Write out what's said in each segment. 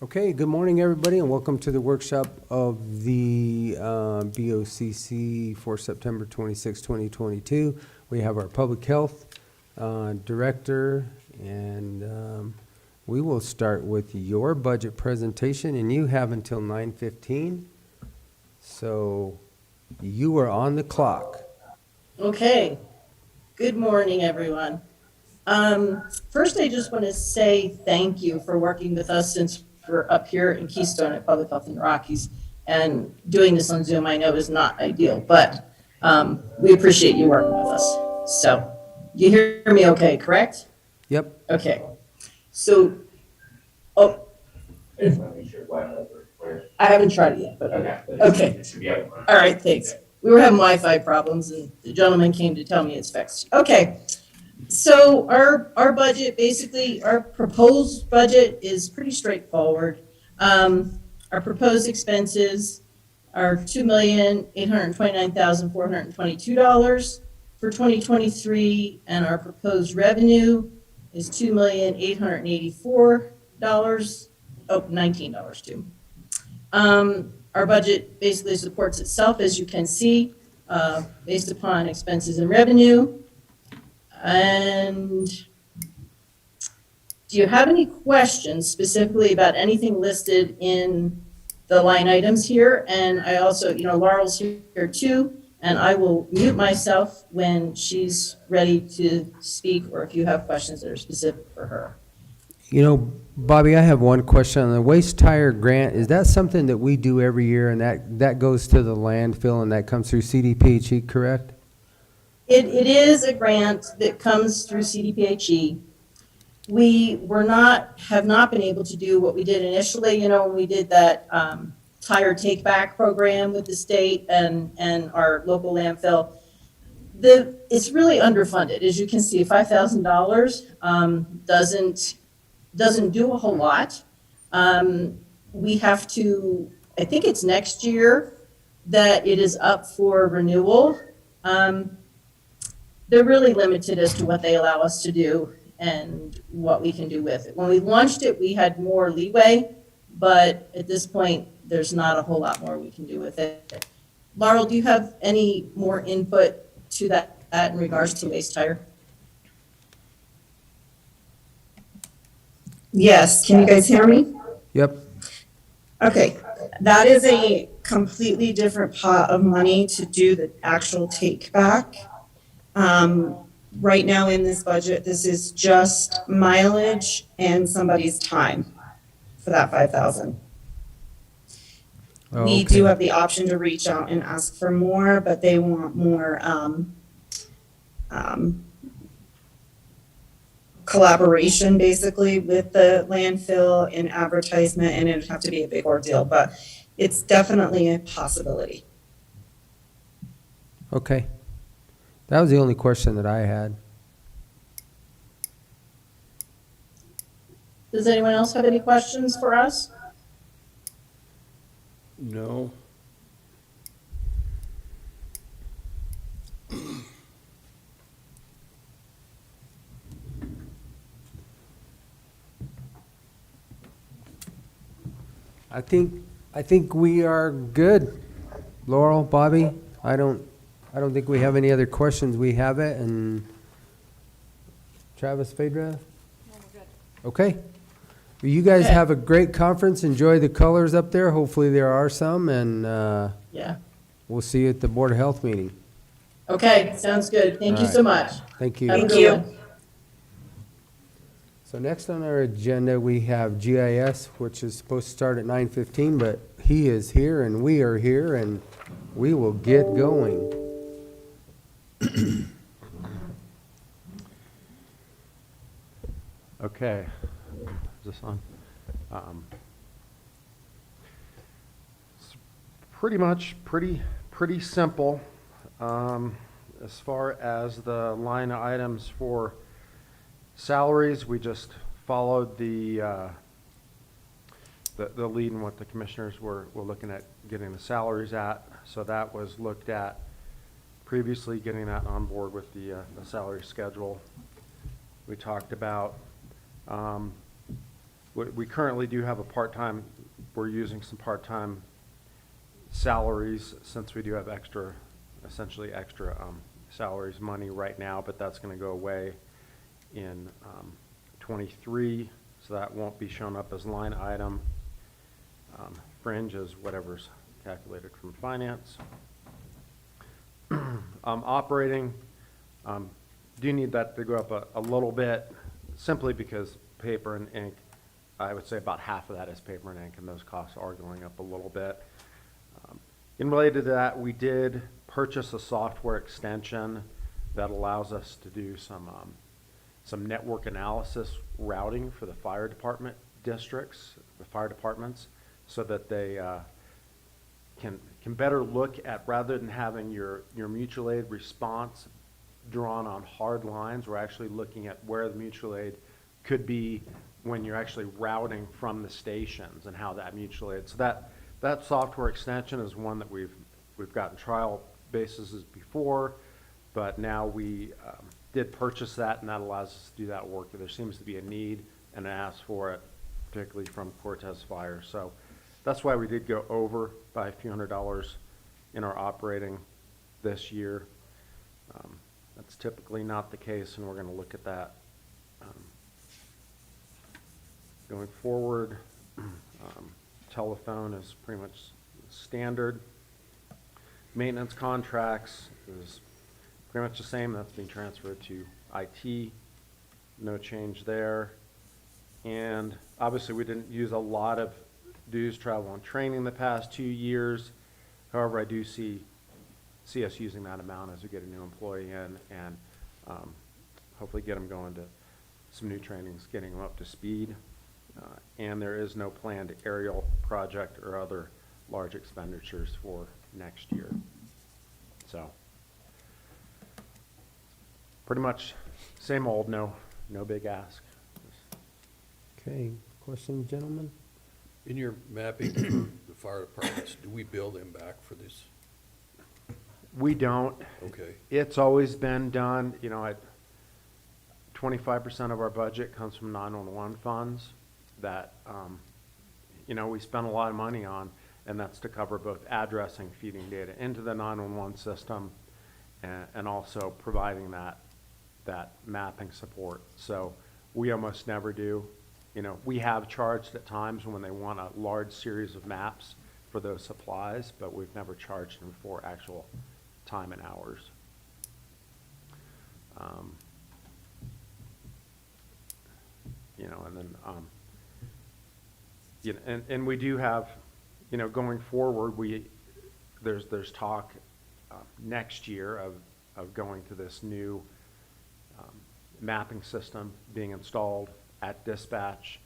Okay, good morning, everybody, and welcome to the workshop of the BOCC for September 26, 2022. We have our public health director, and we will start with your budget presentation, and you have until 9:15. So you are on the clock. Okay. Good morning, everyone. First, I just want to say thank you for working with us since we're up here in Keystone at Public Health in the Rockies. And doing this on Zoom, I know is not ideal, but we appreciate you working with us. So, you hear me okay, correct? Yep. Okay. So, oh, I just want to make sure Wi-Fi works. I haven't tried it yet, but Okay. It should be up. all right, thanks. We were having Wi-Fi problems and the gentleman came to tell me it's fixed. Okay. So our budget, basically, our proposed budget is pretty straightforward. Our proposed expenses are $2,829,422 for 2023, and our proposed revenue is $2,884,19 too. Our budget basically supports itself, as you can see, based upon expenses and revenue. And do you have any questions specifically about anything listed in the line items here? And I also, Laurel's here too, and I will mute myself when she's ready to speak, or if you have questions that are specific for her. Bobby, I have one question on the waste tire grant. Is that something that we do every year, and that goes to the landfill and that comes through CDPHE, correct? It is a grant that comes through CDPHE. We have not been able to do what we did initially, when we did that tire take back program with the state and our local landfill. It's really underfunded. As you can see, $5,000 doesn't do a whole lot. We have to, I think it's next year that it is up for renewal. They're really limited as to what they allow us to do and what we can do with it. When we launched it, we had more leeway, but at this point, there's not a whole lot more we can do with it. Laurel, do you have any more input to that in regards to waste tire? Yes, can you guys hear me? Yep. Okay, that is a completely different pot of money to do the actual take back. Right now in this budget, this is just mileage and somebody's time for that 5,000. Oh, We okay. do have the option to reach out and ask for more, but they want more collaboration basically with the landfill and advertisement, and it'd have to be a big ordeal, but it's definitely a possibility. Okay. That was the only question that I had. Does anyone else have any questions for us? No. I think we are good. Laurel, Bobby, I don't think we have any other questions. We have it, and Travis, Phaedra? No, we're good. Okay. Well, you guys have a great conference. Enjoy the colors up there. Hopefully there are some, and Yeah. we'll see you at the Board of Health meeting. Okay, sounds good. Thank you All so much. Thank you. Have a Thank good you. one. So next on our agenda, we have GIS, which is supposed to start at 9:15, but he is here and we are here, and we will get going. Okay. Is this on? It's pretty simple as far as the line items for salaries. We just followed the lead in what the commissioners were looking at getting the salaries at. So that was looked at previously, getting that on board with the salary schedule. We talked about we currently do have a part-time, we're using some part-time salaries since we do have essentially extra salaries money right now, but that's going to go away in 23, so that won't be shown up as line item. Fringe is whatever's calculated from finance. Operating, do need that to go up a little bit, simply because paper and ink, I would say about half of that is paper and ink, and those costs are going up a little bit. In related to that, we did purchase a software extension that allows us to do some network analysis routing for the fire department districts, the fire departments, so that they can better look at, rather than having your mutual aid response drawn on hard lines, we're actually looking at where the mutual aid could be when you're actually routing from the stations and how that mutual aid. So that software extension is one that we've gotten trial bases before, but now we did purchase that, and that allows us to do that work. There seems to be a need and an ask for it, particularly from Cortez Fire. So that's why we did go over by a few $100s in our operating this year. That's typically not the case, and we're going to look at that going forward. Telephone is pretty much standard. Maintenance contracts is pretty much the same. That's being transferred to IT. No change there. And obviously we didn't use a lot of dues, travel, and training the past 2 years. However, I do see us using that amount as we get a new employee in, and hopefully get them going to some new trainings, getting them up to speed. And there is no planned aerial project or other large expenditures for next year. So pretty much same old, no big ask. Okay, questions, gentlemen? In your mapping for the fire departments, do we bill them back for this? We don't. Okay, It's always been done, 25% of our budget comes from 911 funds that, we spend a lot of money on, and that's to cover both addressing, feeding data into the 911 system, and also providing that mapping support. So we almost never do. We have charged at times when they want a large series of maps for those supplies, but we've never charged them for actual time and hours. And we do have, going forward, there's talk next year of going to this new mapping system being installed at dispatch,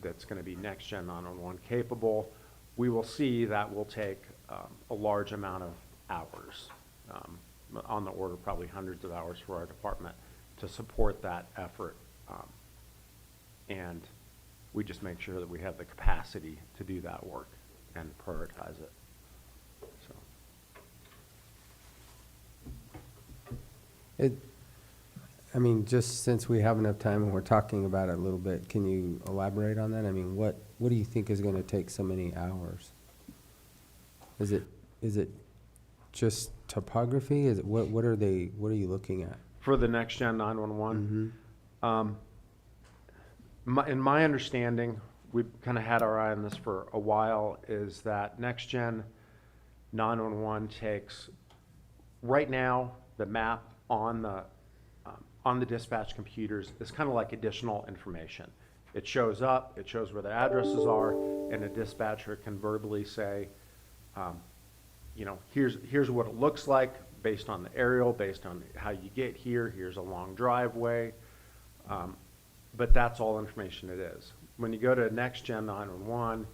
that's going to be next gen 911 capable. We will see that will take a large amount of hours, on the order probably hundreds of hours for our department to support that effort, and we just make sure that we have the capacity to do that work and prioritize it. So. Just since we have enough time and we're talking about it a little bit, can you elaborate on that? What do you think is gonna take so many hours? Is it just topography? What are you looking at? For the next gen 911, in my understanding, we've kind of had our eye on this for a while, is that next gen 911 takes, right now, the map on the dispatch computers is kind of like additional information. It shows up, it shows where the addresses are, and a dispatcher can verbally say, here's what it looks like based on the aerial, based on how you get here, here's a long driveway, but that's all information it is. When you go to next gen 911,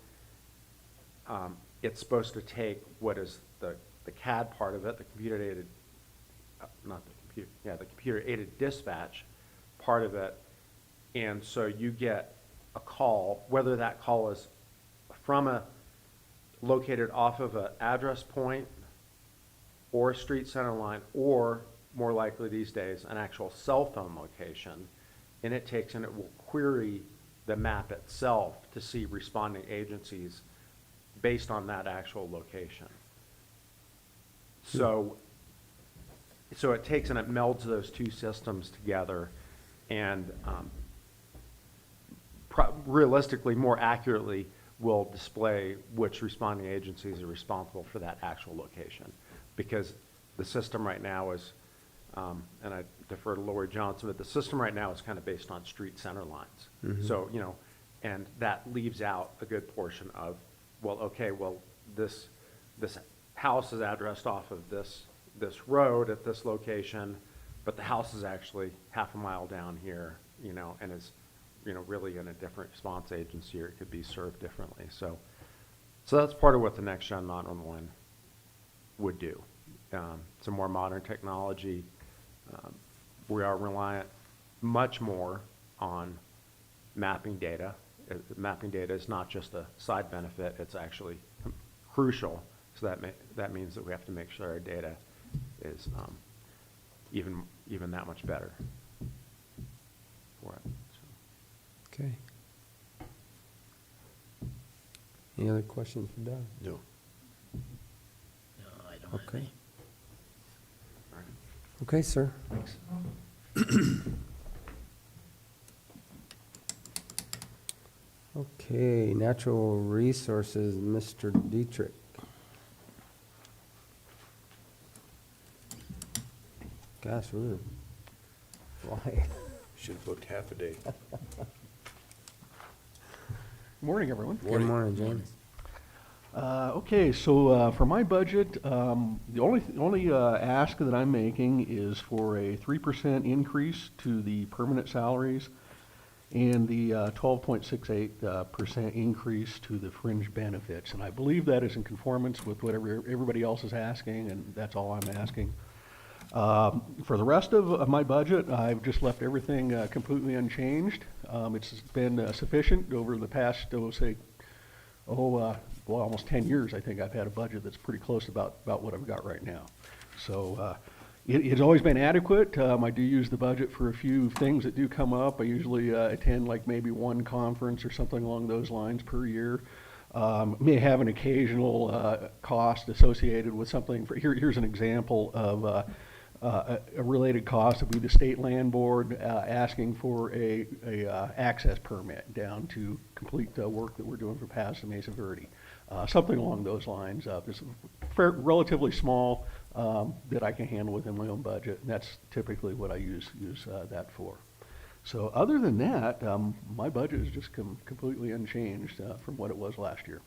it's supposed to take what is the CAD part of it, the computer aided, the computer aided dispatch part of it, and so you get a call, whether that call is located off of an address point or a street center line, or more likely these days, an actual cell phone location, and it will query the map itself to see responding agencies based on that actual location. So it takes and it melds those two systems together and realistically, more accurately, will display which responding agencies are responsible for that actual location. Because the system right now is, and I defer to Lori Johnson, but the system right now is kind of based on street center lines. So, you know, and that leaves out a good portion of, well, okay, well, this house is addressed off of this road at this location, but the house is actually half a mile down here, you know, and is, you know, really in a different response agency, or it could be served differently. So that's part of what the next gen 911 would do. It's a more modern technology. We are reliant much more on mapping data. Mapping data is not just a side benefit, it's actually crucial. So that means that we have to make sure our data is even that much better for it. So. Okay. Any other questions for Doug? No. No, I don't have Okay. any. Okay, sir. Thanks. Okay, natural resources, Mr. Dietrich. Gosh, we're flying. Should have booked half a day. Morning, everyone. Good morning, James. Okay, so for my budget, the only ask that I'm making is for a 3% increase to the permanent salaries and the 12.68% increase to the fringe benefits. And I believe that is in conformance with whatever everybody else is asking, and that's all I'm asking. For the rest of my budget, I've just left everything completely unchanged. It's been sufficient over the past, almost 10 years. I think I've had a budget that's pretty close to about what I've got right now. So it's always been adequate. I do use the budget for a few things that do come up. I usually attend like maybe one conference or something along those lines per year. May have an occasional cost associated with something. Here's an example of a related cost. Would be the state land board asking for a access permit down to complete the work that we're doing for Pass and Mesa Verde. Something along those lines. It's relatively small that I can handle within my own budget, and that's typically what I use that for. So other than that, my budget is just completely unchanged from what it was last year.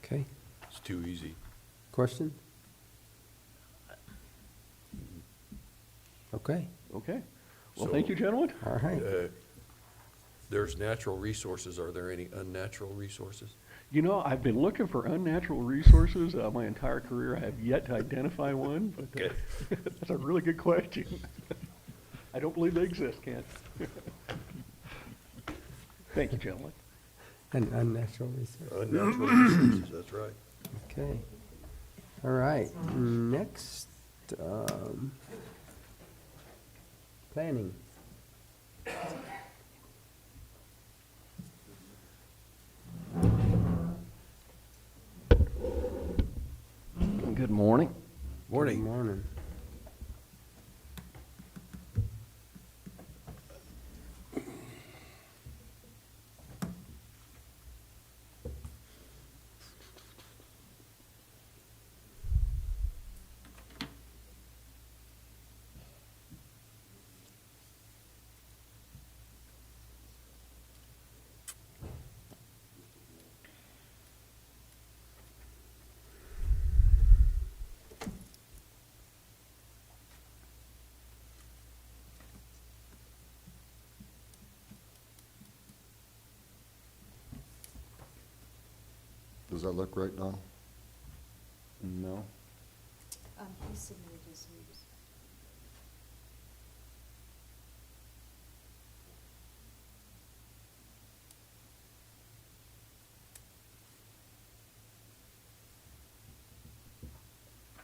Okay, It's too easy. question? Okay, Okay. Well, So- thank you, gentlemen. all right. There's natural resources. Are there any unnatural resources? You know, I've been looking for unnatural resources my entire career. I have yet to identify one, but Okay. that's a really good question. I don't believe they exist, Ken. Thank you, gentlemen. An unnatural resource. Unnatural resources, that's right. Okay. All right, next, planning. Good morning. Good Morning. morning. Does that look right, Don? No. He submitted his news.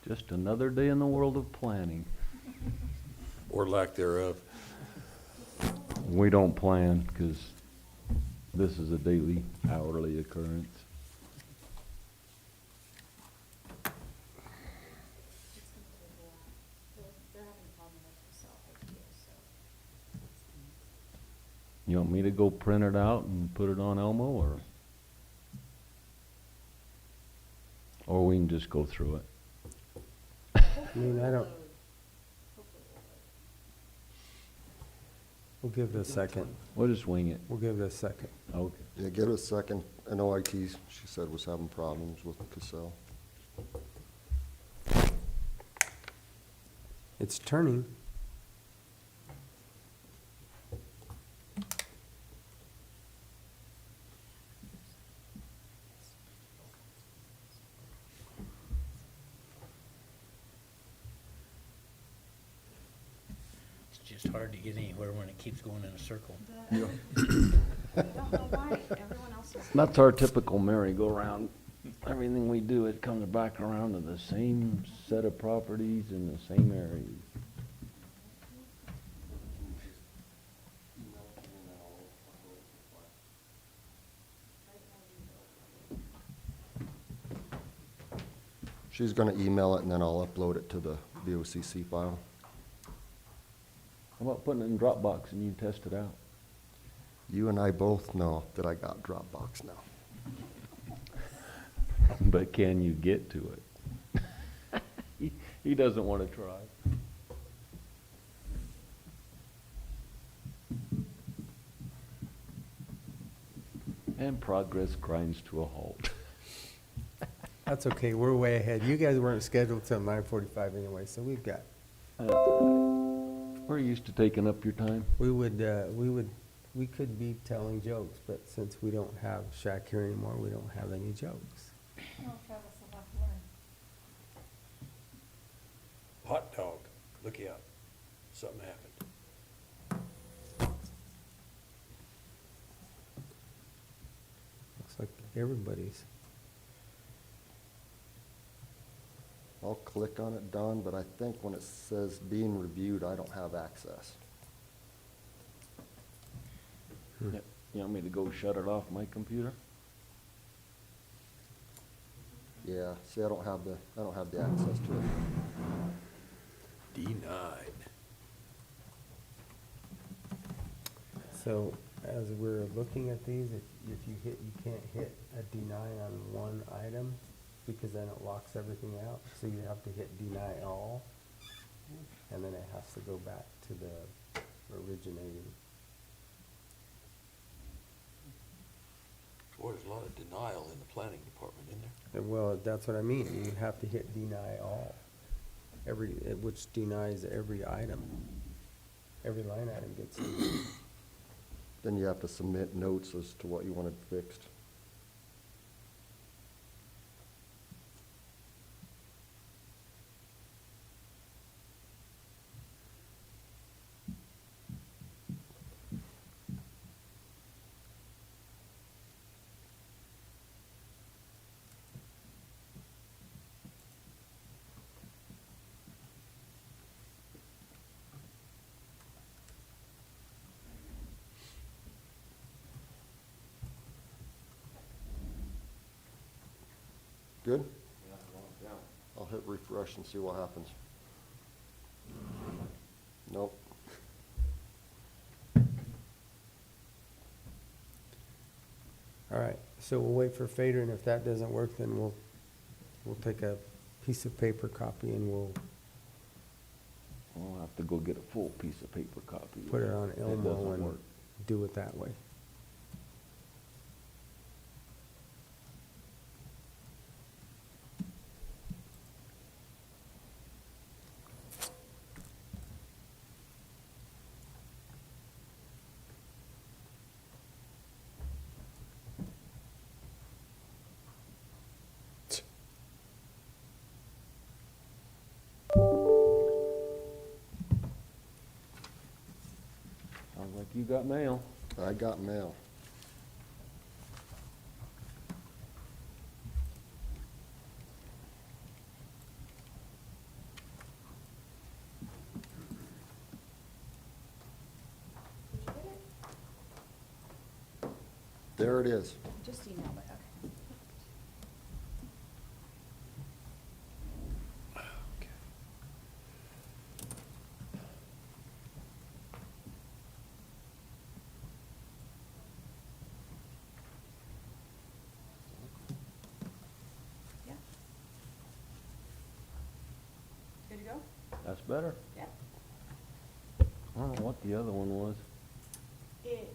Just another day in the world of planning. Or lack thereof. We don't plan, because this is a daily, hourly occurrence. It's gonna take a while. They're having a problem with the cell idea, so. You want me to go print it out and put it on Elmo, or we can just go through it? I mean, I don't, we'll give it a second. We'll just wing it. We'll give it a second. Okay. Yeah, give it a second. I know IT, she said, was having problems with Cassell. It's turning. It's just hard to get anywhere when it keeps going in a circle. I don't know why, everyone else is. That's our typical merry-go-round. Everything we do, it comes back around to the same set of properties in the same areas. She's gonna email it and then I'll upload it to the BOCC file. How about putting it in Dropbox and you can test it out? You and I both know that I got Dropbox now. But can you get to it? He doesn't want to try. And progress grinds to a halt. That's okay, we're way ahead. You guys weren't scheduled till 9:45 anyway, so we've got, We're used to taking up your time. we could be telling jokes, but since we don't have Shaq here anymore, we don't have any jokes. No, Travis, I'll have to learn. Hot dog, look out, something happened. Looks like everybody's. I'll click on it, Don, but I think when it says being reviewed, I don't have access. Yep. You want me to go shut it off my computer? Yeah, see, I don't have the access to it. Denied. So as we're looking at these, if you can't hit a deny on one item because then it locks everything out. So you have to hit deny all, and then it has to go back to the originating. Boy, there's a lot of denial in the planning department, isn't there? Well, that's what I mean. You have to hit deny all, which denies every item. Every line item gets denied. Then you have to submit notes as to what you wanted fixed. Good? I'll hit refresh and see what happens. Nope. All right, so we'll wait for Fader, and if that doesn't work, then we'll take a piece of paper copy and we'll I'll have to go get a full piece of paper copy. put it on It Elmo doesn't and work. do it that way. Sounds like you got mail. I got mail. Did you get it? There it is. Just emailed it, okay. Yeah. Good to go? That's better. Yeah. I don't know what the other one was. It.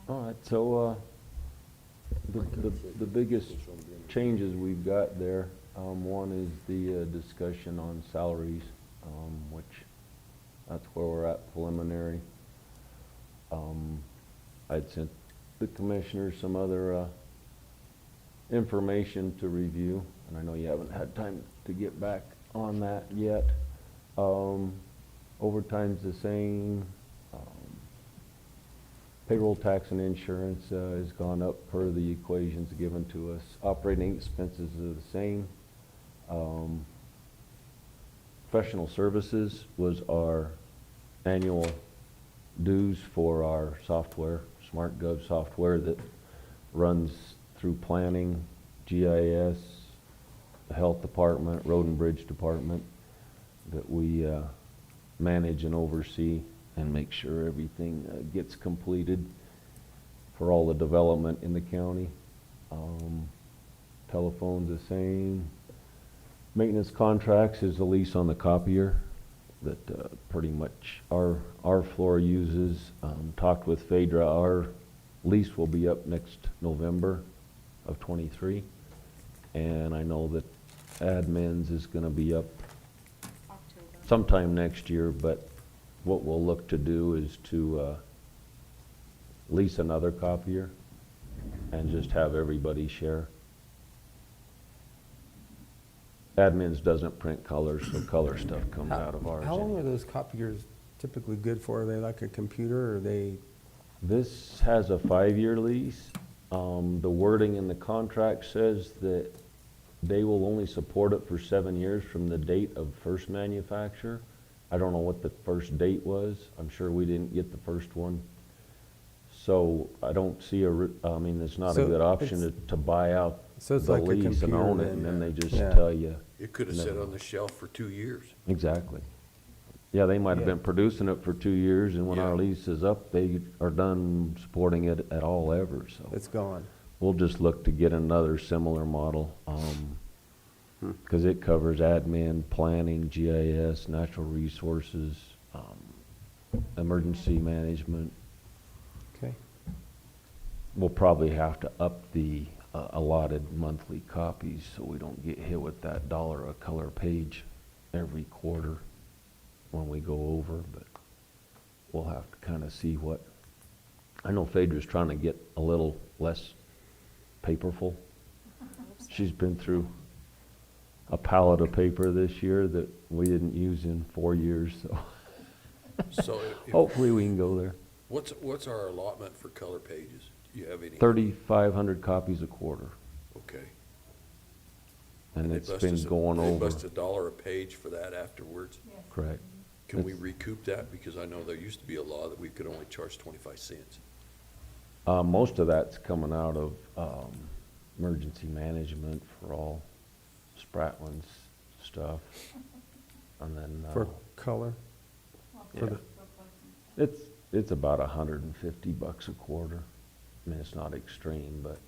All right, so, the biggest changes we've got there, one is the discussion on salaries, which, that's where we're at preliminary. I'd sent the commissioners some other, information to review, and I know you haven't had time to get back on that yet. Overtime's the same. Payroll tax and insurance has gone up per the equations given to us. Operating expenses are the same. Professional services was our annual dues for our software, SmartGov software that runs through planning, GIS, the health department, Rhoden Bridge department, that we manage and oversee and make sure everything gets completed for all the development in the county. Telephone's the same. Maintenance contracts is the lease on the copier that pretty much our floor uses. Talked with Phaedra, our lease will be up next November of '23, and I know that admin's is gonna be up October. sometime next year, but what we'll look to do is to lease another copier and just have everybody share. Admin's doesn't print colors, so color stuff comes out of ours. How long are those copiers typically good for? Are they like a computer, or are they? This has a 5-year lease. The wording in the contract says that they will only support it for 7 years from the date of first manufacture. I don't know what the first date was. I'm sure we didn't get the first one. So I don't see I mean, it's not a So good option it's- to buy out So it's the like a lease and computer own it, then. and then they just Yeah. tell you. It could have No. sat on the shelf for 2 years. Exactly. Yeah, they might have Yeah. been producing it for 2 years, and when our Yeah. lease is up, they are done supporting it at all ever, so. It's gone. We'll just look to get another similar model, because it covers admin, planning, GIS, natural resources, emergency management. Okay. We'll probably have to up the allotted monthly copies so we don't get hit with that $1 a color page every quarter when we go over, but we'll have to kind of see what. I know Phaedra's trying to get a little less paperful. She's been through a pallet of paper this year that we didn't use in 4 years, so So hopefully we can go there. what's our allotment for color pages? Do you have any? 3,500 copies a quarter, Okay. and they it's bust been us going They over, bust $1 a page for that afterwards? correct. Can we It's- recoup that? Because I know there used to be a law that we could only charge 25 cents. Most of that's coming out of emergency management for all Spratlin's stuff. And then, For color? For yeah, the- it's about $150 a quarter. I mean, it's not extreme, but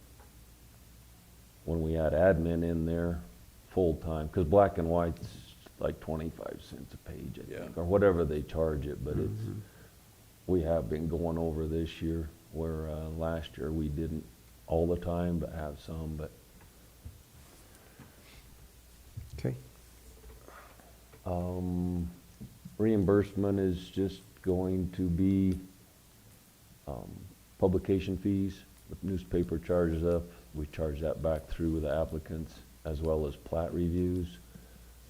when we add admin in there, full-time, because black and white's like 25 cents a page, I Yeah. think, or whatever they charge it, but it's, Mhm. we have been going over this year, where last year we didn't all the time, but have some, but Okay. Reimbursement is just going to be publication fees. With newspaper charges up, we charge that back through the applicants, as well as plat reviews,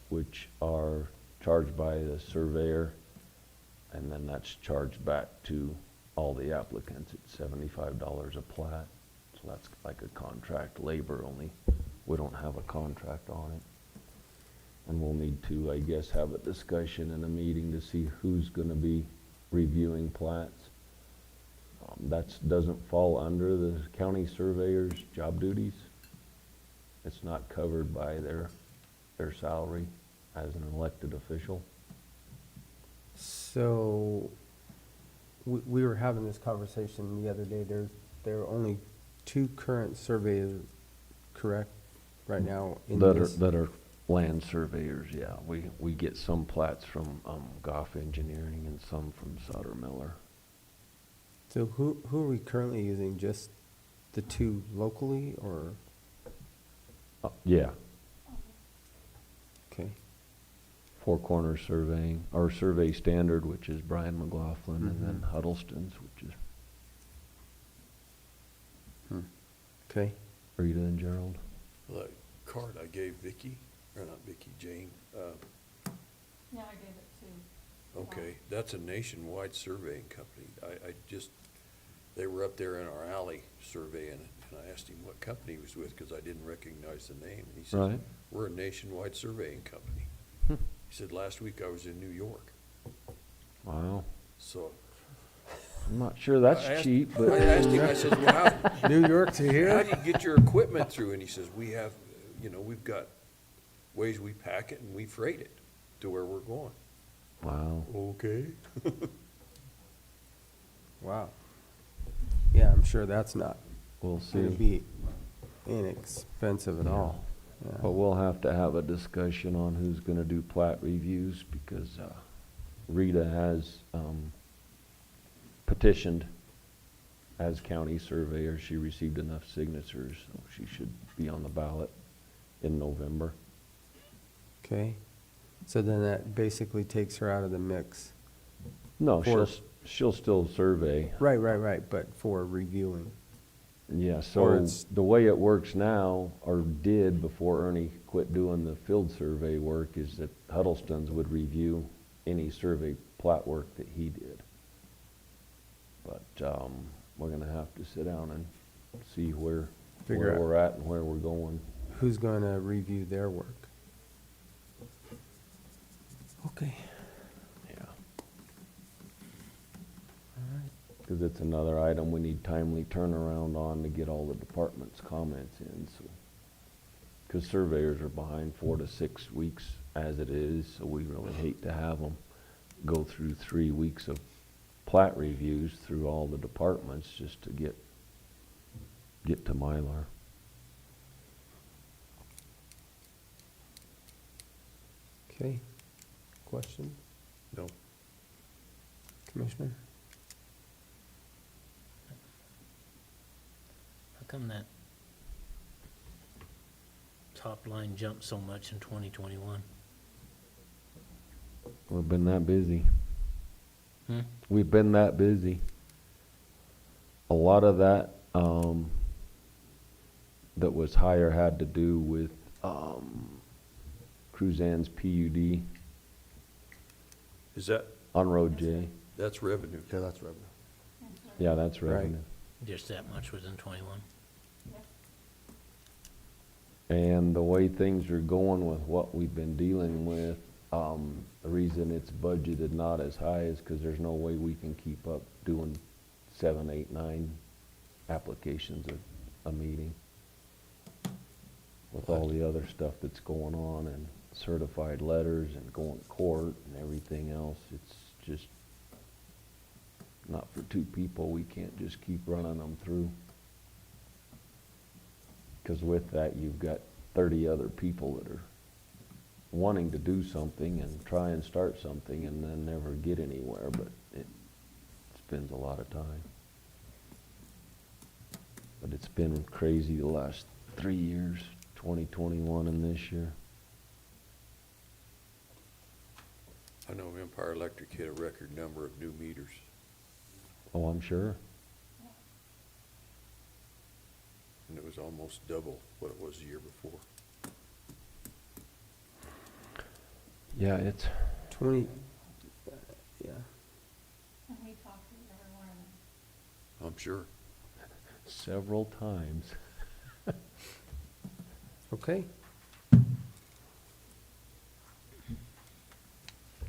which are charged by the surveyor, and then that's charged back to all the applicants at $75 a plat. So that's like a contract labor, only we don't have a contract on it. And we'll need to, I guess, have a discussion and a meeting to see who's gonna be reviewing plats. That's, doesn't fall under the county surveyor's job duties. It's not covered by their salary as an elected official. So, we were having this conversation the other day. There are only 2 current surveyors, correct, right now in this? That are land surveyors, yeah. We get some plats from, Goff Engineering and some from Sutter Miller. So who are we currently using? Just the 2 locally, or? Yeah, Okay, Four Corners Surveying, or Survey Standard, which is Brian McLaughlin, and then Huddleston's, which is okay. Rita and Gerald. The card I gave Vicky, or not Vicky, Jane, Yeah, I gave it to. okay, that's a nationwide surveying company. I just, they were up there in our alley surveying it, and I asked him what company he was with, because I didn't recognize the name. And he said, Right. we're a nationwide surveying company. Hmm. He said, last week I was in New York, Wow. so. I'm not sure that's I asked- cheap, I but asked him, I said, well, how, New York to how here? do you get your equipment through? And he says, we have, we've got ways we pack it and we freight it to where we're going. wow. Okay. Wow. Yeah, I'm sure that's not We'll gonna see. be inexpensive at all. Yeah. But we'll have to have a discussion on who's gonna do plat reviews, because, Rita has, petitioned as county surveyor. She received enough signatures, so she should be on the ballot in November. Okay, so then that basically takes her out of the mix. No, For- she'll still survey. Right, but for reviewing. Yeah, Or so it's- the way it works now, or did before Ernie quit doing the field survey work, is that Huddleston's would review any survey plat work that he did. But, we're gonna have to sit down and see where Figure out- we're at and where we're going. Who's gonna review their work? Okay. Yeah. Cause it's another item we need timely turnaround on to get all the department's comments in, so. Cause surveyors are behind 4 to 6 weeks as it is, so we really hate to have them go through 3 weeks of plat reviews through all the departments just to get to Mylar. Okay. Question, No. Commissioner? How come that top line jumped so much in 2021? We've been that busy. Hmm? We've been that busy. A lot of that, that was higher had to do with, Cruzan's PUD Is that, on Road J. that's revenue? Okay, that's revenue. Yeah, that's Right. revenue. Just that much was in 21? And the way things are going with what we've been dealing with, the reason it's budgeted not as high is because there's no way we can keep up doing 7, 8, 9 applications a meeting. With all the other stuff that's going on and certified letters and going to court and everything else, it's just not for 2 people. We can't just keep running them through. Because with that, you've got 30 other people that are wanting to do something and try and start something and then never get anywhere, but it spends a lot of time. But it's been crazy the last 3 years, 2021 and this year. I know Empire Electric hit a record number of new meters. Oh, I'm sure. And it was almost double what it was the year before. Yeah, it's, 20, yeah. And we talked to every one of them. I'm sure. several times. Okay.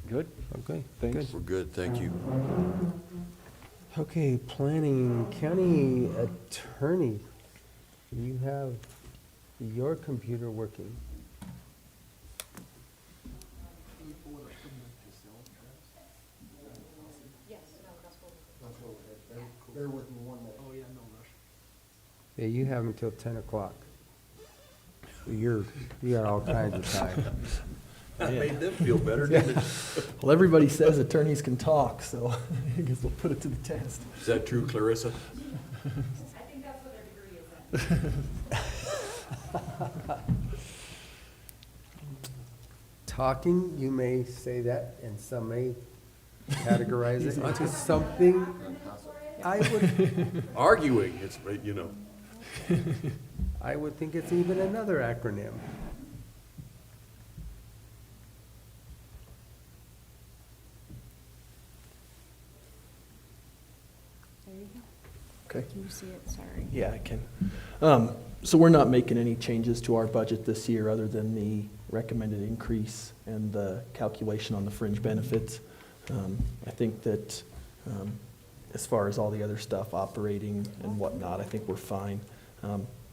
Good? Okay, Thanks. good. We're good, thank you. Okay, planning, county attorney, you have your computer working. Bear with me one minute. Oh, yeah, no rush. Yeah, you have until 10 o'clock. You got all kinds of time. That made them feel better, didn't it? Well, everybody says attorneys can talk, so I guess we'll put it to the test. Is that true, Clarissa? I think that's what their degree is in. Talking, you may say that, and some may categorize it into something. I would, Arguing, it's, you know. I would think it's even another acronym. There you go. Okay. Can you see it? Sorry. Yeah, I can. So we're not making any changes to our budget this year other than the recommended increase and the calculation on the fringe benefits. I think that as far as all the other stuff, operating and whatnot, I think we're fine.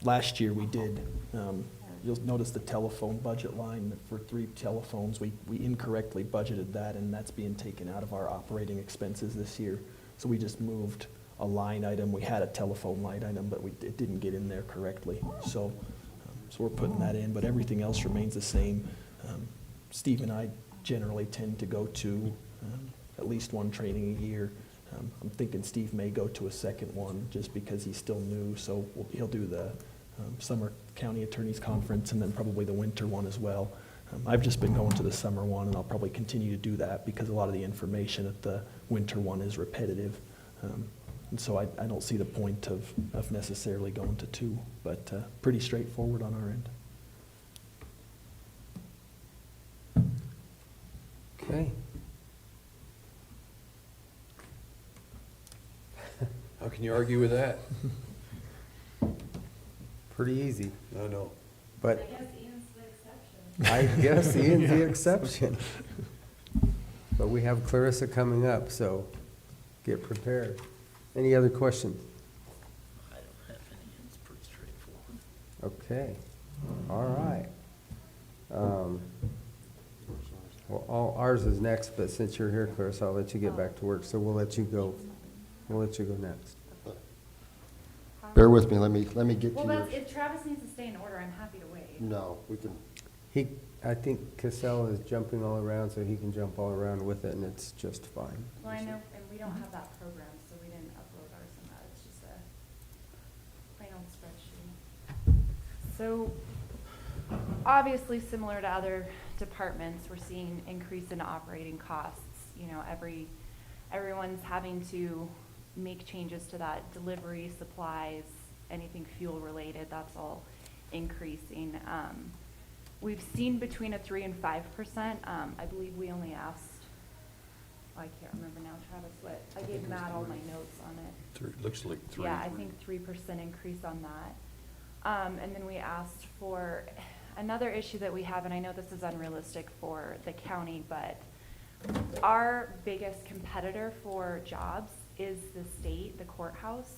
Last year we did, you'll notice the telephone budget line for 3 telephones, we incorrectly budgeted that, and that's being taken out of our operating expenses this year. So we just moved a line item. We had a telephone line item, but it didn't get in there correctly. So we're putting that in, but everything else remains the same. Steve and I generally tend to go to at least one training a year. I'm thinking Steve may go to a second one just because he's still new, so he'll do the Summer County Attorneys Conference and then probably the winter one as well. I've just been going to the summer one, and I'll probably continue to do that because a lot of the information at the winter one is repetitive. And so I don't see the point of necessarily going to 2, but pretty straightforward on our end. Okay. How can you argue with that? Pretty easy, I know. but I guess Ian's the exception. I guess Ian's the exception. But we have Clarissa coming up, so get prepared. Any other questions? I don't have any, it's pretty straightforward. Okay, all right. Well, ours is next, but since you're here, Clarissa, I'll let you get back to work, so we'll let you go. We'll let you go next. Bear with me, let me get Well, to that's, yours. if Travis needs to stay in order, I'm happy to wait. No, we can, I think Cassell is jumping all around, so he can jump all around with it, and it's just fine. Well, I know, and we don't have that program, so we didn't upload ours in that. It's just a plain old spreadsheet. So, obviously, similar to other departments, we're seeing increase in operating costs. You know, everyone's having to make changes to that, delivery, supplies, anything fuel related, that's all increasing. We've seen between a 3% and 5%. I believe we only asked, I can't remember now, Travis, what, I gave Matt all my notes on it. Looks like 3. Yeah, I think 3% increase on that. And then we asked for, another issue that we have, and I know this is unrealistic for the county, but our biggest competitor for jobs is the state, the courthouse,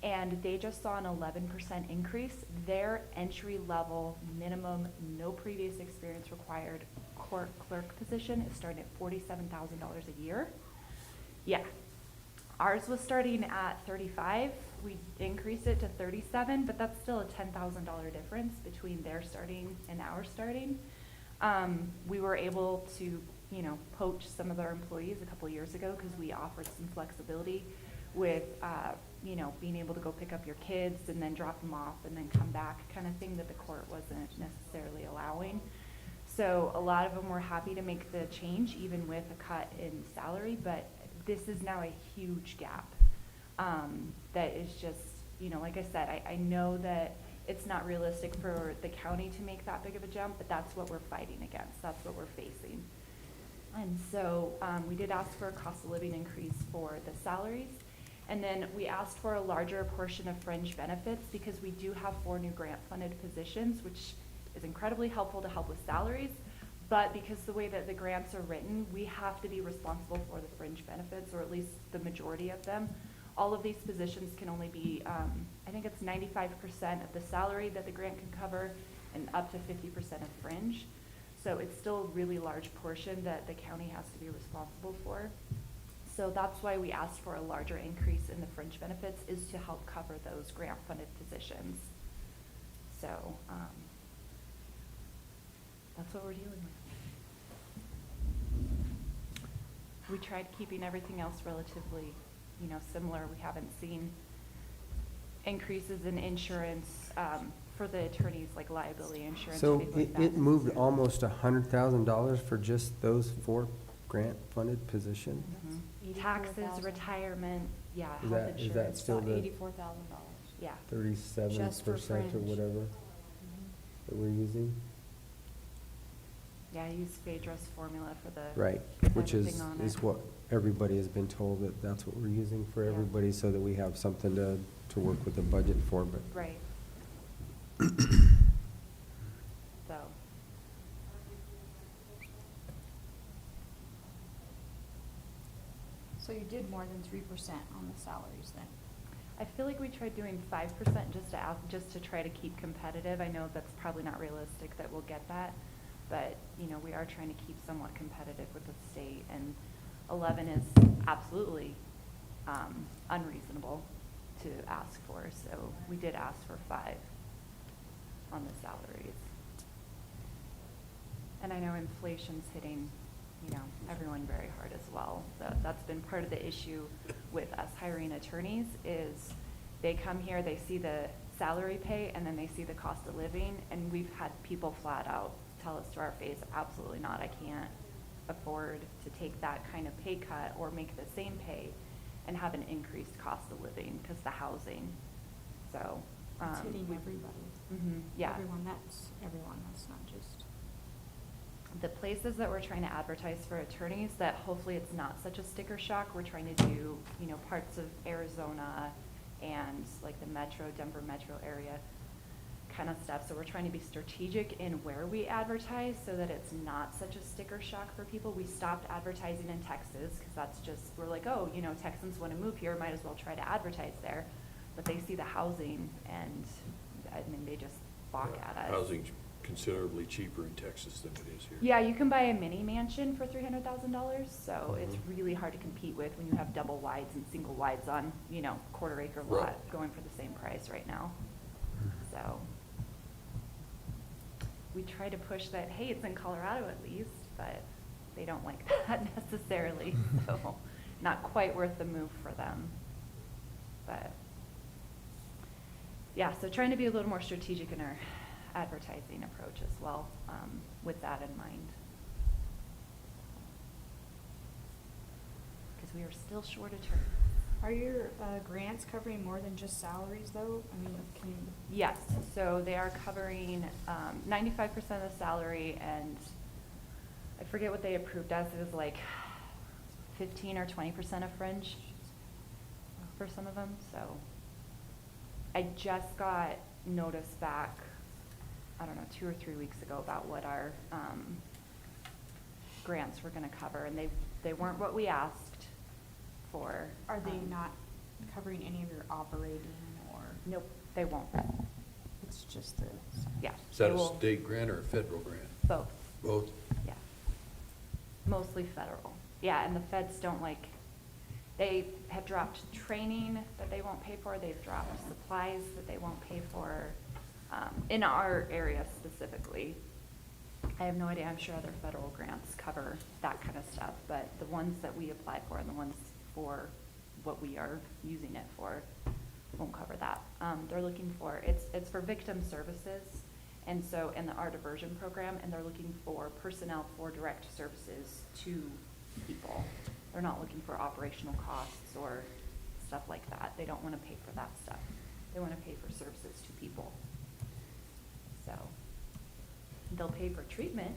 and they just saw an 11% increase. Their entry-level minimum, no previous experience required court clerk position is starting at $47,000 a year. Yeah. Ours was starting at 35. We increased it to 37, but that's still a $10,000 difference between their starting and our starting. We were able to, poach some of our employees a couple of years ago because we offered some flexibility with, being able to go pick up your kids and then drop them off and then come back, kind of thing that the court wasn't necessarily allowing. So a lot of them were happy to make the change, even with a cut in salary, but this is now a huge gap. That is just, like I said, I know that it's not realistic for the county to make that big of a jump, but that's what we're fighting against. That's what we're facing. And so we did ask for a cost of living increase for the salaries. And then we asked for a larger portion of fringe benefits because we do have 4 new grant funded positions, which is incredibly helpful to help with salaries. But because the way that the grants are written, we have to be responsible for the fringe benefits, or at least the majority of them. All of these positions can only be, I think it's 95% of the salary that the grant can cover and up to 50% of fringe. So it's still a really large portion that the county has to be responsible for. So that's why we asked for a larger increase in the fringe benefits, is to help cover those grant-funded positions. So, that's what we're dealing with. We tried keeping everything else relatively, similar. We haven't seen increases in insurance, for the attorneys, like liability insurance, So things like it, that. it moved almost $100,000 for just those 4 grant-funded positions? Mhm. Taxes, 84,000. retirement, yeah, Is health that- is that insurance, still About the $84,000. yeah. 37% Just for or fringe. whatever that we're using? Yeah, I use Phaedra's formula for the. Right, which is, everything on is it. what everybody has been told, that that's what we're using for Yeah. everybody, so that we have something to work with the budget for, but. Right. So. So you did more than 3% on the salaries then? I feel like we tried doing 5% just to try to keep competitive. I know that's probably not realistic that we'll get that, but, we are trying to keep somewhat competitive with the state, and 11 is absolutely, unreasonable to ask for, so we did ask for 5 on the salaries. And I know inflation's hitting, everyone very hard as well. That's been part of the issue with us hiring attorneys, is they come here, they see the salary pay, and then they see the cost of living, and we've had people flat out tell us to our face, absolutely not, I can't afford to take that kind of pay cut or make the same pay and have an increased cost of living because the housing. So, It's hitting everybody. yeah. Everyone, that's not just. The places that we're trying to advertise for attorneys, that hopefully it's not such a sticker shock, we're trying to do, parts of Arizona and like the Denver metro area kind of stuff. So we're trying to be strategic in where we advertise so that it's not such a sticker shock for people. We stopped advertising in Texas because that's just, we're like, oh, Texans want to move here, might as well try to advertise there. But they see the housing and, they just balk at us. Housing's considerably cheaper in Texas than it is here. Yeah, you can buy a mini mansion for $300,000, so it's really hard to compete with when you have double wides and single wides on, quarter acre lot Right. going for the same price right now. So we try to push that, hey, it's in Colorado at least, but they don't like that necessarily, so not quite worth the move for them. But yeah, so trying to be a little more strategic in our advertising approach as well, with that in mind. Because we are still short attorneys. Are your grants covering more than just salaries though? Can you? Yes, so they are covering 95% of the salary, and I forget what they approved us, it was like 15 or 20% of fringe for some of them, so. I just got notice back, I don't know, 2 or 3 weeks ago about what our grants were gonna cover, and they weren't what we asked for. Are they not covering any of your operating or? Nope, they won't. It's just the. Yeah. Is that they a will- state grant or a federal grant? Both, Both? yeah. Mostly federal. Yeah, and the feds don't like, they have dropped training that they won't pay for, they've dropped supplies that they won't pay for, in our area specifically. I have no idea, I'm sure other federal grants cover that kind of stuff, but the ones that we apply for and the ones for what we are using it for won't cover that. They're looking for, it's for victim services, and so, in our diversion program, and they're looking for personnel for direct services to people. They're not looking for operational costs or stuff like that. They don't want to pay for that stuff. They want to pay for services to people. So, they'll pay for treatment,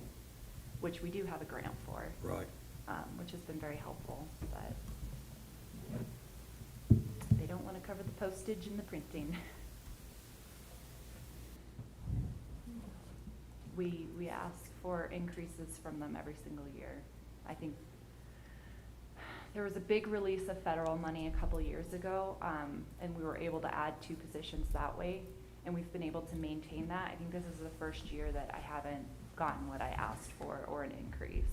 which we do have a grant for. Right. Which has been very helpful, but they don't want to cover the postage and the printing. We ask for increases from them every single year. I think there was a big release of federal money a couple years ago, and we were able to add 2 positions that way, and we've been able to maintain that. I think this is the first year that I haven't gotten what I asked for or an increase.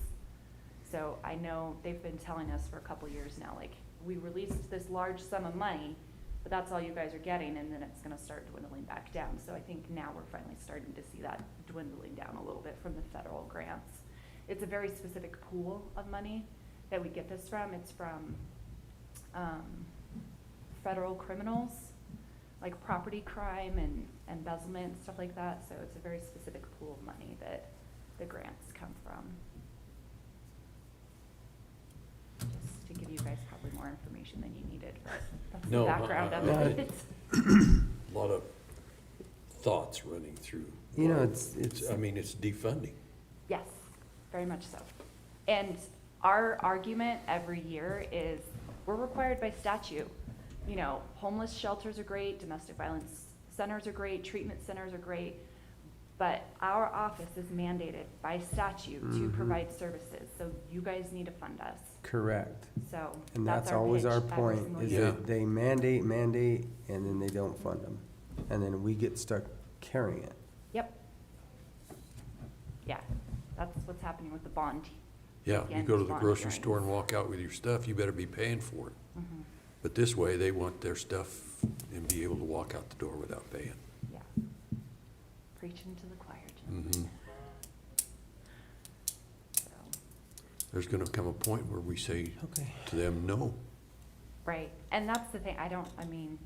So I know they've been telling us for a couple years now, like, we released this large sum of money, but that's all you guys are getting, and then it's gonna start dwindling back down. So I think now we're finally starting to see that dwindling down a little bit from the federal grants. It's a very specific pool of money that we get this from. It's from federal criminals, like property crime and embezzlement and stuff like that. So it's a very specific pool of money that the grants come from. Just to give you guys probably more information than you needed, but that's the No, background of I- it. A lot of thoughts running through. You know, it's, I mean, it's defunding. Yes, very much so. And our argument every year is we're required by statute. You know, homeless shelters are great, domestic violence centers are great, treatment centers are great, but our office is mandated by statute to provide services, so you guys need to fund us. correct. So And that's that's our always pitch our every point, single is year. that they mandate, and then they don't fund them. And then we get stuck carrying it. Yep. Yeah, that's what's happening with the bond. Yeah, you weekend go to the bond grocery hearings. store and walk out with your stuff, you better be paying for it. Mhm. But this way, they want their stuff and be able to walk out the door without paying. Yeah. Preaching to the choir, Jim. Mhm. So, There's gonna come a point where we say Okay. to them, no. right, and that's the thing, I mean,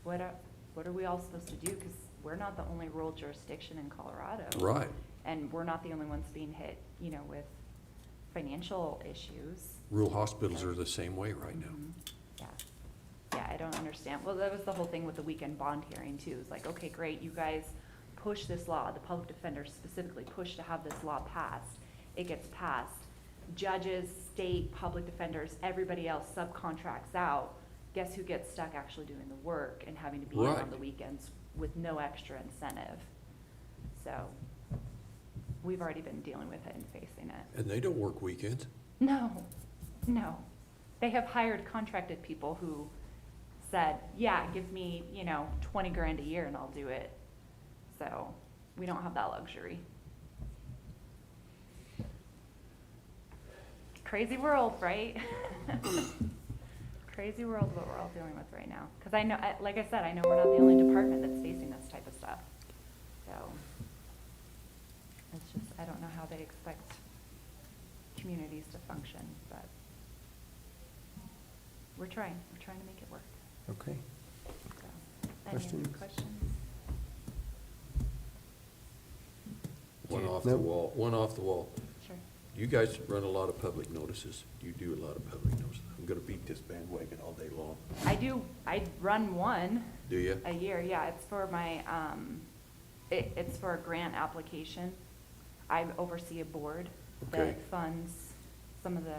what are we all supposed to do? Because we're not the only rural jurisdiction in Colorado. Right. And we're not the only ones being hit, you know, with financial issues. Rural hospitals are the same way right now. Mhm. Yeah, yeah, I don't understand. Well, that was the whole thing with the weekend bond hearing too. It's like, okay, great, you guys push this law, the public defenders specifically push to have this law passed. It gets passed. Judges, state, public defenders, everybody else subcontracts out. Guess who gets stuck actually doing the work and having to be in on Right. the weekends with no extra incentive? So, we've already been dealing with it and facing it. And they don't work weekends. No, no. They have hired contracted people who said, yeah, give me, you know, 20 grand a year and I'll do it. So we don't have that luxury. Crazy world, right? Crazy world what we're all dealing with right now. Because I know, like I said, I know we're not the only department that's facing this type of stuff. So it's just, I don't know how they expect communities to function, but we're trying to make it work. Okay. So, any Questions? other questions? One Okay. off the Nope. wall, one off the wall. Sure. You guys run a lot of public notices. You do a lot of public notices. I'm gonna beat this bandwagon all day long. I run one Do you? a year, yeah, it's for my, it's for a grant application. I oversee a board Okay. that funds some of the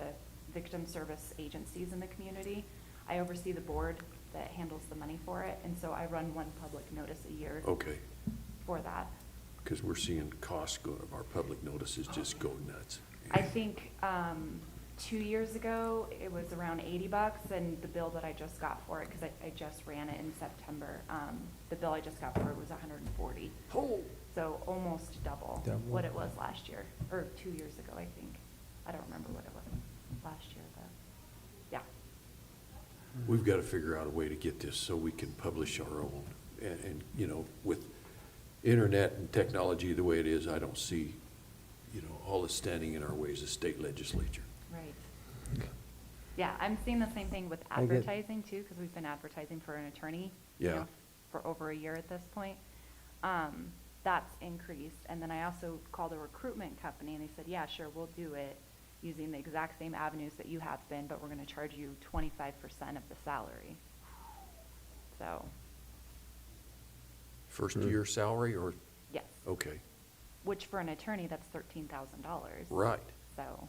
victim service agencies in the community. I oversee the board that handles the money for it, and so I run one public notice a year Okay, for that. because we're seeing costs go, our public notices just go nuts. I think, 2 years ago, it was around $80, and the bill that I just got for it, because I just ran it in September, the bill I just got for it was $140. Oh. So almost double Double. what it was last year, or 2 years ago, I think. I don't remember what it was last year, but, yeah. We've got to figure out a way to get this so we can publish our own. And, you know, with internet and technology the way it is, I don't see, you know, all that's standing in our way as a state legislature. Right. Yeah, I'm seeing the same thing with I get- advertising too, because we've been advertising for an attorney, you Yeah. know, for over a year at this point. That's increased, and then I also called a recruitment company, and they said, yeah, sure, we'll do it using the exact same avenues that you have been, but we're gonna charge you 25% of the salary. So, First year salary or, yes, okay, which for an attorney, that's $13,000. right. So,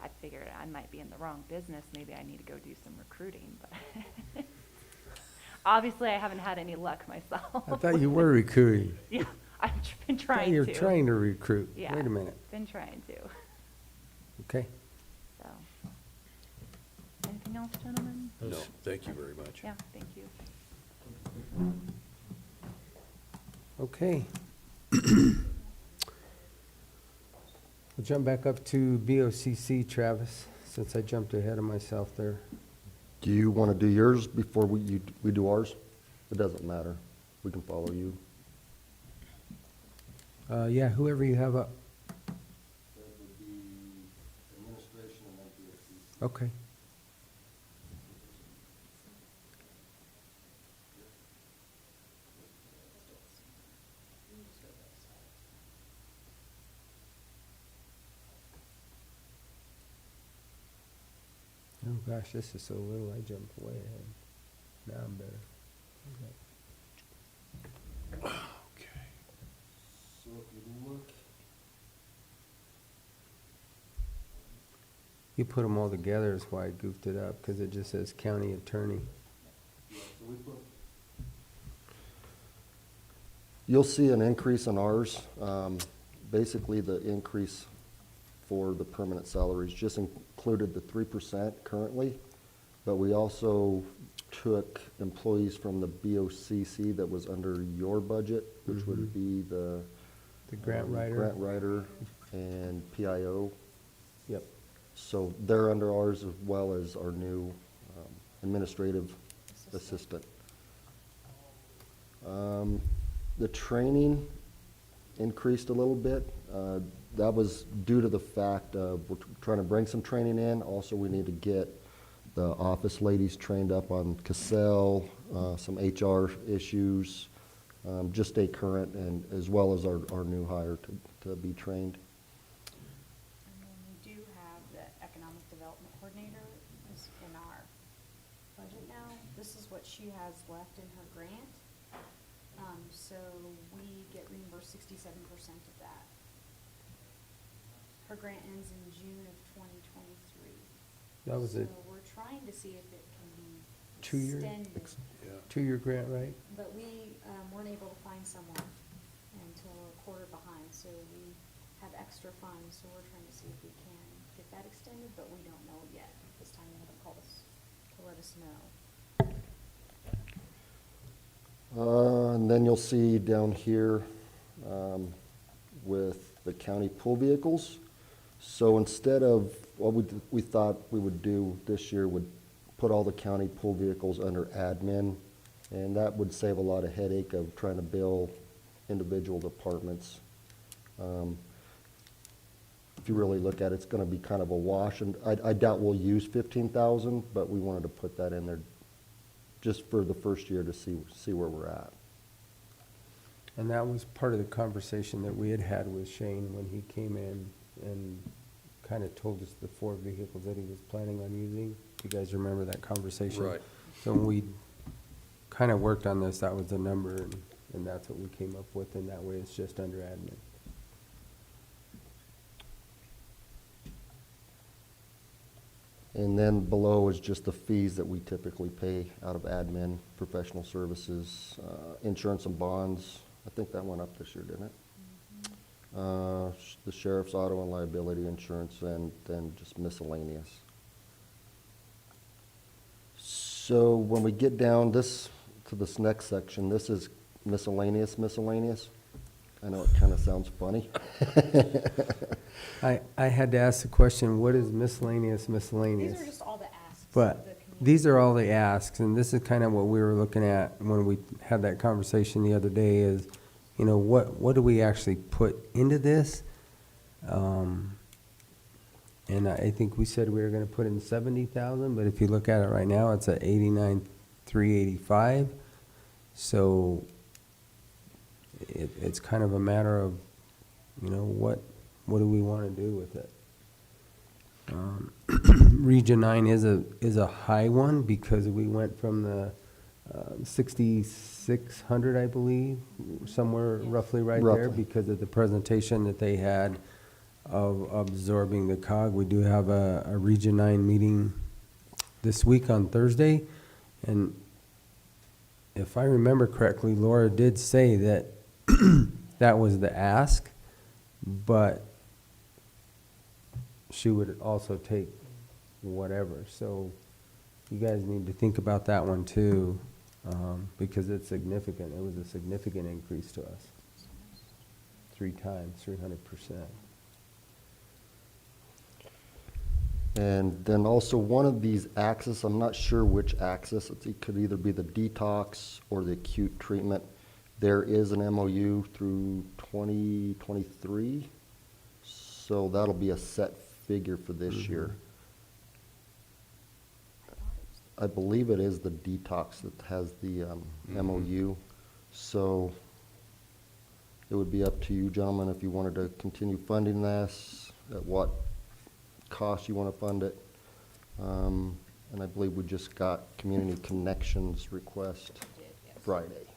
I figured I might be in the wrong business, maybe I need to go do some recruiting, but obviously I haven't had any luck myself. I thought you were recruiting. Yeah, I've been trying to. You're trying to recruit. Yeah. Wait a minute. Been trying to, Okay. so. Anything else, gentlemen? No, thank you very much. Yeah, thank you. Okay. We'll jump back up to BOCC, Travis, since I jumped ahead of myself there. Do you want to do yours before we do ours? It doesn't matter. We can follow you. Yeah, whoever you have up. That would be administration and then BOCC. Okay. Oh gosh, this is so little, I jumped way ahead. Now I'm better. Okay. So if you look, You put them all together is why I goofed it up, because it just says county attorney. you'll see an increase in ours. Basically, the increase for the permanent salaries just included the 3% currently, but we also took employees from the BOCC that was under your budget, which would be the grant writer. grant writer and PIO. Yep. So they're under ours as well as our new administrative assistant. The training increased a little bit. That was due to the fact of we're trying to bring some training in. Also, we need to get the office ladies trained up on Cassell, some HR issues, just stay current, and as well as our new hire to be trained. And then we do have the economic development coordinator is in our budget now. This is what she has left in her grant. So we get reimbursed 67% of that. Her grant ends in June of 2023. That was it. So we're trying to see if it can be 2 year, extended. Yeah. 2-year grant, right? But we weren't able to find someone until a quarter behind, so we have extra funds, so we're trying to see if we can get that extended, but we don't know yet. This time they haven't called us to let us know. And then you'll see down here with the county pool vehicles. So instead of what we thought we would do this year would put all the county pool vehicles under admin, and that would save a lot of headache of trying to bill individual departments. If you really look at it, it's gonna be kind of a wash, and I doubt we'll use 15,000, but we wanted to put that in there just for the first year to see where we're at. And that was part of the conversation that we had had with Shane when he came in and kind of told us the 4 vehicles that he was planning on using. You guys remember that conversation? Right. So when we kind of worked on this, that was the number, and that's what we came up with, and that way it's just under admin. And then below is just the fees that we typically pay out of admin, professional services, insurance and bonds. I think that went up this year, didn't it? The sheriff's auto and liability insurance, and then just miscellaneous. So when we get down to this next section, this is miscellaneous. I know it kind of sounds funny. I had to ask the question, what is miscellaneous? These are just all the asks of the But community. these are all the asks, and this is kind of what we were looking at when we had that conversation the other day is, you know, what do we actually put into this? And I think we said we were gonna put in 70,000, but if you look at it right now, it's at 89,385. So it's kind of a matter of, you know, what do we wanna do with it? Region 9 is a high one because we went from the 6,600, I believe, somewhere roughly right there, Roughly. because of the presentation that they had of absorbing the COG. We do have a Region 9 meeting this week on Thursday, and if I remember correctly, Laura did say that that was the ask, but she would also take whatever. So you guys need to think about that one too, because it's significant. It was a significant increase to us. 3 times, 300%. And then also one of these axes, I'm not sure which axis, it could either be the detox or the acute treatment. There is an MOU through 2023, so that'll be a set figure for this year. I believe it is the detox that has the MOU, so it would be up to you, gentlemen, if you wanted to continue funding this, at what cost you want to fund it. And I believe we just got Community Connections request Friday.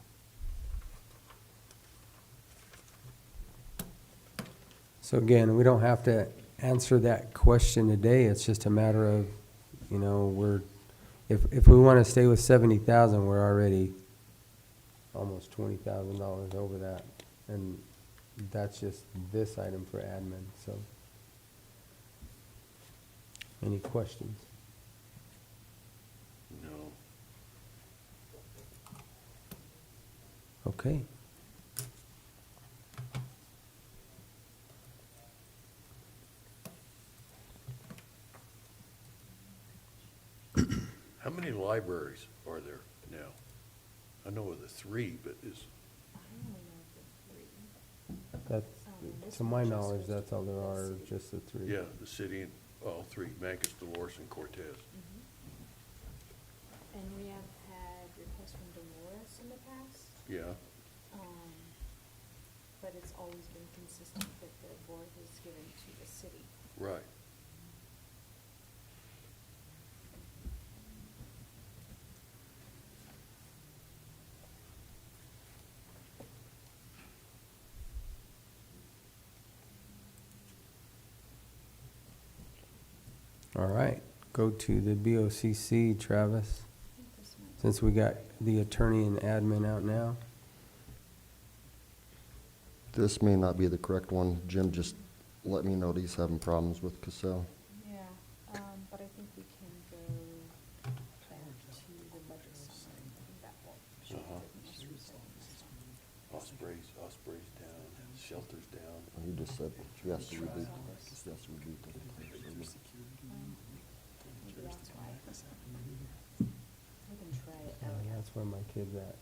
So again, we don't have to answer that question today. It's just a matter of, you know, if we want to stay with 70,000, we're already almost $20,000 over that. And that's just this item for admin, so. Any questions? No. Okay. How many libraries are there now? I know of the 3, but is, That's, to my knowledge, that's all there are, just the 3. yeah, the city and all 3, Mancos, Dolores, and Cortez. And we have had requests from Dolores in the past, Yeah, but it's always been consistent that the board has given to the city. right. All right, go to the BOCC, Travis, I think this might since we got the attorney and admin out now. This may not be the correct one. Jim just let me know that he's having problems with Cassell. Yeah, but I think we can go back to the budget summary. I think that will show Uh-huh. the most recent one. Osprey's down, Shelter's down. He just said, yes, we do. Yes, we do. Maybe that's why. We can try it out. That's where my kid's at.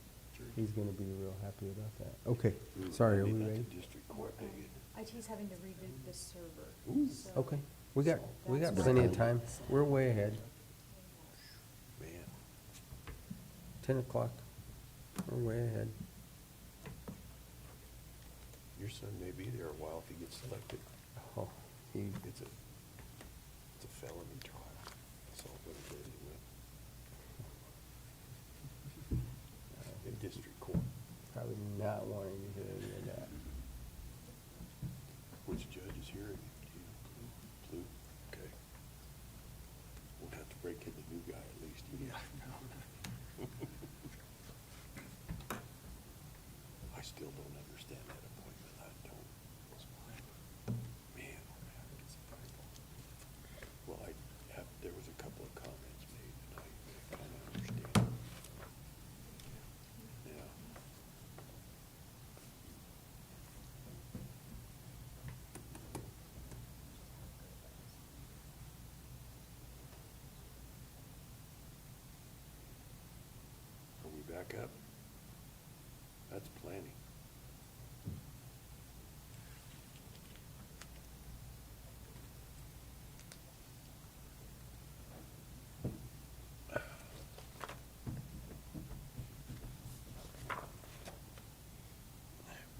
He's gonna be real happy about that. Okay, sorry, are we Maybe not ready? the district court, they get- IT's having to reboot the server. so Okay, we got that's plenty why- of time. We're way ahead. Man, 10 o'clock. We're way ahead. your son may be there a while if he gets selected. Oh, he, It's a felony trial. That's all what it is with. In district court. probably not wanting to hear any of that. Which judge is hearing it? Blue? Okay. We'll have to break in the new guy at least. Yeah. I still don't understand that appointment. I don't. Man, oh man. Well, there was a couple of comments made and I kind of understand. Yeah. Are we back up? That's plenty.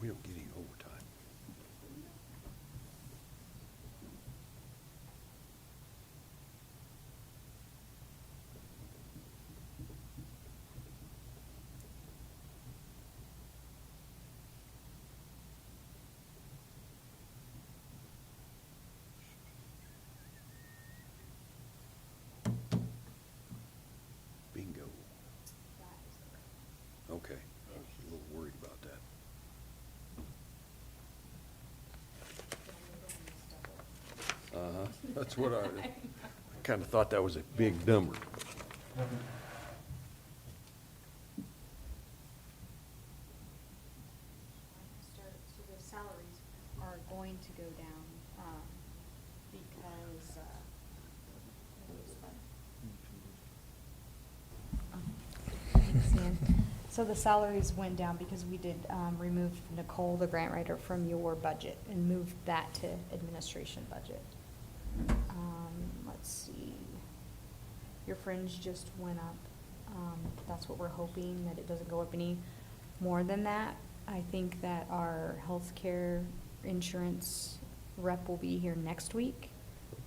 We don't get any overtime. That's what I kind of thought that was a big number. So the salaries are going to go down, because, thanks, Ian. So the salaries went down because we did, remove Nicole, the grant writer, from your budget and moved that to administration budget. Let's see, your fringe just went up. That's what we're hoping, that it doesn't go up any more than that. I think that our healthcare insurance rep will be here next week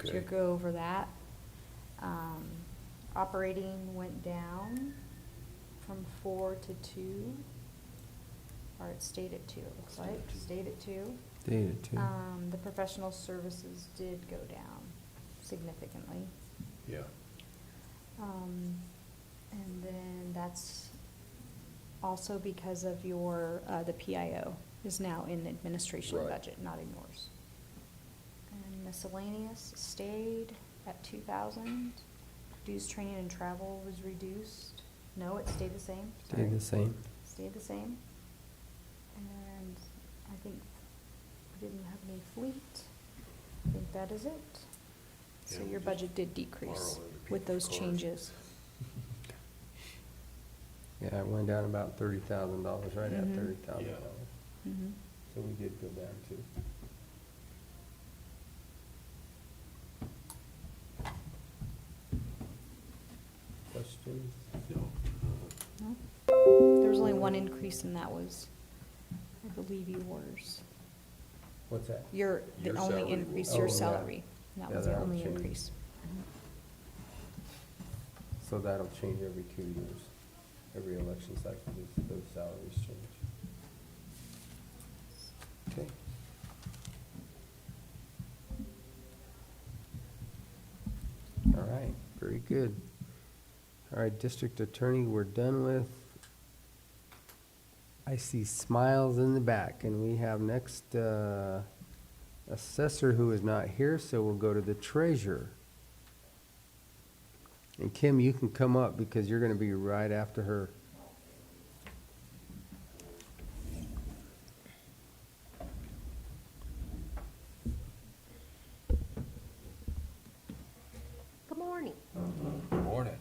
to Okay. go over that. Operating went down from 4 to 2, or it stayed at 2, it looks like, stayed at 2. Data too. The professional services did go down significantly. Yeah. And then that's also because of your, the PIO is now in the administration Right. budget, not in yours. And miscellaneous stayed at 2,000. Dues, training, and travel was reduced. No, it stayed the same. Stay the same. Stayed the same. And I think we didn't have any fleet. I think that is it. So Yeah, we your just budget did decrease borrow other with those people's cars. changes. Yeah, it went down about $30,000, right at Mhm. $30,000. Mhm. So we did go down too. Questions? No. No? There was only one increase, and that was, I believe, yours. What's that? Your, the Your only salary increase, will- your Oh, yeah. salary. That Yeah, was the that'll only change. increase. So that'll change every 2 years. Every election cycle, those salaries change. Okay. All right, very good. All right, district attorney, we're done with. I see smiles in the back, and we have next, assessor who is not here, so we'll go to the treasurer. And Kim, you can come up because you're gonna be right after her. Good morning. Good morning.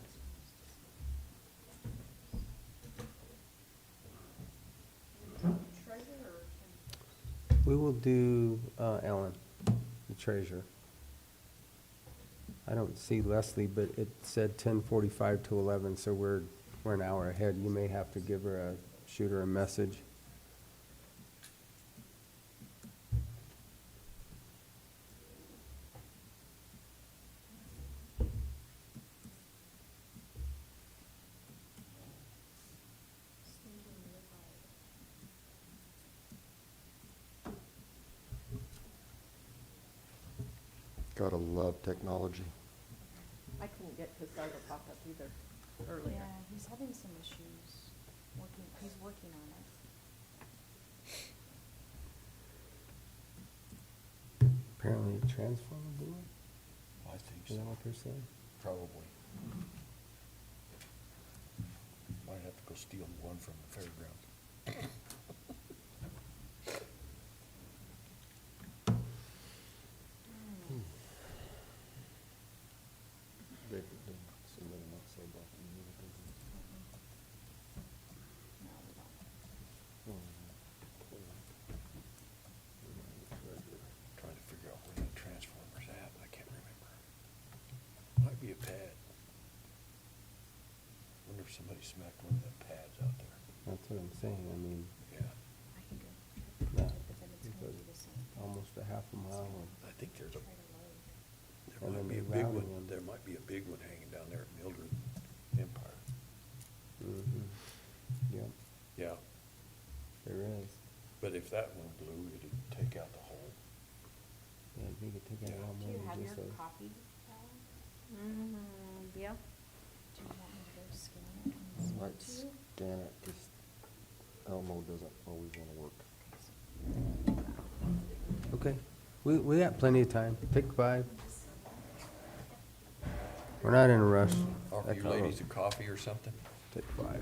We will do, Ellen, the treasurer. I don't see Leslie, but it said 10:45 to 11, so we're an hour ahead. You may have to give her shoot her a message. Gotta love technology. I couldn't get his side to pop up either earlier. Yeah, he's having some issues. He's working on it. Apparently a transformer blew up? I think Is that so, what they're saying? probably. Might have to go steal one from the fairgrounds. They didn't submit an Excel document, did they? No, we don't. Trying to figure out where that transformer's at, I can't remember. Might be a pad. Wonder if somebody smacked one of them pads out there. That's what I'm saying, I mean, Yeah, I can go. that, But then it's going to be the same. almost a half a mile. I think there's a, Try to load. there And might then be a the big routing one, one. there might be a big one hanging down there at Mildred Empire. Mm-hmm. Yep, Yeah, there is. but if that one blew, it'd take out the whole. Yeah, you could take out a lot Do more you than have just your a. copy, Ellen? Yeah. Do you want me to go scan it and send Might it to you? scan it, 'cause Elmo doesn't always wanna work. Okay, we got plenty of time. Pick 5. We're not in a rush. Offer you ladies a coffee or something? Take 5.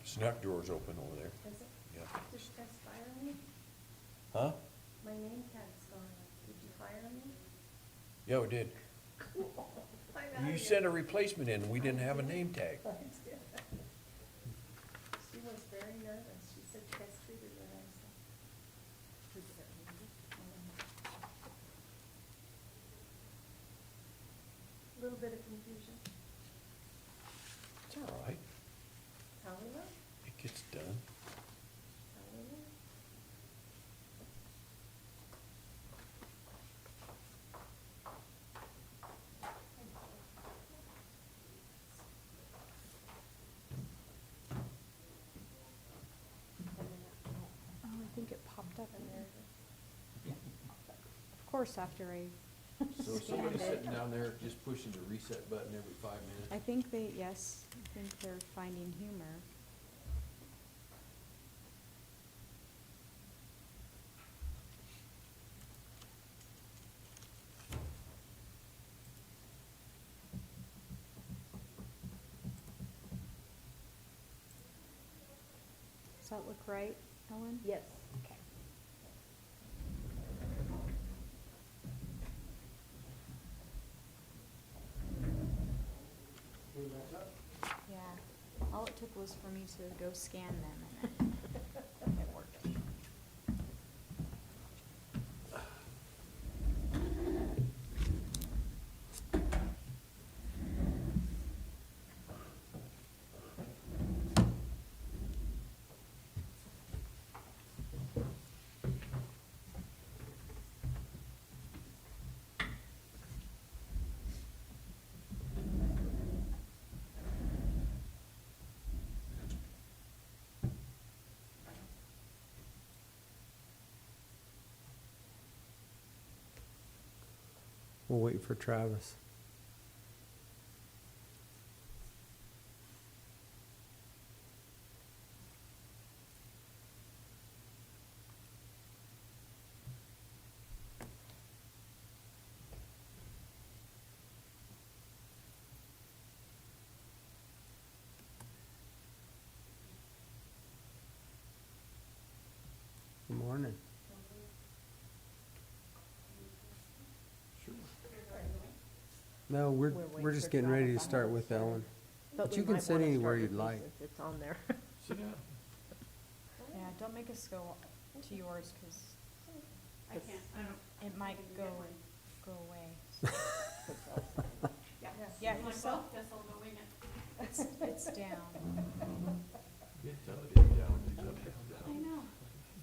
Snuck door's open over there. Does it? Yeah. Did you guys fire me? Huh? My name tag's gone. Did you fire me? Yeah, we did. You sent a replacement in, we didn't have a name tag. She was very nervous. She said you guys treated her nicely. A little bit of confusion. It's all right. How we know? It gets done. How we know? Oh, I think it popped up in there. Of course, after I So scanned it. down there just pushing the reset button every 5 minutes? I think they, yes, I think they're finding humor. Does that look right, Ellen? Yes. Okay. Yeah, all it took was for me to go scan them and then it worked. We'll wait for Travis. Good morning. No, we're waiting just for getting ready to Travis. I start haven't with started. Ellen. But we you can might sit wanna anywhere start you'd with me like. since it's on there. Sit down. Yeah, don't make us go to yours, cause I can't, it might go away. Yeah, yourself. It's down. I know.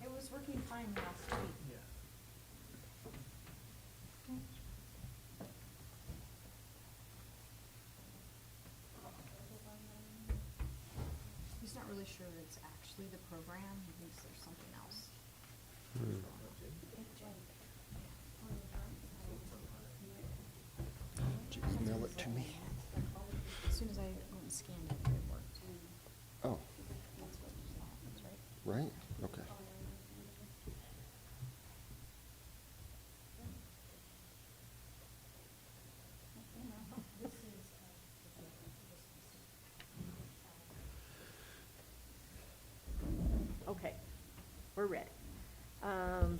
It was working fine last week. He's not really sure it's actually the program. He thinks there's something else. Did you email it to me? As soon as I went and scanned it, it worked. Oh, That's what happens, right? right, okay. Okay, we're ready.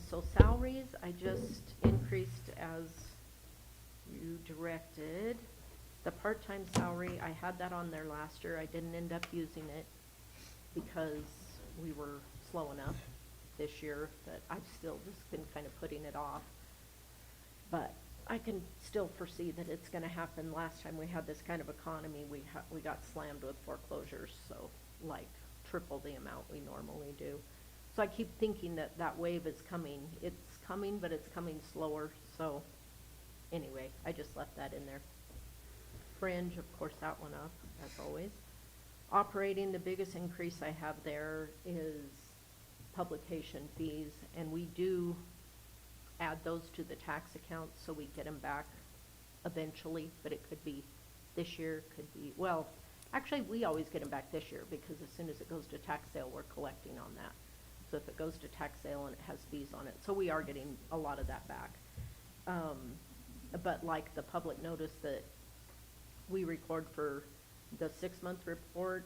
So salaries, I just increased as you directed. The part-time salary, I had that on there last year. I didn't end up using it because we were slow enough this year that I've still just been kind of putting it off. But I can still foresee that it's gonna happen. Last time we had this kind of economy, we got slammed with foreclosures, so like triple the amount we normally do. So I keep thinking that that wave is coming. It's coming, but it's coming slower, so anyway, I just left that in there. Fringe, of course, that went up, as always. Operating, the biggest increase I have there is publication fees, and we do add those to the tax account, so we get them back eventually, but it could be this year, could be, well, actually, we always get them back this year, because as soon as it goes to tax sale, we're collecting on that. So if it goes to tax sale and it has fees on it, so we are getting a lot of that back. But like the public notice that we record for the 6-month report,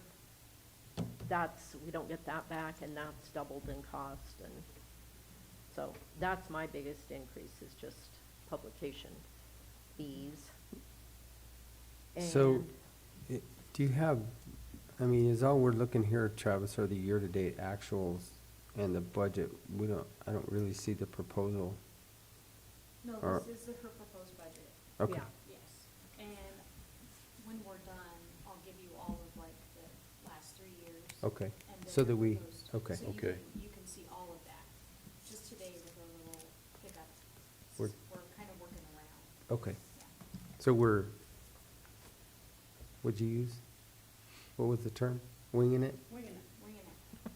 we don't get that back, and that's doubled in cost, and so that's my biggest increase, is just publication fees. So, And do you have, I mean, is all we're looking here, Travis, are the year-to-date actuals and the budget? I don't really see the proposal. No, Or- this is her proposed budget. Okay. Yeah. Yes, and when we're done, I'll give you all of like the last 3 years. Okay, and then so that the we, proposed. okay. So you Okay. can, you can see all of that. Just today with a little hiccup, We're- we're kind of working around. Okay, Yeah. so what'd you use? What was the term? Winging it? Winging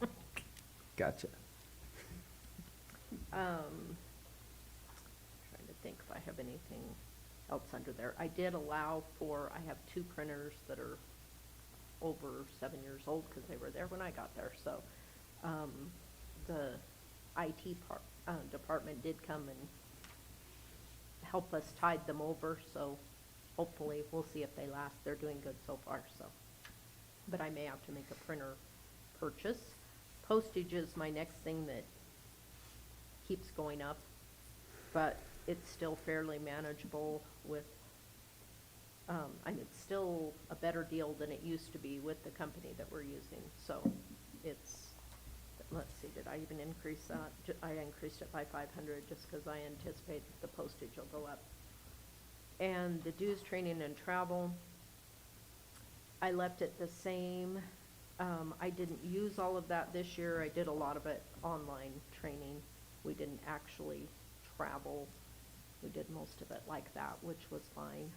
it. Gotcha. Trying to think if I have anything else under there. I did allow for, I have 2 printers that are over 7 years old, because they were there when I got there, so, the IT department did come and help us tide them over, so hopefully we'll see if they last. They're doing good so far, so. But I may have to make a printer purchase. Postage is my next thing that keeps going up, but it's still fairly manageable with, it's still a better deal than it used to be with the company that we're using, so it's, let's see, did I even increase that? I increased it by 500 just because I anticipate that the postage will go up. And the dues, training, and travel, I left it the same. I didn't use all of that this year. I did a lot of it online training. We didn't actually travel. We did most of it like that, which was fine.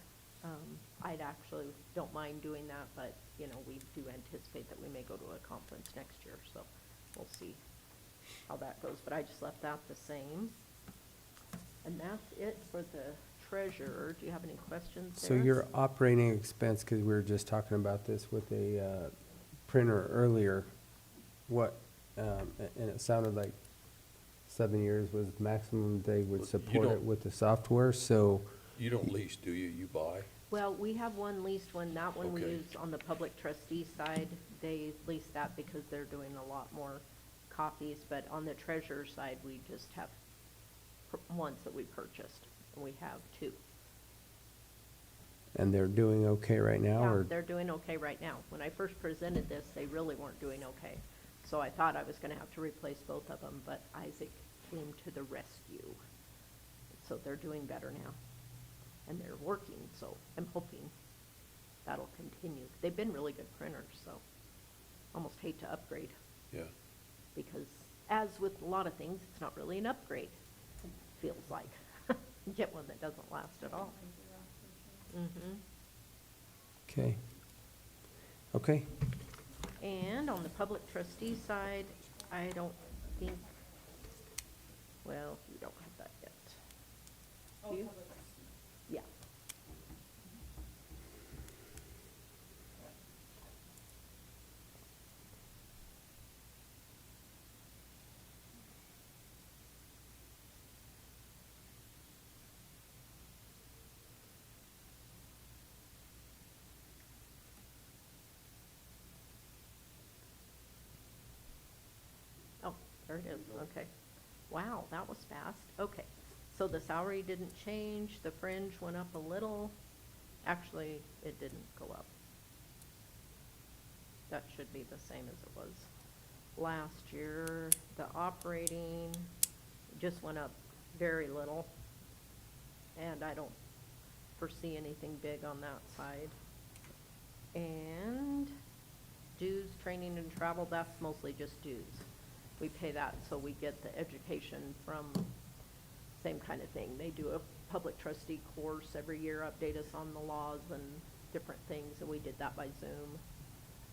I'd actually don't mind doing that, but, you know, we do anticipate that we may go to a conference next year, so we'll see how that goes. But I just left that the same. And that's it for the treasurer. Do you have any questions So there? your operating expense, because we were just talking about this with a printer earlier, and it sounded like 7 years was maximum they would You support it don't- with the software, so, You don't lease, do you? You buy? Well, we have one leased one. That one we Okay. use on the public trustee side. They lease that because they're doing a lot more copies, but on the treasurer side, we just have ones that we purchased, and we have 2. and they're doing okay right now, Yeah, or? they're doing okay right now. When I first presented this, they really weren't doing okay. So I thought I was gonna have to replace both of them, but Isaac came to the rescue. So they're doing better now. And they're working, so I'm hoping that'll continue. They've been really good printers, so almost hate to upgrade, Yeah. because as with a lot of things, it's not really an upgrade, it feels like. Get one that doesn't last at all. Mm-hmm. Okay. Okay, And on the public trustee side, I don't think, well, we don't have that yet. Oh, Do you? public. Yeah. Oh, there it is, okay. Wow, that was fast. Okay, so the salary didn't change, the fringe went up a little. Actually, it didn't go up. That should be the same as it was last year. The operating just went up very little, and I don't foresee anything big on that side. And dues, training, and travel, that's mostly just dues. We pay that so we get the education from, same kind of thing. They do a public trustee course every year, update us on the laws and different things, and we did that by Zoom.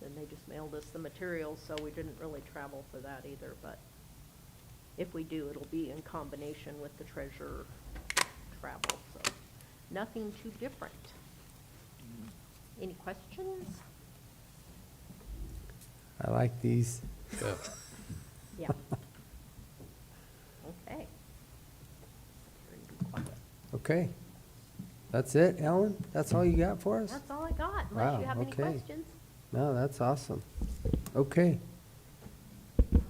Then they just mailed us the materials, so we didn't really travel for that either, but if we do, it'll be in combination with the treasurer travel, so nothing too different. Any questions? I like these. Yeah. Yeah. Okay. Be quiet. Okay. That's it, Ellen? That's all you got for us? That's all I got, unless Wow, you have any okay. questions. No, that's awesome. Okay, Whoever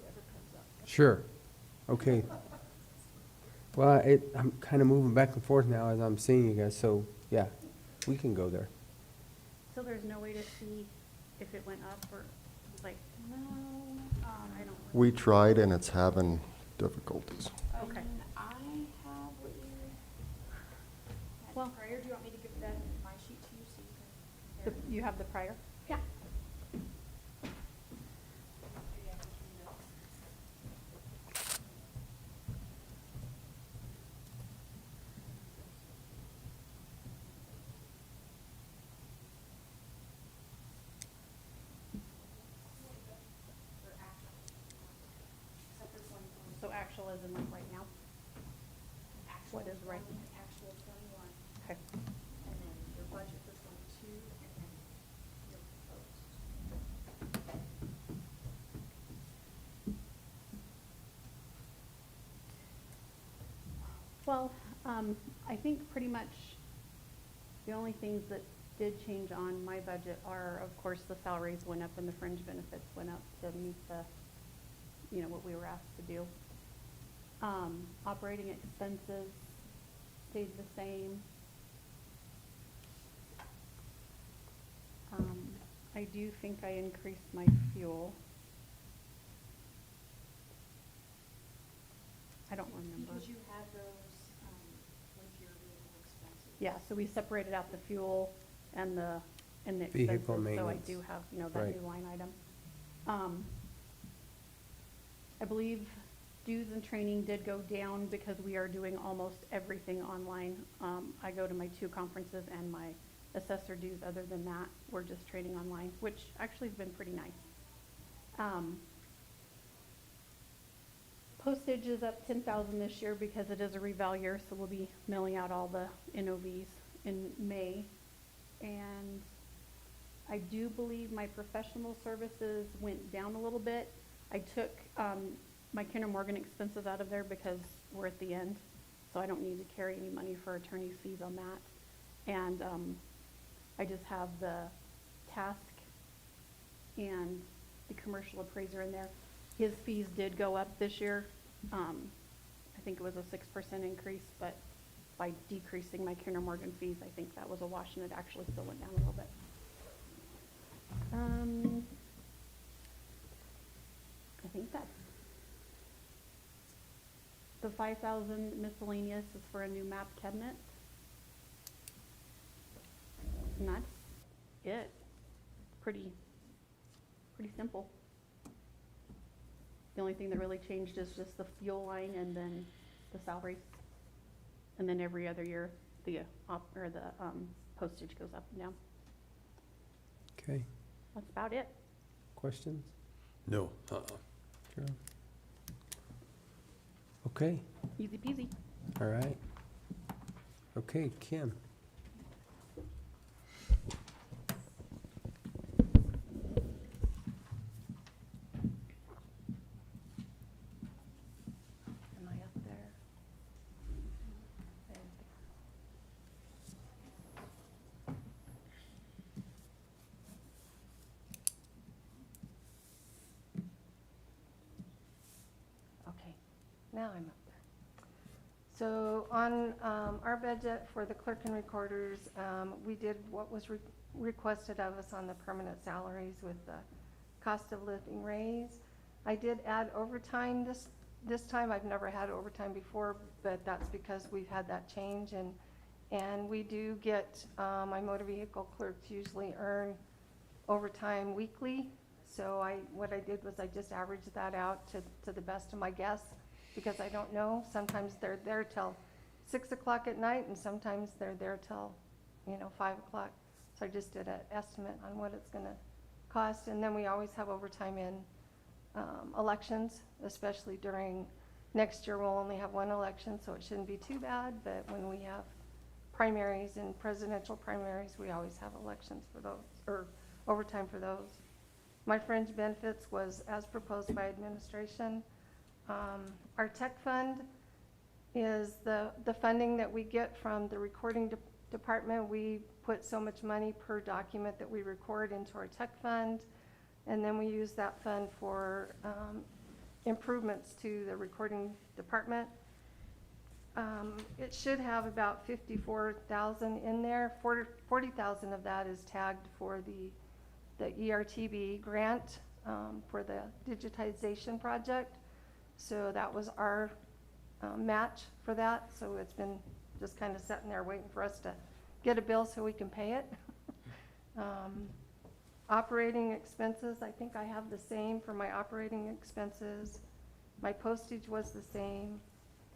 comes up. sure. Okay. Well, I'm kind of moving back and forth now as I'm seeing you guys, so, yeah, we can go there. So there's no way to see if it went up or, like, no, I don't. We tried and it's having difficulties. Okay. I have what you had prior. Do you want me to give that my sheet to you so you can? You have the prior? Yeah. So actual is in like right now? What is right? Actual 21. Okay. And then your budget for 22, and then your proposed. Well, I think pretty much the only things that did change on my budget are, of course, the salaries went up and the fringe benefits went up to meet the, you know, what we were asked to do. Operating expenses stayed the same. I do think I increased my fuel. I don't remember. Because you had those, with your vehicle expenses. Yeah, so we separated out the fuel and the Vehicle expenses, so I maintenance. do have, you know, that Right. new line item. I believe dues and training did go down because we are doing almost everything online. I go to my 2 conferences and my assessor dues. Other than that, we're just training online, which actually has been pretty nice. Postage is up 10,000 this year because it is a reval year, so we'll be mailing out all the NOVs in May. And I do believe my professional services went down a little bit. I took my Kinder Morgan expenses out of there because we're at the end, so I don't need to carry any money for attorney's fees on that. And I just have the task and the commercial appraiser in there. His fees did go up this year. I think it was a 6% increase, but by decreasing my Kinder Morgan fees, I think that was a wash, and it actually still went down a little bit. I think that's the 5,000 miscellaneous is for a new map cabinet. And that's it. Pretty simple. The only thing that really changed is just the fuel line and then the salaries. And then every other year, the postage goes up and down. Okay, That's about it. questions? No, Sure. Okay, Easy peasy. all right. Okay, Kim. Am I up there? There. Okay, now I'm up there. So on our budget for the clerk and recorders, we did what was requested of us on the permanent salaries with the cost of living raise. I did add overtime this time. I've never had overtime before, but that's because we've had that change, and we do get, my motor vehicle clerks usually earn overtime weekly. So what I did was I just averaged that out to the best of my guess, because I don't know. Sometimes they're there till 6 o'clock at night, and sometimes they're there till 5 o'clock. So I just did an estimate on what it's gonna cost. And then we always have overtime in elections, especially during, next year we'll only have one election, so it shouldn't be too bad. But when we have primaries and presidential primaries, we always have elections for those, or overtime for those. My fringe benefits was as proposed by administration. Our tech fund is the funding that we get from the recording department. We put so much money per document that we record into our tech fund, and then we use that fund for improvements to the recording department. It should have about 54,000 in there. 40,000 of that is tagged for the ERTB grant for the digitization project. So that was our match for that. So it's been just kind of sitting there waiting for us to get a bill so we can pay it. Operating expenses, I think I have the same for my operating expenses. My postage was the same.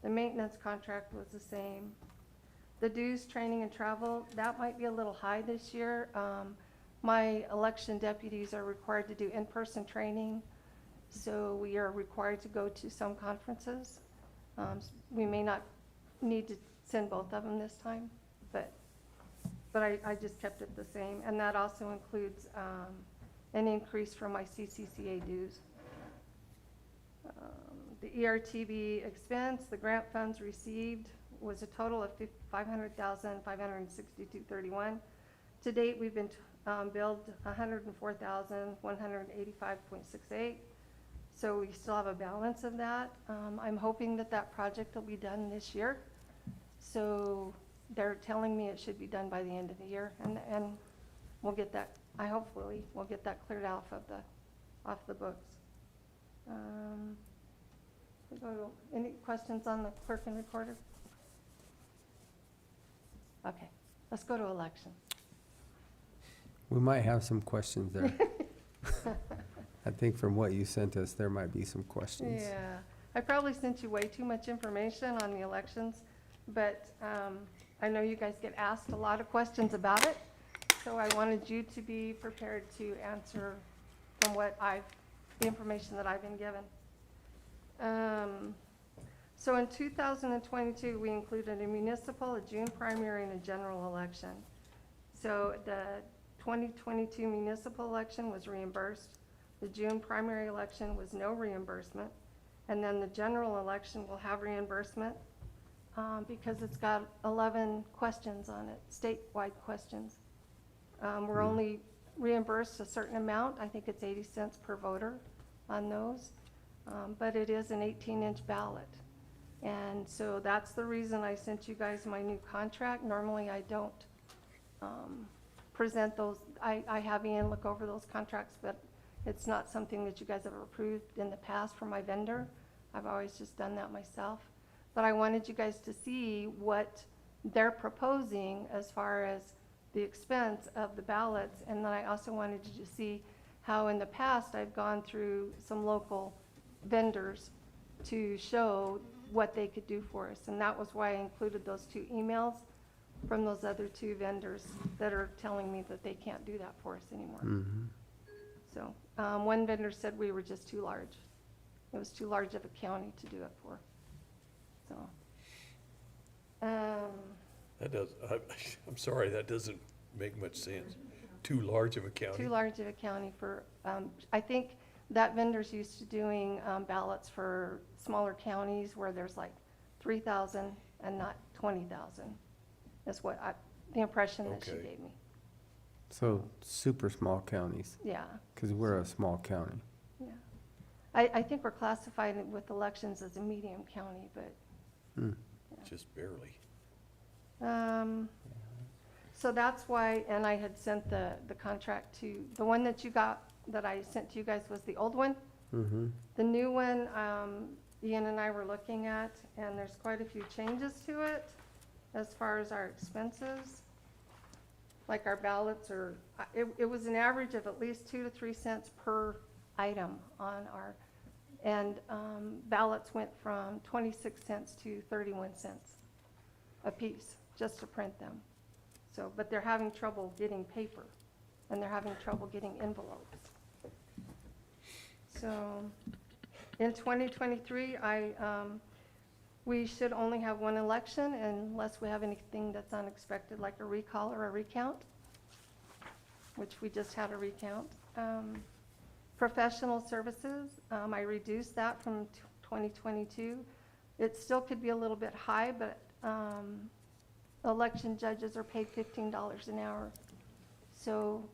The maintenance contract was the same. The dues, training, and travel, that might be a little high this year. My election deputies are required to do in-person training, so we are required to go to some conferences. We may not need to send both of them this time, but I just kept it the same. And that also includes an increase from my CCCA dues. The ERTB expense, the grant funds received was a total of $500,562.31. To date, we've been billed $104,185.68. So we still have a balance of that. I'm hoping that that project will be done this year. So they're telling me it should be done by the end of the year, and we'll get that. Hopefully we'll get that cleared off the books. Any questions on the clerk and recorder? Okay, let's go to election. We might have some questions there. I think from what you sent us, there might be some questions. Yeah, I probably sent you way too much information on the elections, but I know you guys get asked a lot of questions about it, so I wanted you to be prepared to answer from the information that I've been given. So in 2022, we included a municipal, a June primary, and a general election. So the 2022 municipal election was reimbursed. The June primary election was no reimbursement. And then the general election will have reimbursement because it's got 11 questions on it, statewide questions. We're only reimbursed a certain amount. I think it's 80 cents per voter on those. But it is an 18-inch ballot. And so that's the reason I sent you guys my new contract. Normally I don't present those. I have Ian look over those contracts, but it's not something that you guys have approved in the past for my vendor. I've always just done that myself. But I wanted you guys to see what they're proposing as far as the expense of the ballots. And then I also wanted you to see how in the past I've gone through some local vendors to show what they could do for us. And that was why I included those 2 emails from those other 2 vendors that are telling me that they can't do that for us anymore. Mm-hmm. So one vendor said we were just too large. It was too large of a county to do it for. So. That does, I'm sorry, that doesn't make much sense. Too large of a county? Too large of a county for, I think that vendor's used to doing ballots for smaller counties where there's like 3,000 and not 20,000. That's what the impression that she Okay. gave me. So super small counties, Yeah, because we're a small county. yeah. I think we're classified with elections as a medium county, but. Hmm. Just barely. So that's why, and I had sent the contract to, the one that you got, that I sent to you guys was the old one. Mm-hmm. The new one, Ian and I were looking at, and there's quite a few changes to it as far as our expenses. Like our ballots are, it was an average of at least 2 to 3 cents per item on our, and ballots went from 26 cents to 31 cents a piece just to print them. So, but they're having trouble getting paper, and they're having trouble getting envelopes. So, in 2023, we should only have one election unless we have anything that's unexpected, like a recall or a recount, which we just had a recount. Professional services, I reduced that from 2022. It still could be a little bit high, but election judges are paid $15 an hour. So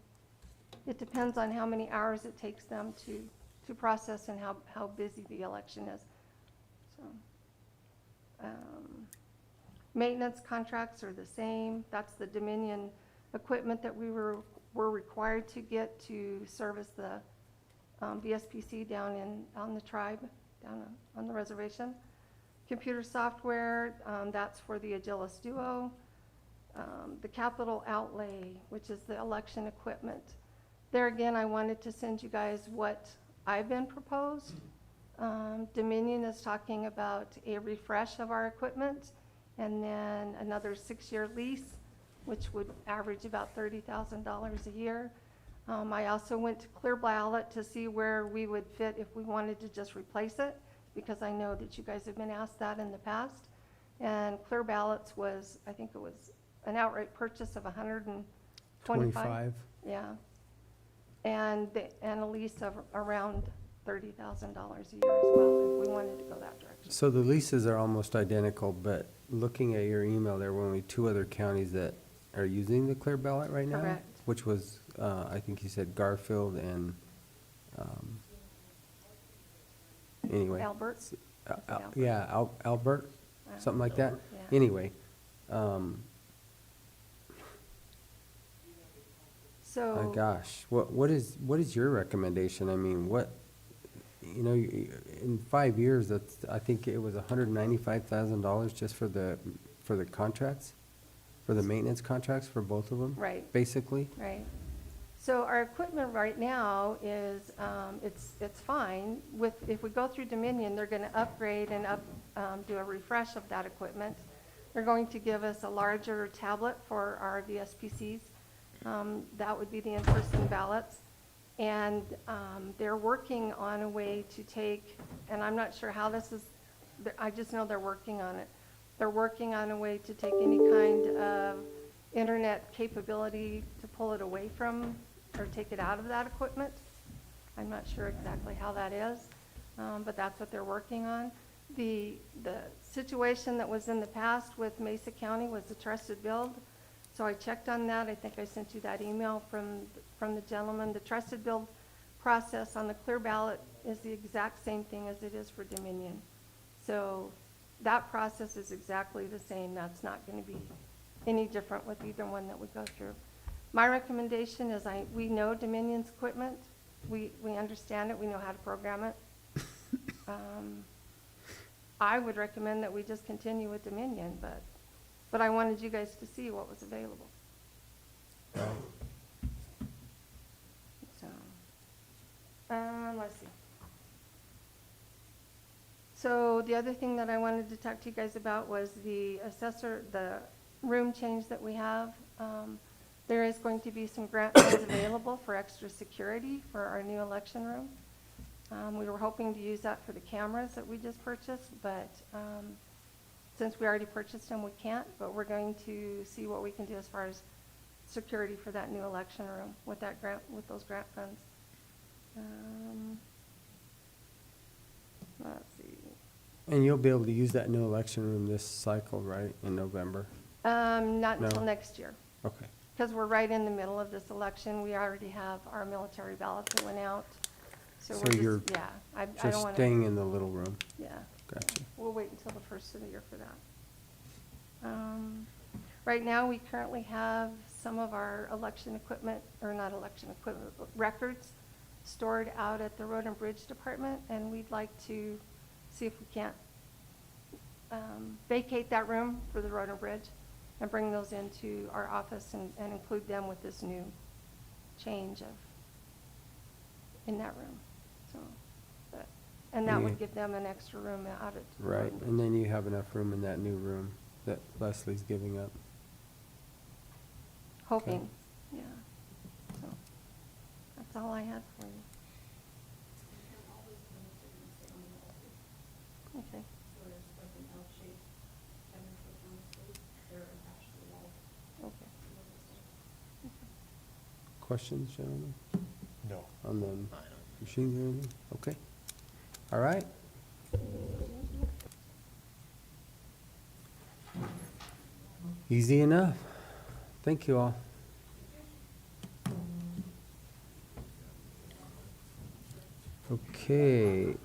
it depends on how many hours it takes them to process and how busy the election is. So, maintenance contracts are the same. That's the Dominion equipment that we were required to get to service the VSPC down on the tribe, down on the reservation. Computer software, that's for the Agilis Duo. The capital outlay, which is the election equipment. There again, I wanted to send you guys what I've been proposed. Dominion is talking about a refresh of our equipment and then another 6-year lease, which would average about $30,000 a year. I also went to Clear Ballot to see where we would fit if we wanted to just replace it, because I know that you guys have been asked that in the past. And Clear Ballots was, I think it was an outright purchase of $125. 25. Yeah. And a lease of around $30,000 a year as well, if we wanted to go that direction. So the leases are almost identical, but looking at your email, there were only 2 other counties that are using the Clear Ballot right now? Correct. Which was, I think you said Garfield and, anyway. Albert? Yeah, Albert, something like that? Yeah. Anyway, So. my gosh, what is your recommendation? I mean, in 5 years, I think it was $195,000 just for the contracts, for the maintenance contracts for both of them? Right. Basically? Right. So our equipment right now is, it's fine. If we go through Dominion, they're gonna upgrade and do a refresh of that equipment. They're going to give us a larger tablet for our VSPCs. That would be the in-person ballots. And they're working on a way to take, and I'm not sure how this is, I just know they're working on it. They're working on a way to take any kind of internet capability to pull it away from or take it out of that equipment. I'm not sure exactly how that is, but that's what they're working on. The situation that was in the past with Mesa County was the trusted build. So I checked on that. I think I sent you that email from the gentleman. The trusted build process on the Clear Ballot is the exact same thing as it is for Dominion. So that process is exactly the same. That's not going to be any different with either one that we go through. My recommendation is we know Dominion's equipment. We understand it. We know how to program it. I would recommend that we just continue with Dominion, but I wanted you guys to see what was available. So, let's see. So the other thing that I wanted to talk to you guys about was the assessor, the room change that we have. There is going to be some grant funds available for extra security for our new election room. We were hoping to use that for the cameras that we just purchased, but since we already purchased them, we can't, but we're going to see what we can do as far as security for that new election room with those grant funds. Let's see. And you'll be able to use that new election room this cycle, right, in November? Not No? until next year, Okay. because we're right in the middle of this election. We already have our military ballots that went out. So So we're just, you're yeah, I don't Just want to. staying in the little room? Yeah. Gotcha. We'll wait until the first of the year for that. Right now, we currently have some of our election equipment, or not election equipment, but records stored out at the Rhoden Bridge Department, and we'd like to see if we can't vacate that room for the Rhoden Bridge and bring those into our office and include them with this new change in that room. So, and that would give them an extra room out at. Right, and then you have enough room in that new room that Leslie's giving up. hoping, yeah. So, that's all I had for you. Okay. So there's like an L-shaped 7-foot downstairs, they're attached to the wall. Okay. Questions, gentlemen, No. on the machines or anything? Okay. All right. Easy enough. Thank you all. Okay.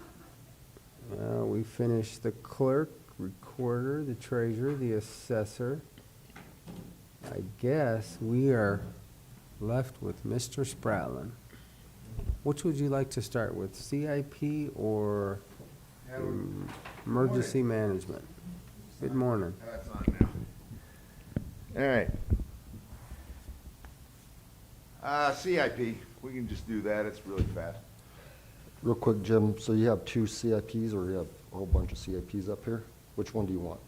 We finished the clerk, recorder, the treasurer, the assessor. I guess we are left with Mr. Spratlin. Which would you like to start with, CIP or emergency management? Good morning. That's on now. All right. CIP, we can just do that, it's really fast. Real quick, Jim, so you have two CIPs or you have a whole bunch of CIPs up here? Which one do you want?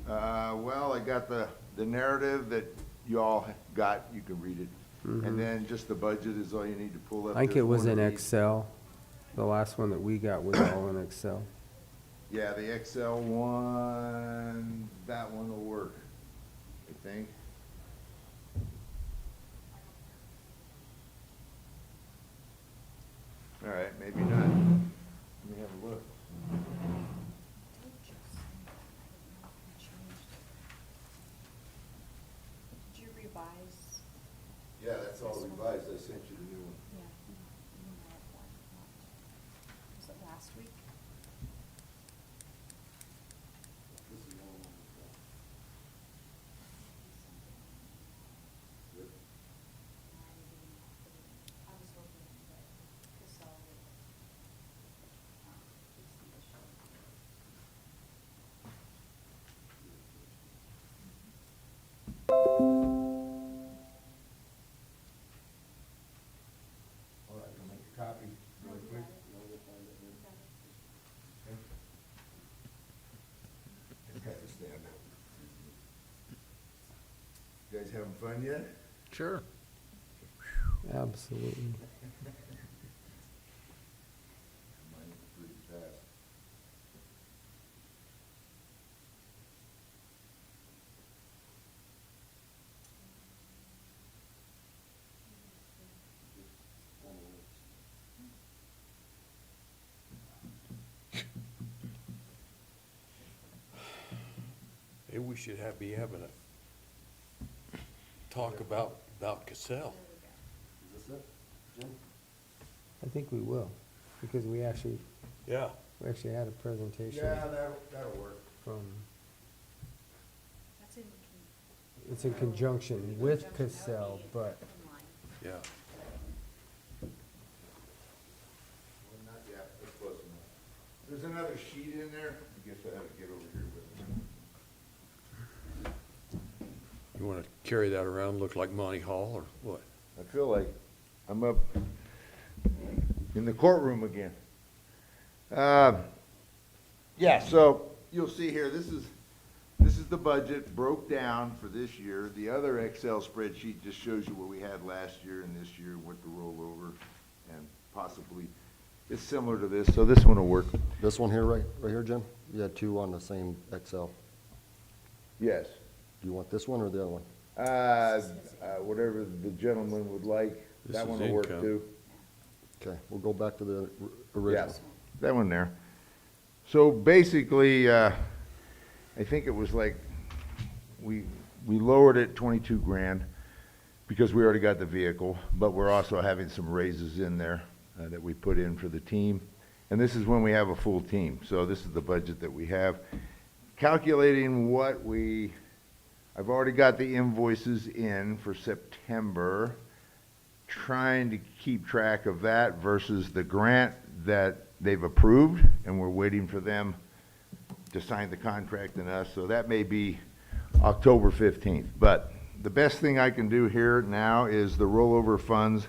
Well, I got the narrative that you all got, you can read it. And then just the budget is all you need to pull up. I think it There's was one in of these. Excel. The last one that we got was all in Excel. Yeah, the Excel one, that one will work, I think. All right, maybe not. Let me have a look. Did you revise? Yeah, that's all revised, I sent you the new one. Yeah. Was it last week? I was hoping that Casella would fix the issue. All right, I'll make a copy really quick. Just have to stand up. You guys having fun yet? Sure. Absolutely. Mine is pretty fast. Maybe we should be having a talk about Cassell. Is this it, Jim? I think we will, because we actually Yeah. had a presentation Yeah, that'll work. from, That's in. it's in conjunction with Cassell, but Yeah. Well, not yet, that's close enough. There's another sheet in there. I guess I have to get over here with it. You want to carry that around, look like Monty Hall or what? I feel like I'm up in the courtroom again. Yeah, so you'll see here, this is the budget broke down for this year. The other Excel spreadsheet just shows you what we had last year and this year, what the rollover, and possibly, it's similar to this, so this one will work. This one here, right here, Jim? You had two on the same Excel. Yes. Do you want this one or the other one? Whatever the gentleman would like, This that is one will work income. too. Okay, we'll go back to the Yeah, original. that one there. So basically, I think it was like, we lowered it 22 grand because we already got the vehicle, but we're also having some raises in there that we put in for the team. And this is when we have a full team. So this is the budget that we have. Calculating what I've already got the invoices in for September, trying to keep track of that versus the grant that they've approved, and we're waiting for them to sign the contract and us, so that may be October 15th. But the best thing I can do here now is the rollover funds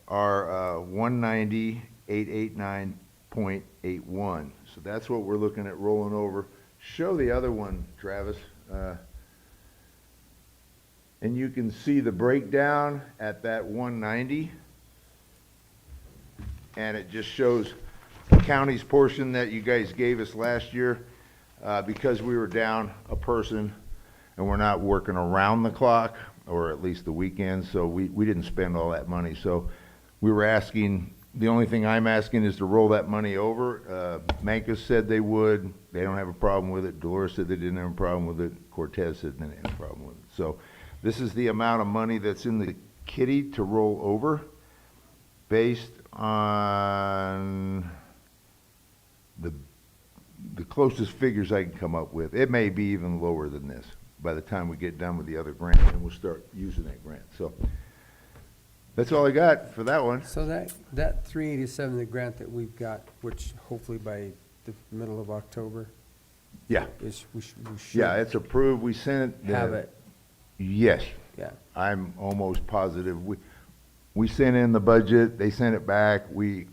are 190,889.81. So that's what we're looking at rolling over. Show the other one, Travis. And you can see the breakdown at that 190. And it just shows the county's portion that you guys gave us last year, because we were down a person and we're not working around the clock, or at least the weekends, so we didn't spend all that money. So we were asking, the only thing I'm asking is to roll that money over. Mancus said they would. They don't have a problem with it. Dolores said they didn't have a problem with it. Cortez said they didn't have a problem with it. So this is the amount of money that's in the kitty to roll over based on the closest figures I can come up with. It may be even lower than this by the time we get done with the other grant, and we'll start using that grant. So that's all I got for that one. So that 387, the grant that we've got, which hopefully by the middle of October, Yeah. we should. Yeah, it's approved. We sent it. Have it. Yes. Yeah. I'm almost positive. We sent in the budget, they sent it back, we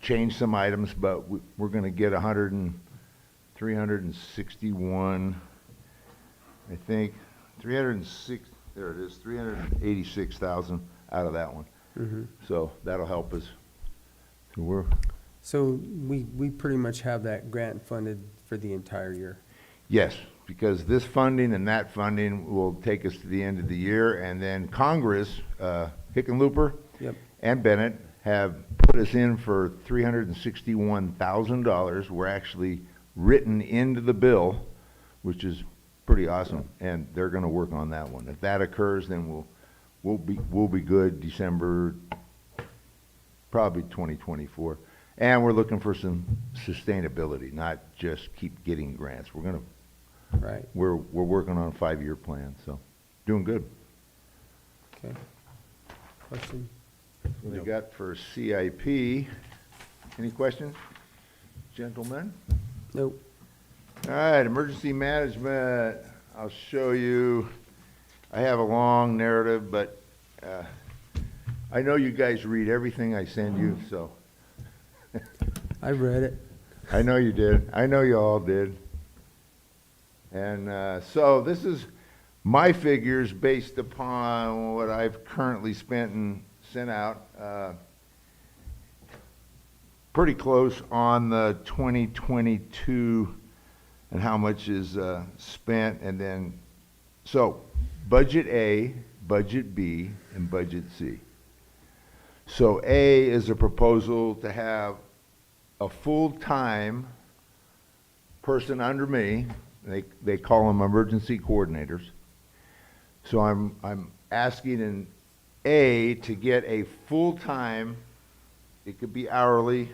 changed some items, but we're gonna get 361, I think, 306, there it is, 386,000 out of that one. Mhm. So that'll help us. So So we pretty much have that grant funded for the entire year. yes, because this funding and that funding will take us to the end of the year, and then Congress, Hickenlooper Yep. and Bennett have put us in for $361,000. We're actually written into the bill, which is pretty awesome, and they're gonna work on that one. If that occurs, then we'll be good December, probably 2024. And we're looking for some sustainability, not just keep getting grants. Right. We're working on a 5-year plan, so doing good. Okay. Question? What we got for CIP? Any questions, gentlemen? Nope. All right, emergency management. I'll show you. I have a long narrative, but I know you guys read everything I send you, so. I read it. I know you did. I know you all did. And so this is my figures based upon what I've currently spent and sent out. Pretty close on the 2022 and how much is spent. And then, so budget A, budget B, and budget C. So A is a proposal to have a full-time person under me. They call them emergency coordinators. So I'm asking in A to get a full-time, it could be hourly.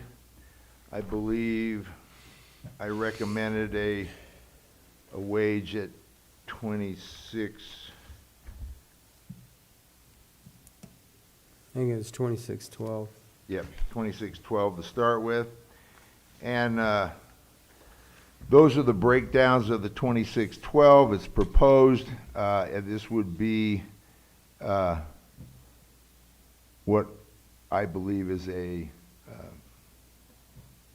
I believe I recommended a wage at 26. I think it's 2612. Yep, 2612 to start with. And those are the breakdowns of the 2612. It's proposed, and this would be what I believe is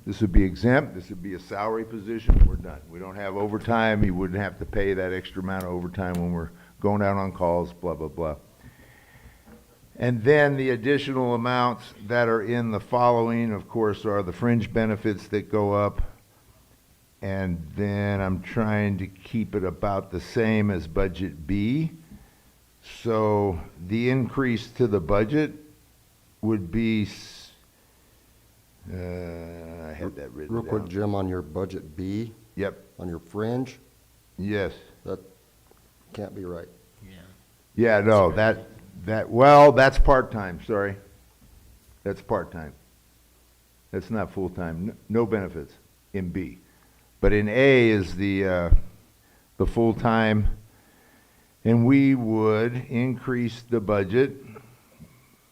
this would be exempt. This would be a salary position. We're done. We don't have overtime. You wouldn't have to pay that extra amount of overtime when we're going out on calls, blah, blah, blah. And then the additional amounts that are in the following, of course, are the fringe benefits that go up. And then I'm trying to keep it about the same as budget B. So the increase to the budget would be, I had that written down. Real quick, Jim, on your budget B. Yep. On your fringe. Yes. That can't be right. Yeah, no, well, that's part-time, sorry. That's part-time. That's not full-time, no benefits in B. But in A is the full-time, and we would increase the budget,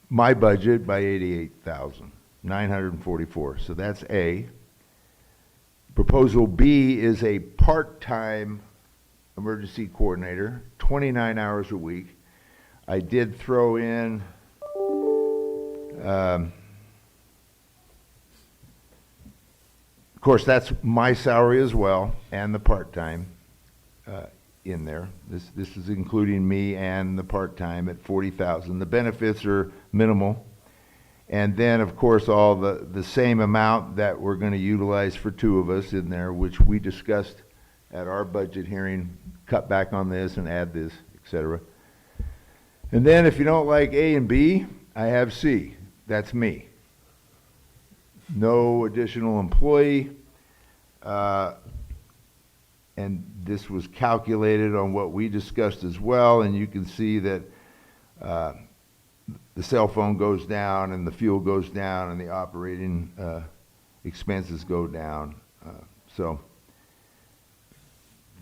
my budget, by 88,944. So that's A. Proposal B is a part-time emergency coordinator, 29 hours a week. I did throw in of course, that's my salary as well, and the part-time. in there. This is including me and the part-time at 40,000. The benefits are minimal. And then, of course, all the same amount that we're gonna utilize for two of us in there, which we discussed at our budget hearing, cut back on this and add this, et cetera. And then if you don't like A and B, I have C. That's me. No additional employee. And this was calculated on what we discussed as well, and you can see that the cell phone goes down and the fuel goes down and the operating expenses go down. So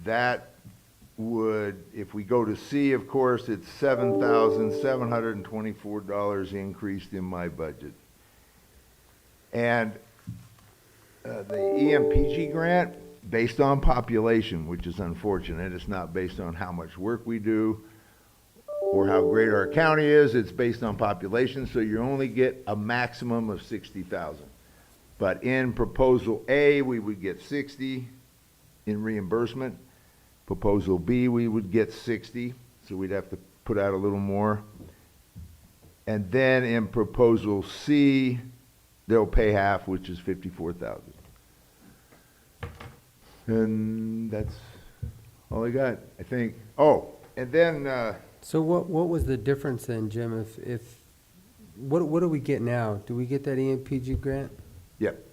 that would, if we go to C, of course, it's $7,724 increased in my budget. And the EMPG grant, based on population, which is unfortunate, it's not based on how much work we do or how great our county is, it's based on population, so you only get a maximum of 60,000. But in proposal A, we would get 60 in reimbursement. Proposal B, we would get 60, so we'd have to put out a little more. And then in proposal C, they'll pay half, which is 54,000. And that's all I got, I think. Oh, and then, So what was the difference then, Jim, what do we get now? Do we get that EMPG grant? yep,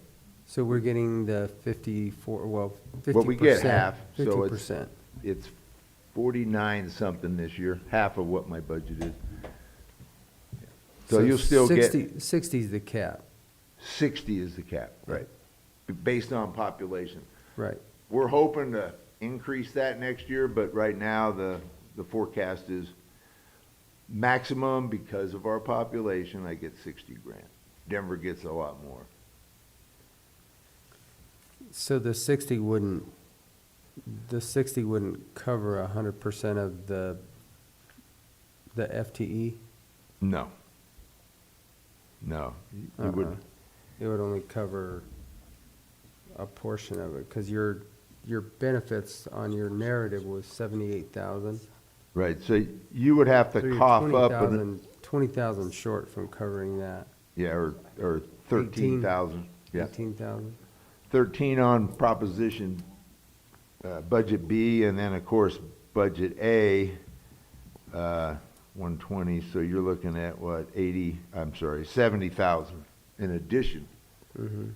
So we're getting the 54, well, 50%. well, we get half, so 50%. it's 49 something this year, half of what my budget is. So you'll still get. 60 is the cap. 60 is the cap, right, based on population. Right. We're hoping to increase that next year, but right now, the forecast is maximum because of our population, I get 60 grand. Denver gets a lot more. So the 60 wouldn't cover 100% of the FTE? No. No, it would, It would only cover a portion of it, because your benefits on your narrative was 78,000. right, so you would have So to you're cough up. 20,000 short from covering that. Yeah, or 13,000, yeah. 18,000. 13 on proposition, budget B, and then, of course, budget A, 120, so you're looking at what, 70,000 in addition Mhm.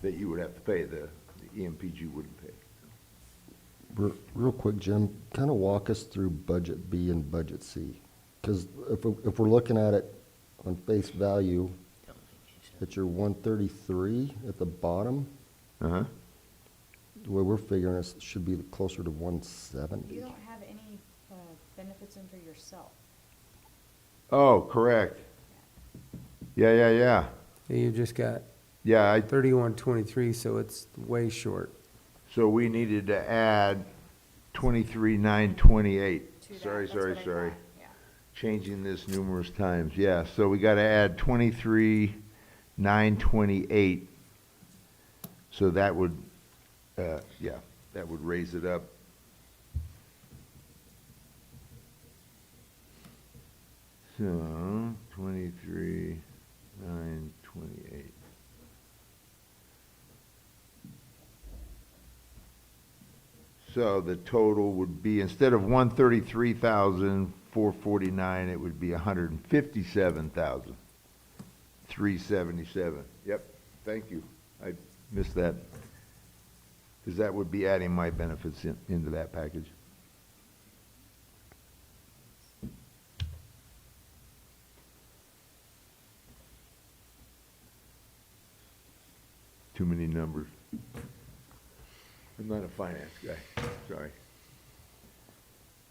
that you would have to pay, the EMPG wouldn't pay. Real quick, Jim, kind of walk us through budget B and budget C. Because if we're looking at it on face value, it's your 133 at the bottom. Uh-huh. The way we're figuring it should be closer to 170. You don't have any benefits in for yourself. Oh, correct. Yeah. Yeah, you just got Yeah, 3123, so it's way short. so we needed to add 23,928. To that. Sorry. That's what I thought, yeah. Changing this numerous times, yeah, so we gotta add 23,928. So that would, that would raise it up. So, 23,928. So the total would be, instead of 133,449, it would be 157,377. Yep, thank you. I missed that. Because that would be adding my benefits into that package. Too many numbers. I'm not a finance guy, sorry.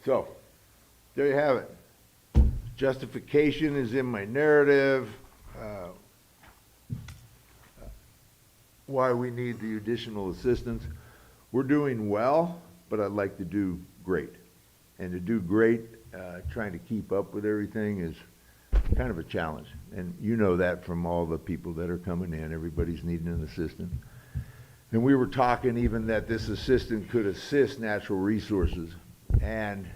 So, there you have it. Justification is in my narrative. Why we need the additional assistance. We're doing well, but I'd like to do great. And to do great, trying to keep up with everything is kind of a challenge. And you know that from all the people that are coming in. Everybody's needing an assistant. And we were talking even that this assistant could assist natural resources And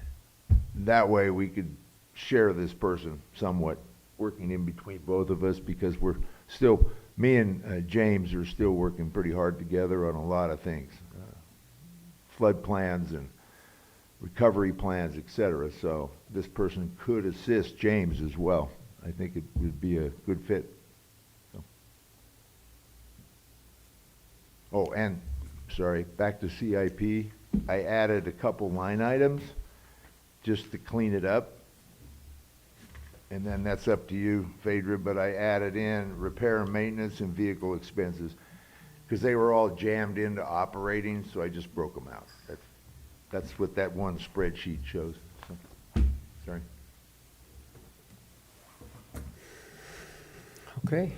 that way we could share this person somewhat, working in between both of us, because we're still, me and James are still working pretty hard together on a lot of things. Flood plans and recovery plans, et cetera. So this person could assist James as well. I think it would be a good fit. So. Oh, and, sorry, back to CIP. I added a couple line items just to clean it up. And then that's up to you, Phaedra, but I added in repair and maintenance and vehicle expenses because they were all jammed into operating, so I just broke them out. That's what that one spreadsheet shows. So, sorry. Okay,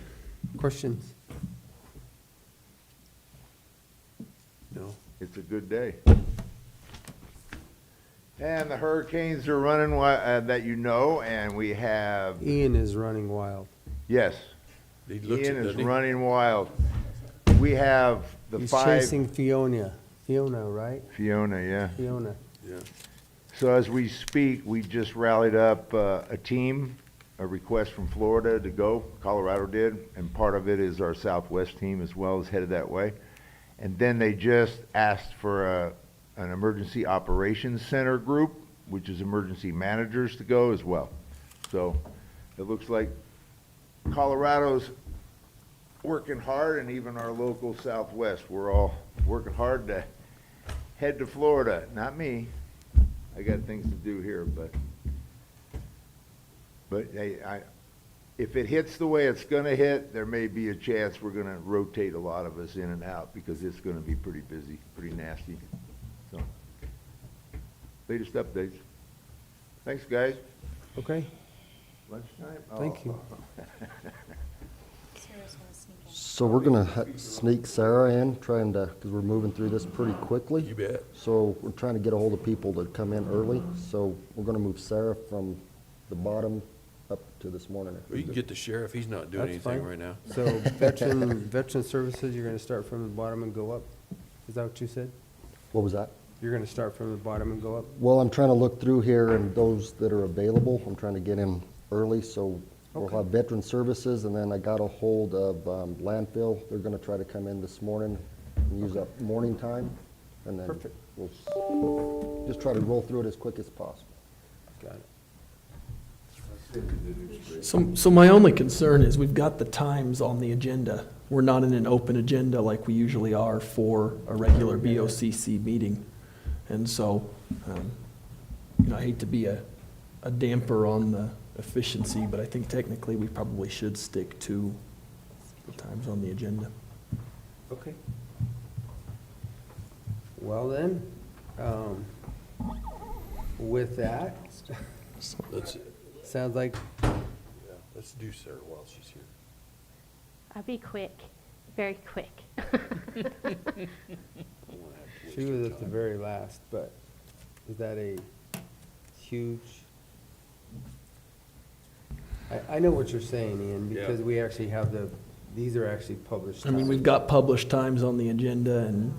questions? No, it's a good day. And the hurricanes are running, that you know, and we have, Ian is running wild. yes, He looks Ian at is that. running wild. We have the He's five. chasing Fiona, right? Fiona, yeah. Fiona. Yeah. So as we speak, we just rallied up a team, a request from Florida to go, Colorado did, and part of it is our Southwest team as well is headed that way. And then they just asked for an emergency operations center group, which is emergency managers to go as well. So it looks like Colorado's working hard, and even our local Southwest, we're all working hard to head to Florida. Not me. I got things to do here, but hey, if it hits the way it's gonna hit, there may be a chance we're gonna rotate a lot of us in and out because it's gonna be pretty busy, pretty nasty. So, latest updates. Thanks, guys. Okay, Lunchtime? thank you. Sarah's gonna sneak in. So we're gonna sneak Sarah in, trying to, because we're moving through this pretty quickly. You bet. So we're trying to get a hold of people to come in early. So we're gonna move Sarah from the bottom up to this morning. Well, you can get the sheriff, he's not doing That's anything fine. right now. So veteran services, you're gonna start from the bottom and go up? Is that what you said? What was that? You're gonna start from the bottom and go up? Well, I'm trying to look through here and those that are available, I'm trying to get in early, so we'll Okay. have veteran services, and then I got a hold of landfill. They're gonna try to come in this morning and use up morning time, and then Perfect. we'll just try to roll through it as quick as possible. Got it. So my only concern is we've got the times on the agenda. We're not in an open agenda like we usually are for a regular BOCC meeting. And so, I hate to be a damper on the efficiency, but I think technically we probably should stick to the times on the agenda. Okay. Well then, with that, Let's, sounds like, yeah, let's do Sarah while she's here. I'll be quick, very quick. she was at the very last, but is that a huge? I know what you're saying, Ian, because we actually have these are actually published. I mean, we've got published times on the agenda, and,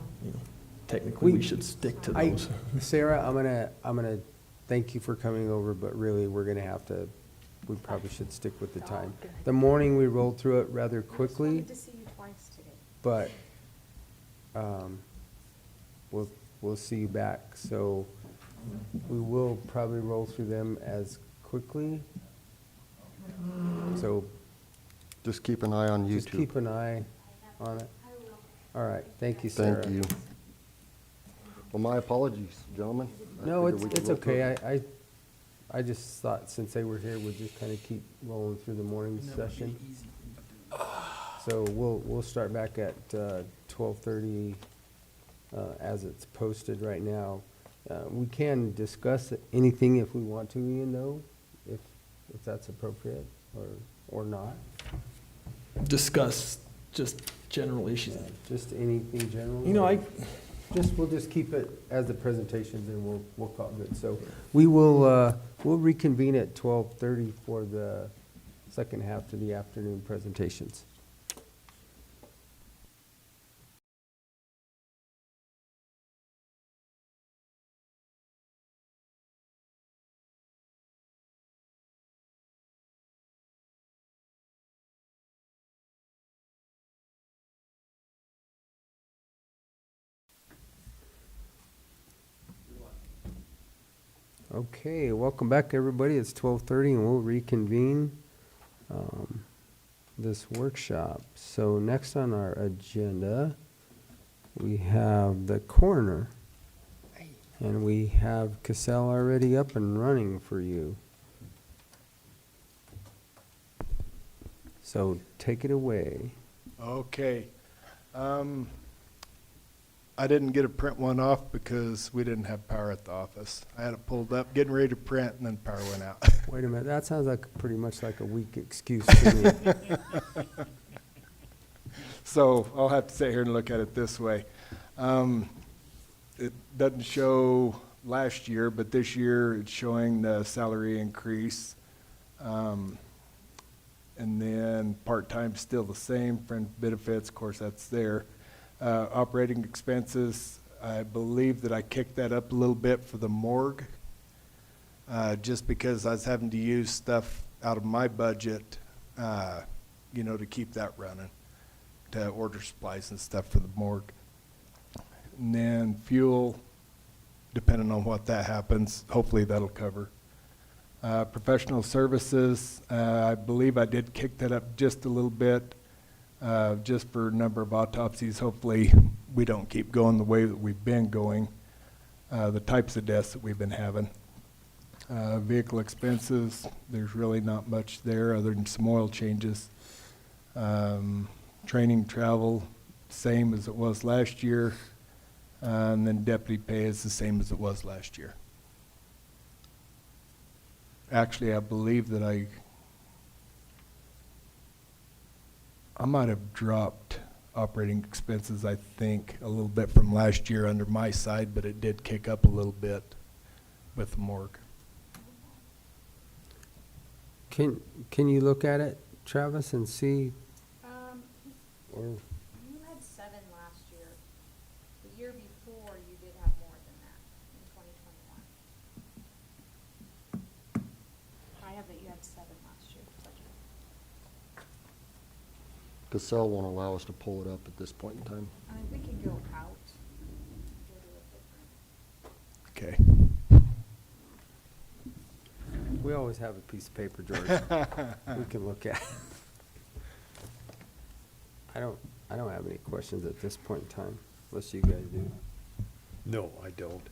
technically we should stick to those. Sarah, I'm gonna thank you for coming over, but really, we probably should stick with the time. good. The morning, we rolled through it rather I just quickly, wanted to see you twice today. but, we'll see you back, so we will probably roll through them as quickly. So Just keep an eye on just YouTube. keep an eye on it. All right, thank you, Sarah. Thank you. Well, my apologies, gentlemen. I No, figured we could it's roll through it. okay. I just thought since they were here, we'd just kind of keep rolling through the morning session. So we'll start back at 12:30 as it's posted right now. We can discuss anything if we want to, Ian, though, if that's appropriate or not. Discuss just general issues. Just anything general. We'll just keep it as the presentations and we'll call it good. So we'll reconvene at 12:30 for the second half of the afternoon presentations. Okay, welcome back, everybody. It's 12:30 and we'll reconvene this workshop. So next on our agenda, we have the coroner. And we have Cassell already up and running for you. So take it away. Okay. I didn't get to print one off because we didn't have power at the office. I had it pulled up, getting ready to print, and then power went out. Wait a minute, that sounds like pretty much like a weak excuse to me. So I'll have to sit here and look at it this way. It doesn't show last year, but this year it's showing the salary increase. And then part-time still the same, Fringe Benefits, of course, that's there. Operating expenses, I believe that I kicked that up a little bit for the morgue, just because I was having to use stuff out of my budget, to keep that running, to order supplies and stuff for the morgue. And then fuel, depending on what that happens, hopefully that'll cover. Professional services, I believe I did kick that up just a little bit, just for number of autopsies. Hopefully we don't keep going the way that we've been going, the types of deaths that we've been having. Vehicle expenses, there's really not much there other than some oil changes. Training, travel, same as it was last year. And then deputy pay is the same as it was last year. Actually, I believe that I might have dropped operating expenses, I think, a little bit from last year under my side, but it did kick up a little bit with the morgue. Can you look at it, Travis, and see? Or You had 7 last year. The year before, you did have more than that in 2021. I have that you had 7 last year. Cassell won't allow us to pull it up at this point in time. I mean, we can go out. Go to a different. Okay. we always have a piece of paper, George. We can look at. I don't have any questions at this point in time, unless you guys do. No, I don't.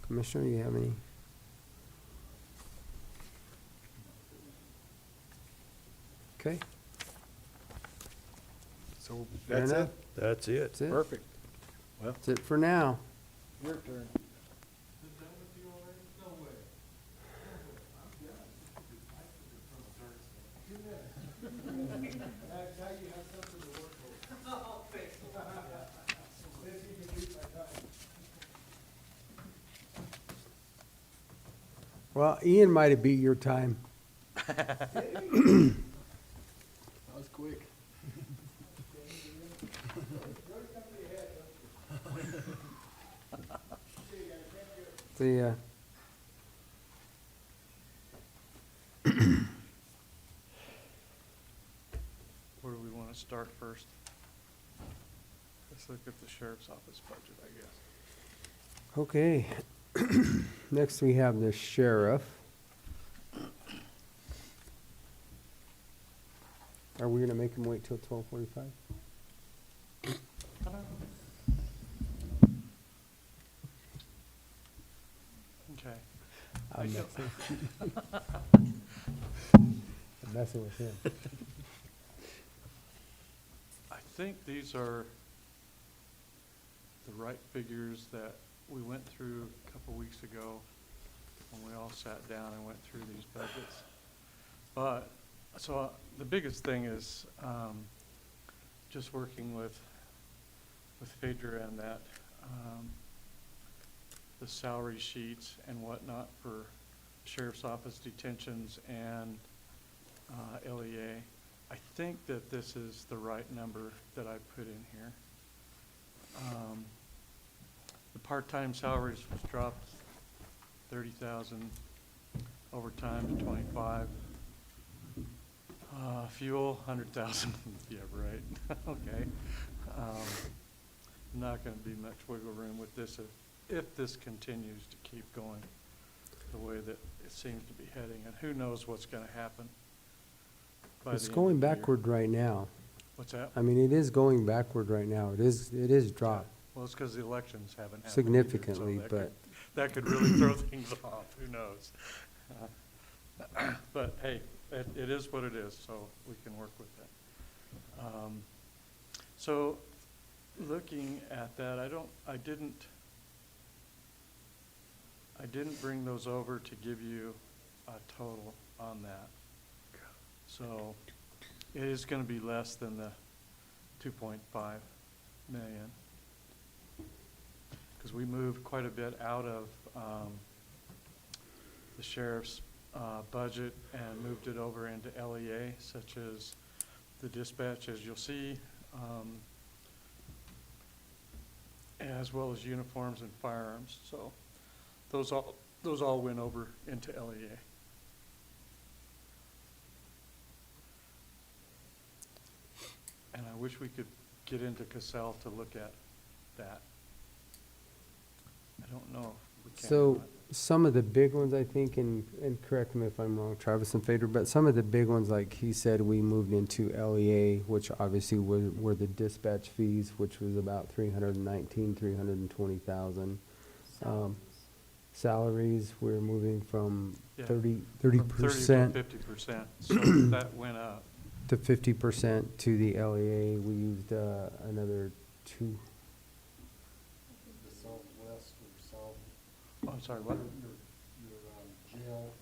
Commissioner, you have any? Okay. So Fair that's enough. it? That's it. That's it. Perfect. Well, That's it for now. your turn. Well, Ian might have beat your time. That was quick. See ya. Where do we want to start first? Let's look at the sheriff's office budget, I guess. Okay. Next, we have the sheriff. Are we gonna make him wait till 12:45? Okay. I'm messing with him. I think these are the right figures that we went through a couple weeks ago when we all sat down and went through these budgets. But, so the biggest thing is just working with Phaedra and that, the salary sheets and whatnot for sheriff's office detentions and LEA. I think that this is the right number that I put in here. The part-time salaries was dropped 30,000, overtime to 25. Fuel, 100,000, yeah, right, okay. Not gonna be much wiggle room with this if this continues to keep going the way that it seems to be heading, and who knows what's gonna happen by the It's end of going the year. backward right now. What's that? I mean, it is going backward right now. It is dropped. Well, it's because the elections haven't happened either, so Significantly, that but- could- that could really throw things off, who knows? But hey, it is what it is, so we can work with that. So, looking at that, I didn't bring those over to give you a total on that. So, it is gonna be less than the 2.5 million. Because we moved quite a bit out of the sheriff's budget and moved it over into LEA, such as the dispatch, as you'll see, as well as uniforms and firearms. So those all went over into LEA. And I wish we could get into Cassell to look at that. I don't know if we can. or So not. some of the big ones, I think, and correct me if I'm wrong, Travis and Fader, but some of the big ones, like he said, we moved into LEA, which obviously were the dispatch fees, which was about 320,000. Salaries, we're moving from Yeah, 30% From 30 to 50%, so that went up. to 50% to the LEA. We used another two. The southwest or south, Oh, I'm sorry, what? your jail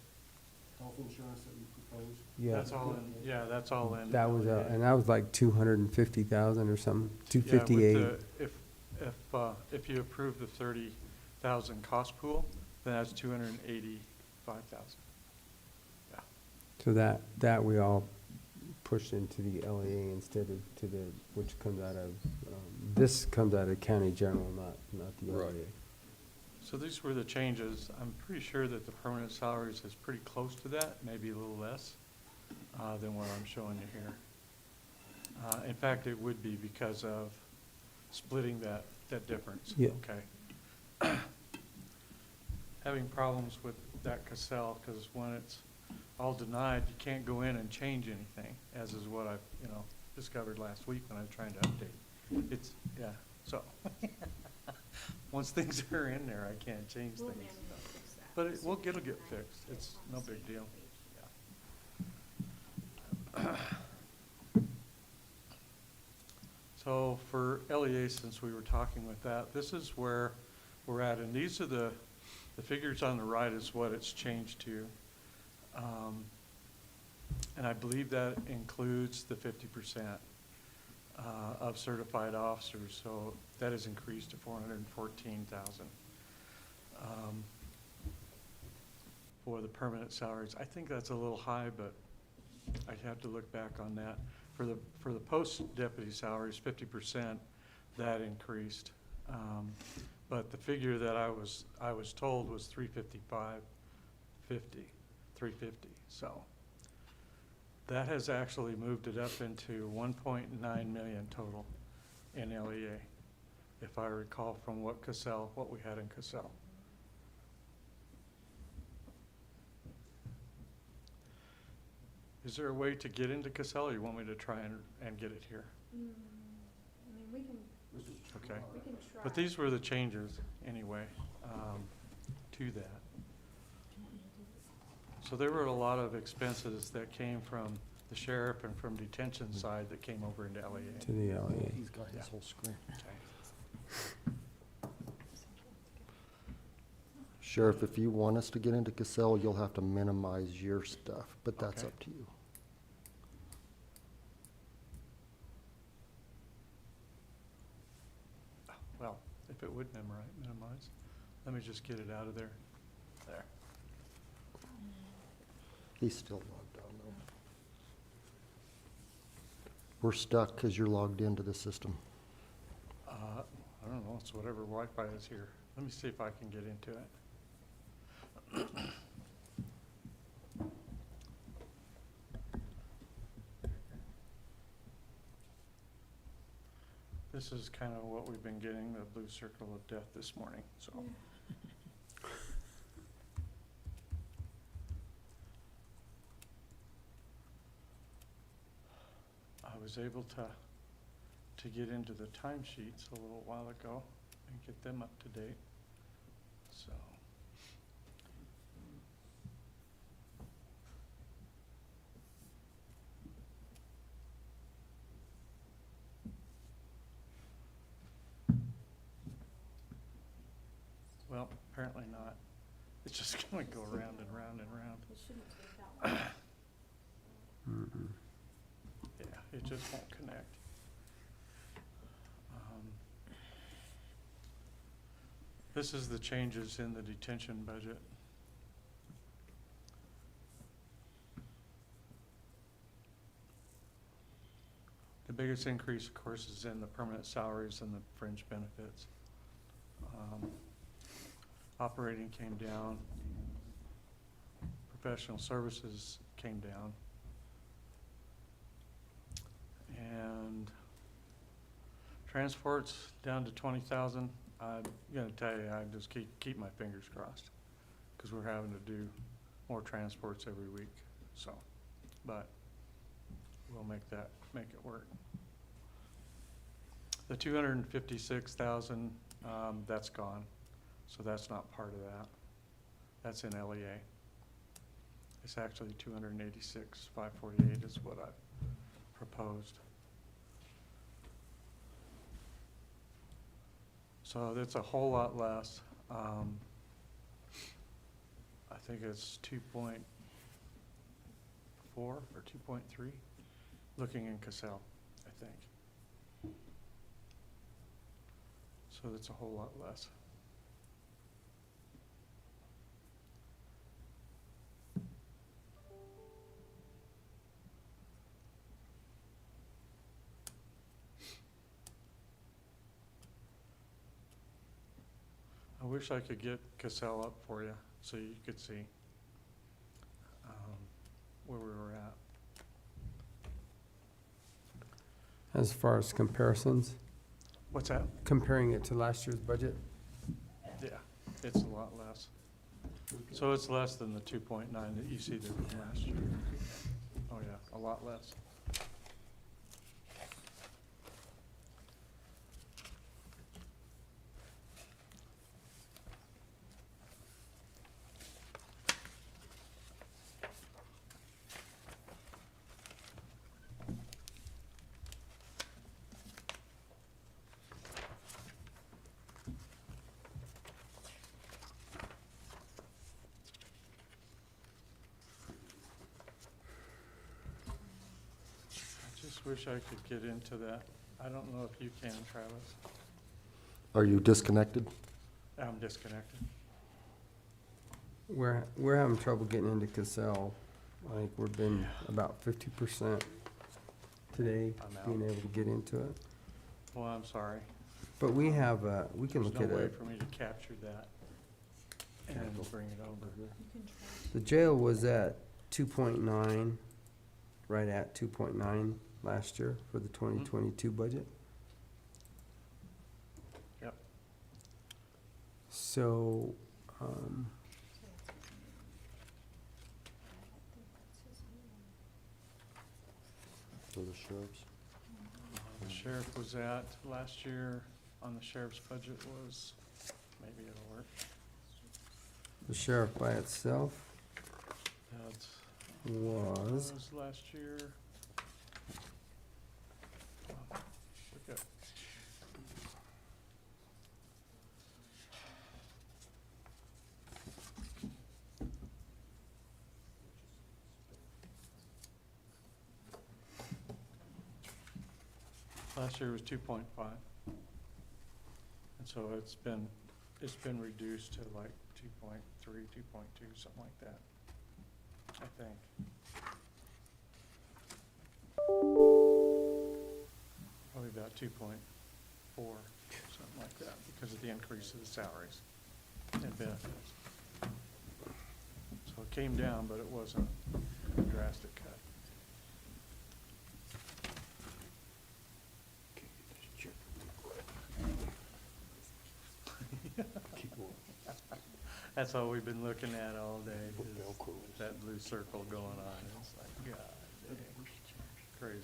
health insurance that you proposed? Yeah. That's all in, yeah, that's all in. That was, LEA. and that was like 250,000 or something, Yeah, with 258. if you approve the 30,000 cost pool, then that's 285,000. Yeah. So that we all pushed into the LEA instead of to the, which comes out of, this comes out of county general, not the LEA. Right. So these were the changes. I'm pretty sure that the permanent salaries is pretty close to that, maybe a little less than what I'm showing you here. In fact, it would be because of splitting that difference. Yeah. Okay. Having problems with that Cassell, because when it's all denied, you can't go in and change anything, as is what I, discovered last week when I was trying to update. It's, yeah, so. Once things are in there, I can't change We'll things. manually fix that. But it'll get fixed. It's no big deal. Yeah. So for LEA, since we were talking with that, this is where we're at, and these are the figures on the right is what it's changed to. And I believe that includes the 50% of certified officers, so that has increased to 414,000 for the permanent salaries. I think that's a little high, but I'd have to look back on that. For the post deputy salaries, 50%, that increased. But the figure that I was told was 350. So that has actually moved it up into 1.9 million total in LEA, if I recall from what we had in Cassell. Is there a way to get into Cassell, or you want me to try and get it here? I mean, we can Okay. try. But these were the changes anyway, to that. So there were a lot of expenses that came from the sheriff and from detention side that came over into LEA. To the LEA. He's got his Yeah. whole screen. Okay. Sheriff, if you want us to get into Cassell, you'll have to minimize your stuff, but that's Okay. up to you. Well, if it would minimize, let me just get it out of there. There. He's still logged on though. We're stuck because you're logged into the system. I don't know, it's whatever Wi-Fi is here. Let me see if I can get into it. This is kind of what we've been getting, the blue circle of death this morning, so. I was able to get into the timesheets a little while ago and get them up to date, so. Well, apparently not. It's just gonna go round and round and round. It shouldn't take that long. Mm-mm. Yeah, it just won't connect. This is the changes in the detention budget. The biggest increase, of course, is in the permanent salaries and the fringe benefits. Operating came down. Professional services came down. And transport's down to 20,000. I'm gonna tell you, I just keep my fingers crossed, because we're having to do more transports every week, so, but we'll make it work. The 256,000, that's gone, so that's not part of that. That's in LEA. It's actually 286,548 is what I've proposed. So that's a whole lot less. I think it's 2.4 or 2.3, looking in Cassell, I think. So that's a whole lot less. I wish I could get Cassell up for you so you could see where we were at. As far as comparisons, What's that? comparing it to last year's budget? Yeah, it's a lot less. So it's less than the 2.9 that you see there from last year. Oh yeah, a lot less. Wish I could get into that. I don't know if you can, Travis. Are you disconnected? I'm disconnected. We're having trouble getting into Cassell. I think we've been about 50% today, I'm out. being able to get into it. Well, I'm sorry. But we have, we can There's look at no way it. for me to capture that and bring it over. The jail was at 2.9, right at 2.9 last year for the 2022 budget. Yep. So, For the sheriffs? The sheriff was at, last year on the sheriff's budget was, maybe it'll work. the sheriff by itself That was, was last year. Look at. Last year was 2.5. And so it's been reduced to like 2.3, 2.2, something like that, I think. Probably about 2.4, something like that, because of the increase of the salaries and benefits. So it came down, but it wasn't a drastic cut. That's all we've been looking at all day, is that blue circle going on. It's like, God, dang, crazy.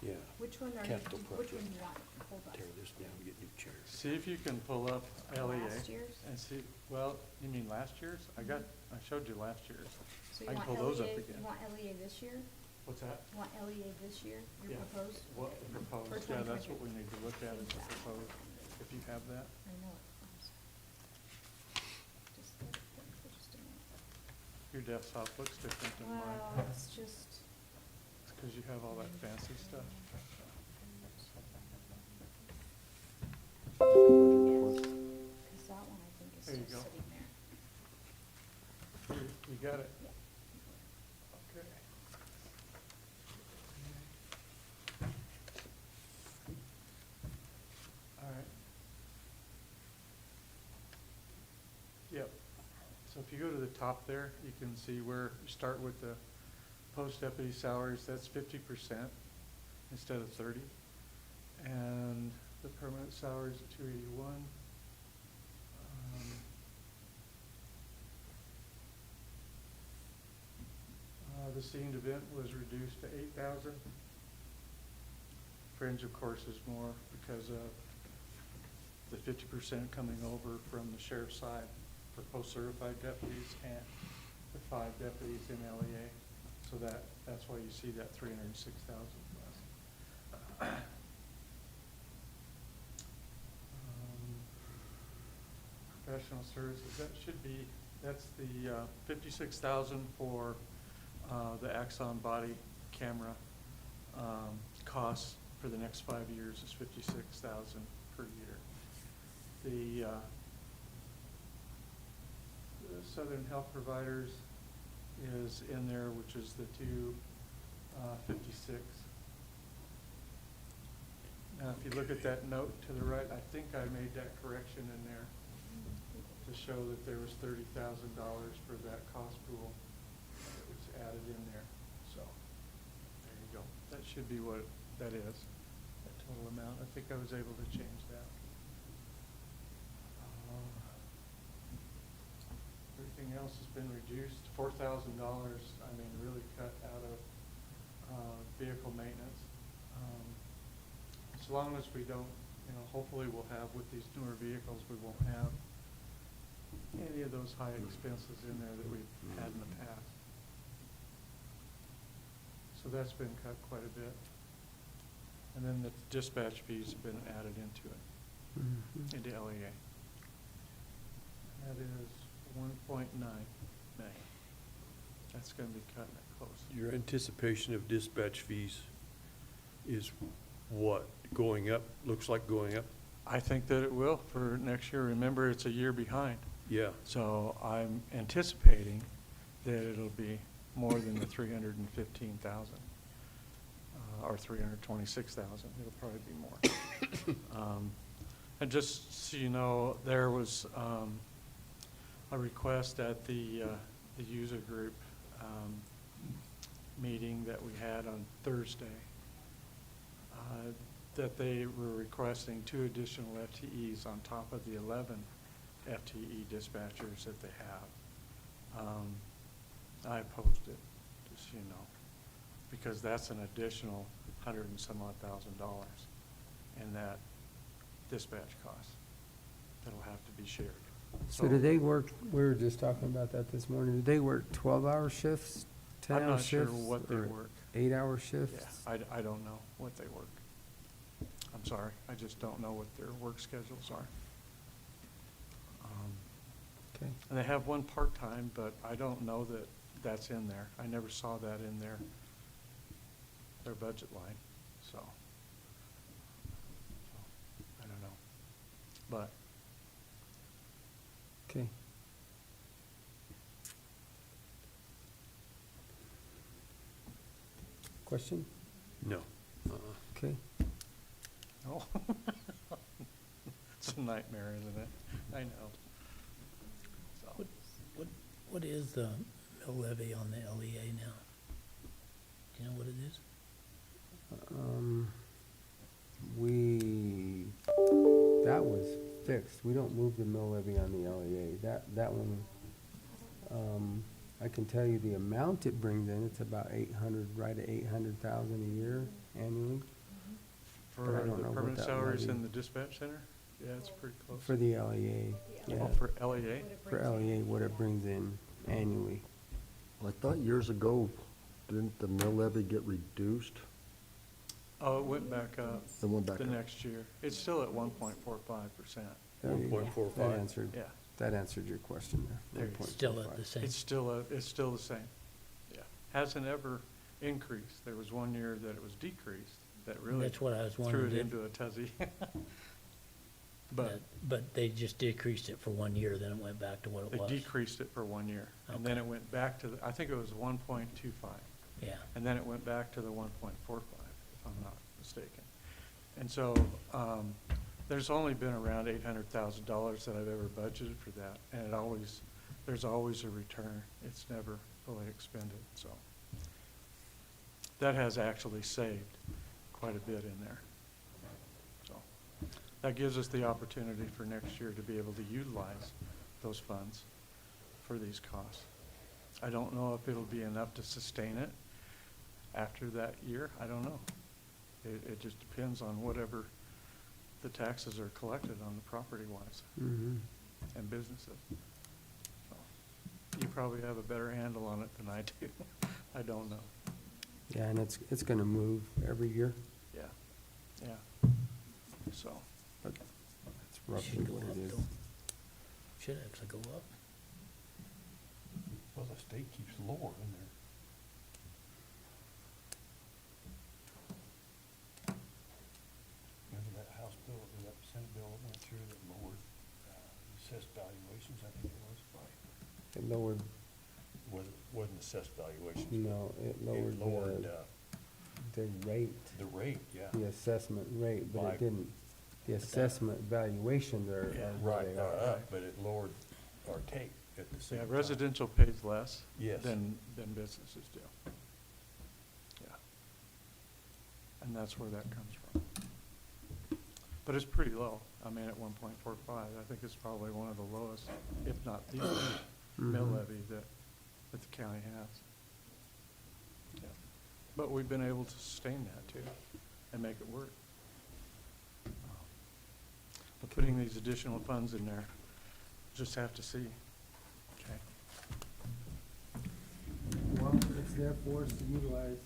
Yeah. Which one are you, Capital which one project. do you want? Hold on. Tear this down, get new chairs. See if you can pull up LEA. Last year's? And see, well, you mean last year's? I showed you last year's. So I you can want pull those up LEA, again. you want LEA this year? What's that? You want LEA this year, your Yeah. proposed? What Okay. the proposed, For yeah, that's 2023. what we need to look at, is the Change that. proposed, if you have that. I know it. I'm sorry. Just let it think for just a minute. Your desktop looks different than mine. Well, it's just. It's because you have all that fancy stuff. Because that one I think is There you still go. sitting there. You got it? Yeah. Okay. All right. Yep. So if you go to the top there, you can see where you start with the post deputy salaries, that's 50% instead of 30. And the permanent salaries at 281. The scene event was reduced to 8,000. Fringe, of course, is more because of the 50% coming over from the sheriff's side for post-certified deputies and the 5 deputies in LEA. So that's why you see that 306,000 less. Professional services, that should be, that's the 56,000 for the Axon body camera. Costs for the next 5 years is 56,000 per year. The Southern Health Providers is in there, which is the 256. Now, if you look at that note to the right, I think I made that correction in there to show that there was $30,000 for that cost pool that was added in there. So, there you go. That should be what that is, that total amount. I think I was able to change that. Everything else has been reduced. $4,000, I mean, really cut out of vehicle maintenance. As long as we don't, hopefully we'll have, with these newer vehicles, we won't have any of those high expenses in there that we've had in the past. So that's been cut quite a bit. And then the dispatch fees have been added into it, into LEA. That is 1.9 million. That's gonna be cutting it close. Your anticipation of dispatch fees is what? Going up? Looks like going up? I think that it will for next year. Remember, it's a year behind. Yeah. So I'm anticipating that it'll be more than the 315,000, or 326,000. It'll probably be more. And just so you know, there was a request at the user group meeting that we had on Thursday, that they were requesting 2 additional FTEs on top of the 11 FTE dispatchers that they have. I opposed it, just so you know, because that's an additional $100 and some odd thousand in that dispatch cost that'll have to be shared. So do they work, we were just talking about that this morning, do they work 12-hour shifts, 10-hour I'm not sure shifts? what they or work. 8-hour Yeah, shifts? I don't know what they work. I'm sorry, I just don't know what their work schedules are. Okay. And they have one part-time, but I don't know that that's in there. I never saw that in their budget line, so I don't know. But Okay. Question? No. Okay. no. It's a nightmare, isn't it? I know. So. What is the mill levy on the LEA now? Do you know what it is? That was fixed. We don't move the mill levy on the LEA. That one, I can tell you the amount it brings in, it's about 800, right at 800,000 a year annually. For But I don't the know what permanent that salaries levy- in the dispatch center? Yeah, it's pretty close. For the LEA, yeah. Oh, for LEA? For LEA, what it brings in annually. I thought years ago, didn't the mill levy get reduced? Oh, it went back up It went back the up. next year. It's still at 1.45%. There you go. 1.45. That answered, Yeah. that answered your question there. There you go. 1.45. Still at the same. It's still the same. Yeah. Hasn't ever increased. There was one year that it was decreased, that really That's what I was threw wondering it if- into a tizzy. But But they just decreased it for 1 year, then it went back to what it they was. decreased it for 1 year. And then it went back to, I think it was 1.25. Yeah. And then it went back to the 1.45, if I'm not mistaken. And so, there's only been around $800,000 that I've ever budgeted for that, and there's always a return. It's never fully expended, so. That has actually saved quite a bit in there. So, that gives us the opportunity for next year to be able to utilize those funds for these costs. I don't know if it'll be enough to sustain it after that year. I don't know. It just depends on whatever the taxes are collected on the property-wise Mhm. and businesses. So, you probably have a better handle on it than I do. I don't know. Yeah, and it's gonna move every year, Yeah, yeah. So, but that's roughly Should go what up, it is. though. Should actually go up. Well, the state keeps lowering there. Remember that House bill, or that Senate bill that went through that lowered assessed valuations, I think it was, by, It lowered, wasn't assessed valuations. no, it lowered the rate, the rate, yeah. the assessment rate, but By- it didn't, the assessment valuations are Yeah. what they are. Up, but it lowered our take at the same yeah, time. residential pays less Yes. than businesses do. Yeah. And that's where that comes from. But it's pretty low. I mean, at 1.45, I think it's probably one of the lowest, if not the lowest mill Mhm. levy that the county has. Yeah. But we've been able to sustain that too and make it work. But putting these additional funds in there, just have to see. Okay. Well, it's there for us to utilize,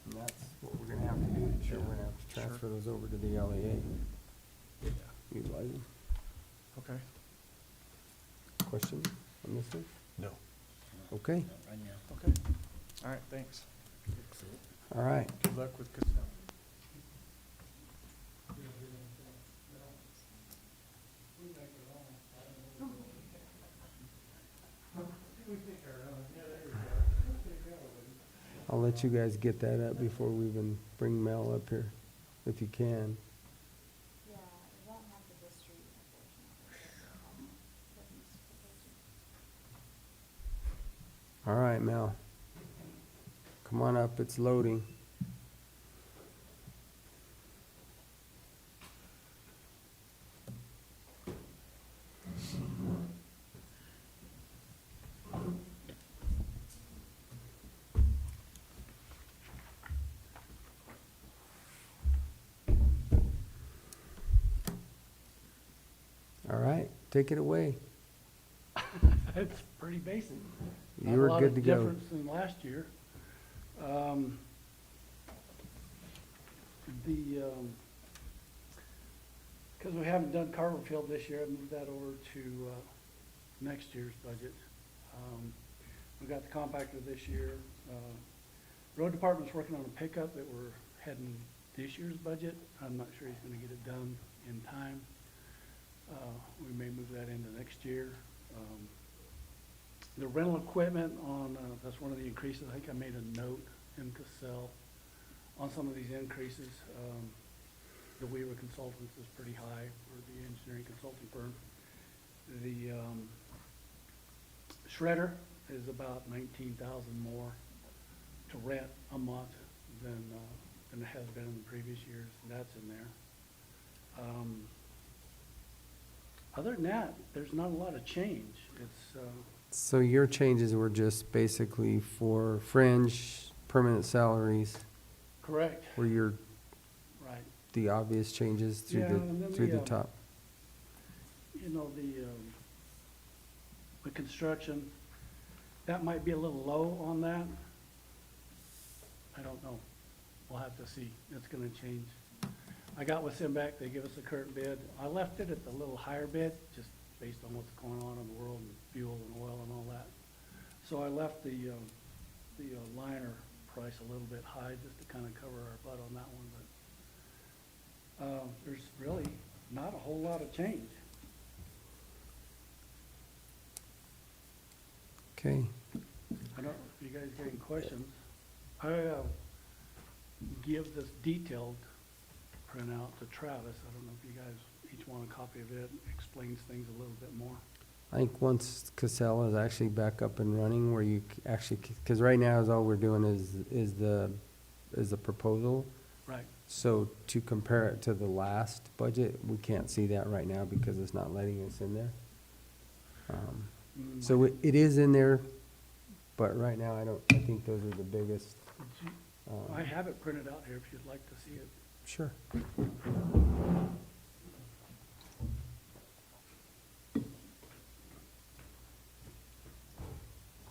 and that's what we're gonna have to do this year. We're gonna have to Sure. transfer those over to the LEA. Yeah. Utilize them. Okay. Question on this one? No. Okay, Not right now. Okay. All right, thanks. Fix it. all right. Good luck with Casella. I'll let you guys get that up before we even bring Mel up here, if you can. Yeah, it won't have the history, unfortunately. All right, Mel. Come on up, it's loading. All right, take it away. It's pretty basic. You were good to go. Not a lot of difference than last year. Because we haven't done Carver Field this year, I moved that over to next year's budget. We got the compactor this year. Road Department's working on a pickup that we're heading this year's budget. I'm not sure he's gonna get it done in time. We may move that into next year. The rental equipment on, that's one of the increases. I think I made a note in Cassell on some of these increases. The Weaver Consultants is pretty high for the engineering consulting firm. The shredder is about 19,000 more to rent a month than it has been in the previous years, and that's in there. Other than that, there's not a lot of change. It's, So your changes were just basically for fringe, permanent salaries, correct, were your, right. the obvious changes through Yeah, and then the the, top? You know, the construction, that might be a little low on that. I don't know. We'll have to see. It's gonna change. I got with them back, they give us a current bid. I left it at the little higher bid, just based on what's going on in the world and fuel and oil and all that. So I left the liner price a little bit high, just to kind of cover our butt on that one, but, there's really not a whole lot of change. Okay, I don't know if you guys got any questions. I, give this detailed printout to Travis. I don't know if you guys each want a copy of it. It explains things a little bit more. I think once Casella is actually back up and running, where you actually, because right now is all we're doing is the proposal. Right. So to compare it to the last budget, we can't see that right now because it's not letting us in there. So it is in there, but right now I think those are the biggest. I have it printed out here if you'd like to see it. Sure.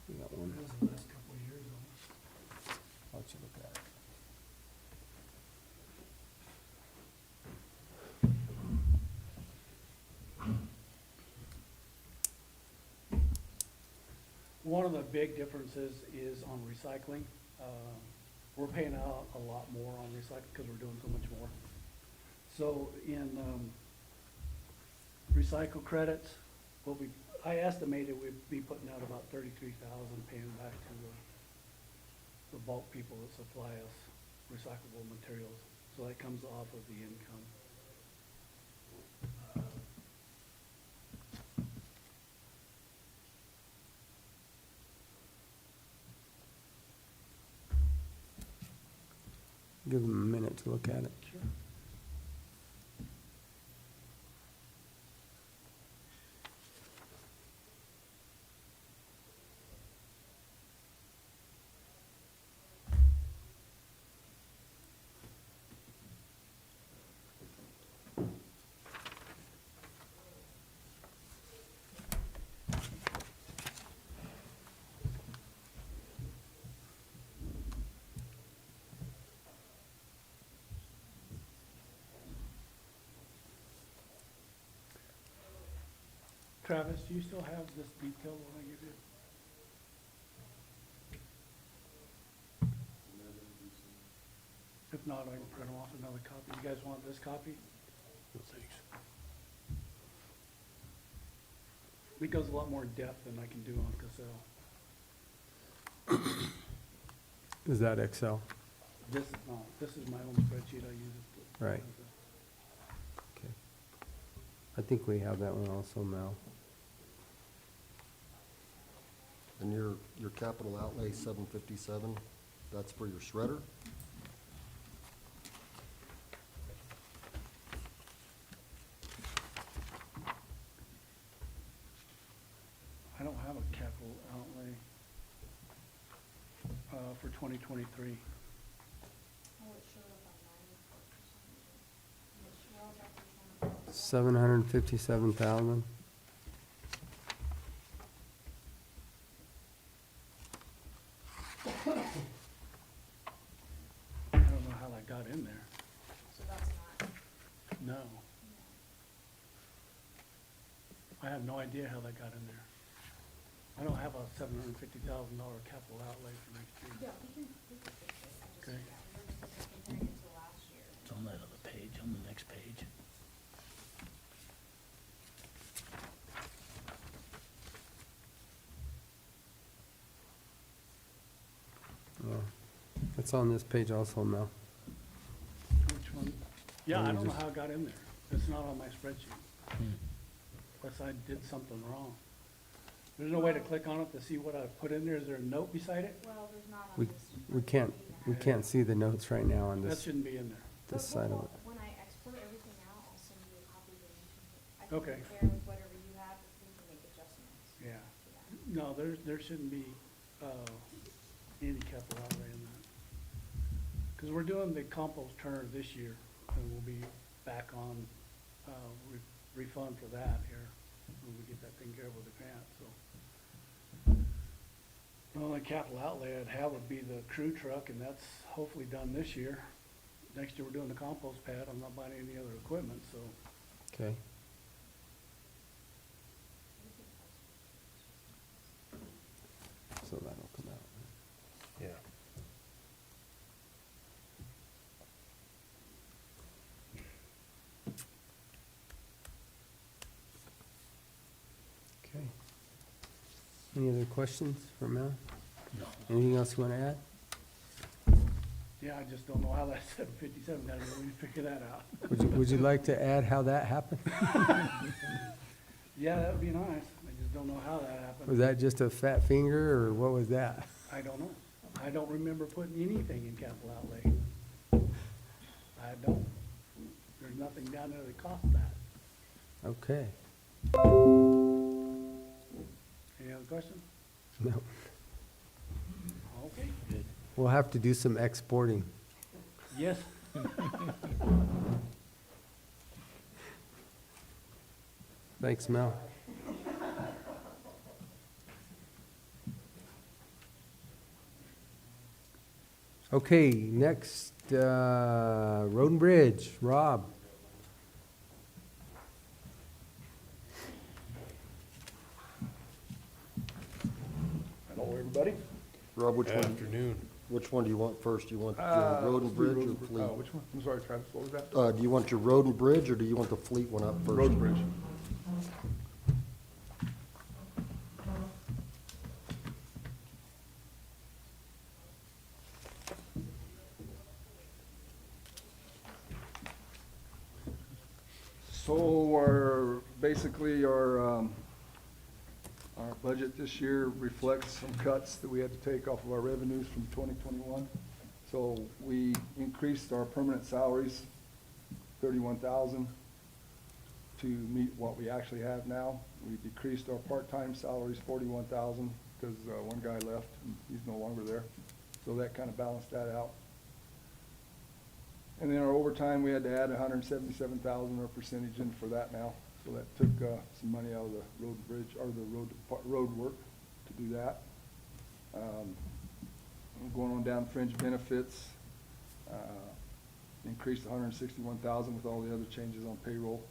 We got one. That was the last couple of years on it. I'll let you look at it. One of the big differences is on recycling. We're paying out a lot more on recycling because we're doing so much more. So in recycle credits, I estimated we'd be putting out about 33,000, paying back to the bulk people that supply us recyclable materials. So that comes off of the income. Give them a minute to look at it. Sure. Travis, do you still have this detail when I give you? If not, I can print off another copy. You guys want this copy? Thanks. It goes a lot more in depth than I can do on Casell. Is that Excel? This is not. This is my own spreadsheet I use it to. Right. Okay. I think we have that one also, Mel. And your capital outlay, 757, that's for your shredder? I don't have a capital outlay for 2023. Oh, it showed up on mine for some reason. It showed up for 757,000. I don't know how that got in there. So that's not. No. I have no idea how that got in there. I don't have a $750,000 capital outlay for next year. Yeah, we can fix it. I just, Okay. yeah, we were just comparing it to last year. It's on that other page, on the next page. Yeah. It's on this page also, Mel. Which one? Yeah, I don't know how it got in there. It's not on my spreadsheet. Unless I did something wrong. There's no way to click on it to see what I put in there. Is there a note beside it? Well, there's not on We, this. we can't see the notes right now on That this, shouldn't be in there. this side of it. When I export everything out, I'll send you a copy of it. I Okay. compare with whatever you have, we can make adjustments. Yeah. No, there shouldn't be, any capital outlay in that. Because we're doing the compost turn this year, and we'll be back on, refund for that here, when we get that taken care of with the grant, so. The only capital outlay I'd have would be the crew truck, and that's hopefully done this year. Next year, we're doing the compost pad, I'm not buying any other equipment, so. Okay. So that'll come out. Yeah. Okay. Any other questions for Mel? No. Anything else you want to add? Yeah, I just don't know how that 757 got here, we figure that out. Would you like to add how that happened? Yeah, that would be nice, I just don't know how that happened. Was that just a fat finger, or what was that? I don't know. I don't remember putting anything in capital outlay. I don't. There's nothing down there that costs that. Okay. Any other questions? No. Okay. We'll have to do some exporting. Yes. Thanks, Mel. Okay, next, Rhoden Bridge, Rob. Hello, everybody. Rob, Afternoon. which one do you want first? Do you want your road and Fleet bridge or Road- fleet? which one? I'm sorry, Travis, what was that? Do you want your road and bridge, or do you want the fleet one up first? Road and Bridge. So basically our budget this year reflects some cuts that we had to take off of our revenues from 2021. So we increased our permanent salaries, 31,000, to meet what we actually have now. We decreased our part-time salaries, 41,000, because one guy left and he's no longer there. So that kind of balanced that out. And then our overtime, we had to add 177,000, our percentage in for that now. So that took some money out of the road and bridge, or the road work to do that. Going on down Fringe Benefits, increased 161,000 with all the other changes on payroll.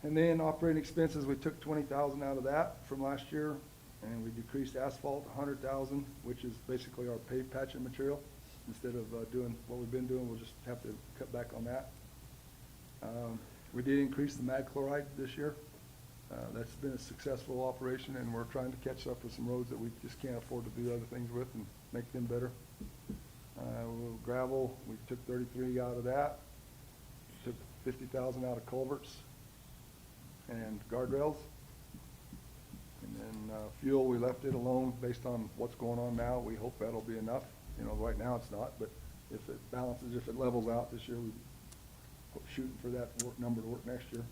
And then operating expenses, we took 20,000 out of that from last year, and we decreased asphalt 100,000, which is basically our pave patching material. Instead of doing what we've been doing, we'll just have to cut back on that. We did increase the mag chloride this year. That's been a successful operation, and we're trying to catch up with some roads that we just can't afford to do other things with and make them better. Gravel, we took 33 out of that. Took 50,000 out of culverts and guardrails. And then fuel, we left it alone based on what's going on now. We hope that'll be enough. You know, right now it's not, but if it balances, if it levels out this year, we're shooting for that number to work next year.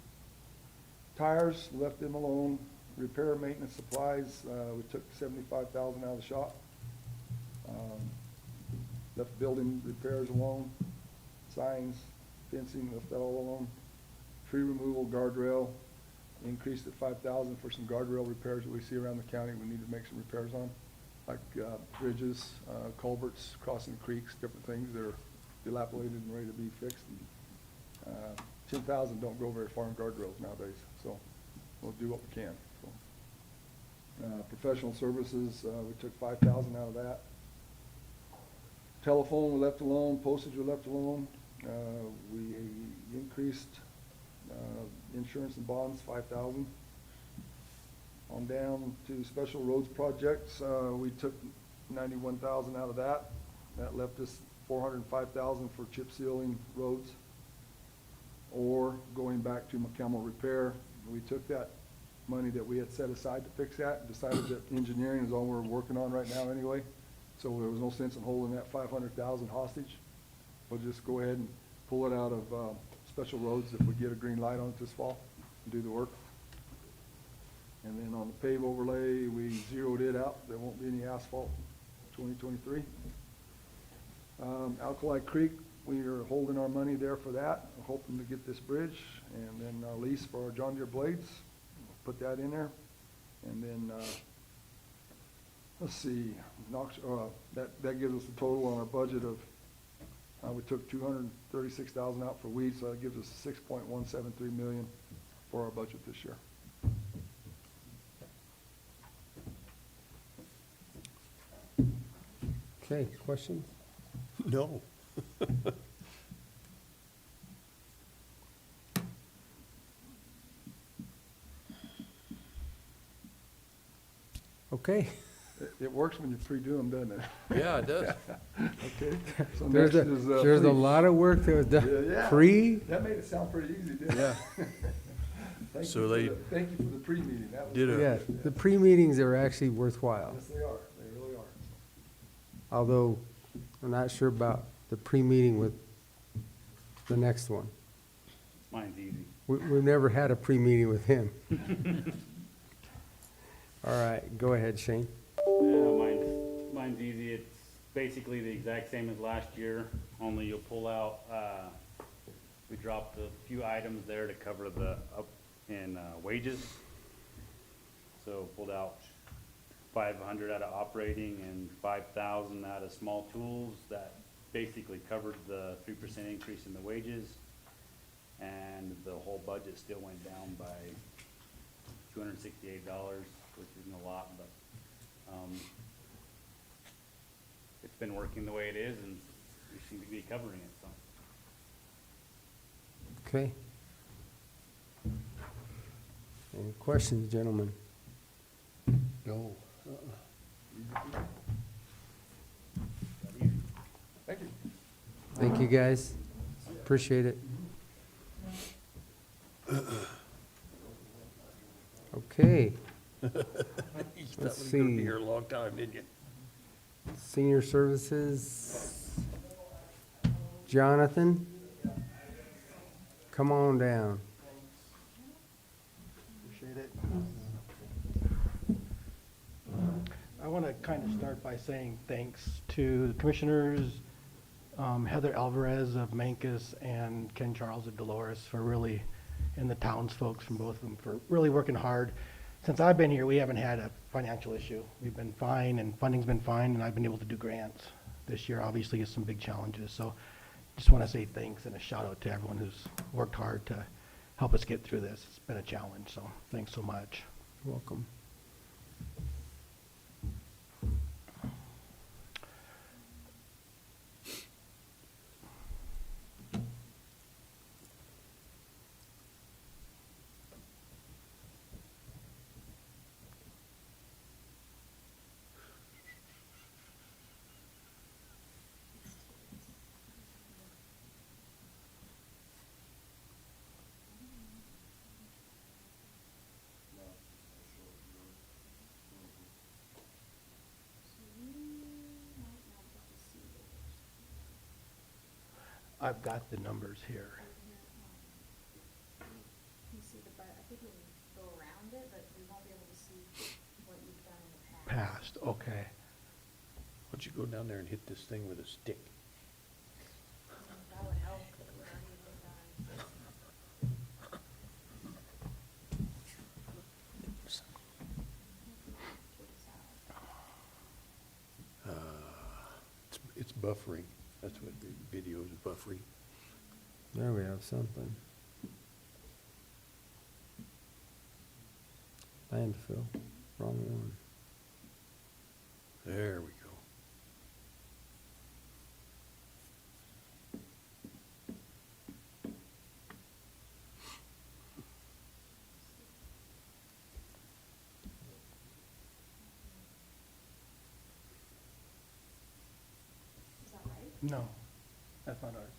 Tires, left them alone. Repair, maintenance, supplies, we took 75,000 out of the shop. Left building repairs alone. Signs, fencing, left that all alone. Tree removal, guardrail, increased at 5,000 for some guardrail repairs that we see around the county we need to make some repairs on. Like bridges, culverts, crossing creeks, different things that are dilapidated and ready to be fixed. And 10,000 don't go very far in guardrails nowadays, so we'll do what we can. So, professional services, we took 5,000 out of that. Telephone we left alone, postage we left alone. We increased insurance and bonds 5,000. On down to special roads projects, we took 91,000 out of that. That left us 405,000 for chip sealing roads. Or going back to McCammell repair, we took that money that we had set aside to fix that and decided that engineering is all we're working on right now anyway. So there was no sense in holding that 500,000 hostage. We'll just go ahead and pull it out of special roads if we get a green light on it this fall. do the work. And then on the pave overlay, we zeroed it out. There won't be any asphalt in 2023. Alkali Creek, we are holding our money there for that. We're hoping to get this bridge. And then our lease for our John Deere blades, put that in there. And then, let's see, that gives us a total on our budget of, we took 236,000 out for weeds, so that gives us 6.173 million for our budget this year. Okay, questions? No. Okay. It works when you pre-do them, doesn't it? Yeah, it does. Okay. So There's next a, is, there's a fleet. lot of work that was Yeah, done. yeah. Pre? That made it sound pretty easy, didn't it? Yeah. Thank So you for they the- Thank you for the pre-meeting. That was did a- great. Yeah, the pre-meetings are actually worthwhile. Yes, they are. They really are. Although, I'm not sure about the pre-meeting with the next one. Mine's easy. We've never had a pre-meeting with him. All right, go ahead, Shane. Mine's easy. It's basically the exact same as last year, only you'll pull out, we dropped a few items there to cover the up in wages. So pulled out 500 out of operating and 5,000 out of small tools. That basically covered the 3% increase in the wages. And the whole budget still went down by $268, which isn't a lot, but, it's been working the way it is, and we seem to be covering it, so. Okay. Any questions, gentlemen? No. Thank you. Thank you, guys. Appreciate it. Okay. You thought Let's we were gonna see. be here a long time, didn't you? Senior Services. Jonathan? Come on down. Appreciate it. I want to kind of start by saying thanks to the commissioners, Heather Alvarez of Mancus and Ken Charles of Dolores for really, and the townsfolk from both of them for really working hard. Since I've been here, we haven't had a financial issue. We've been fine and funding's been fine, and I've been able to do grants. This year obviously is some big challenges, so just want to say thanks and a shout out to everyone who's worked hard to help us get through this. It's been a challenge, so thanks so much. You're welcome. I've got the numbers here. You see I think we can go around it, but we won't be able to see what you've done in the past. Passed, okay. Why don't you go down there and hit this thing with a stick? That would help, because we're already done. It's buffering. That's what the video is, buffering. There we have something. Landfill, wrong one. There we go. Is that right? No, that's not ours.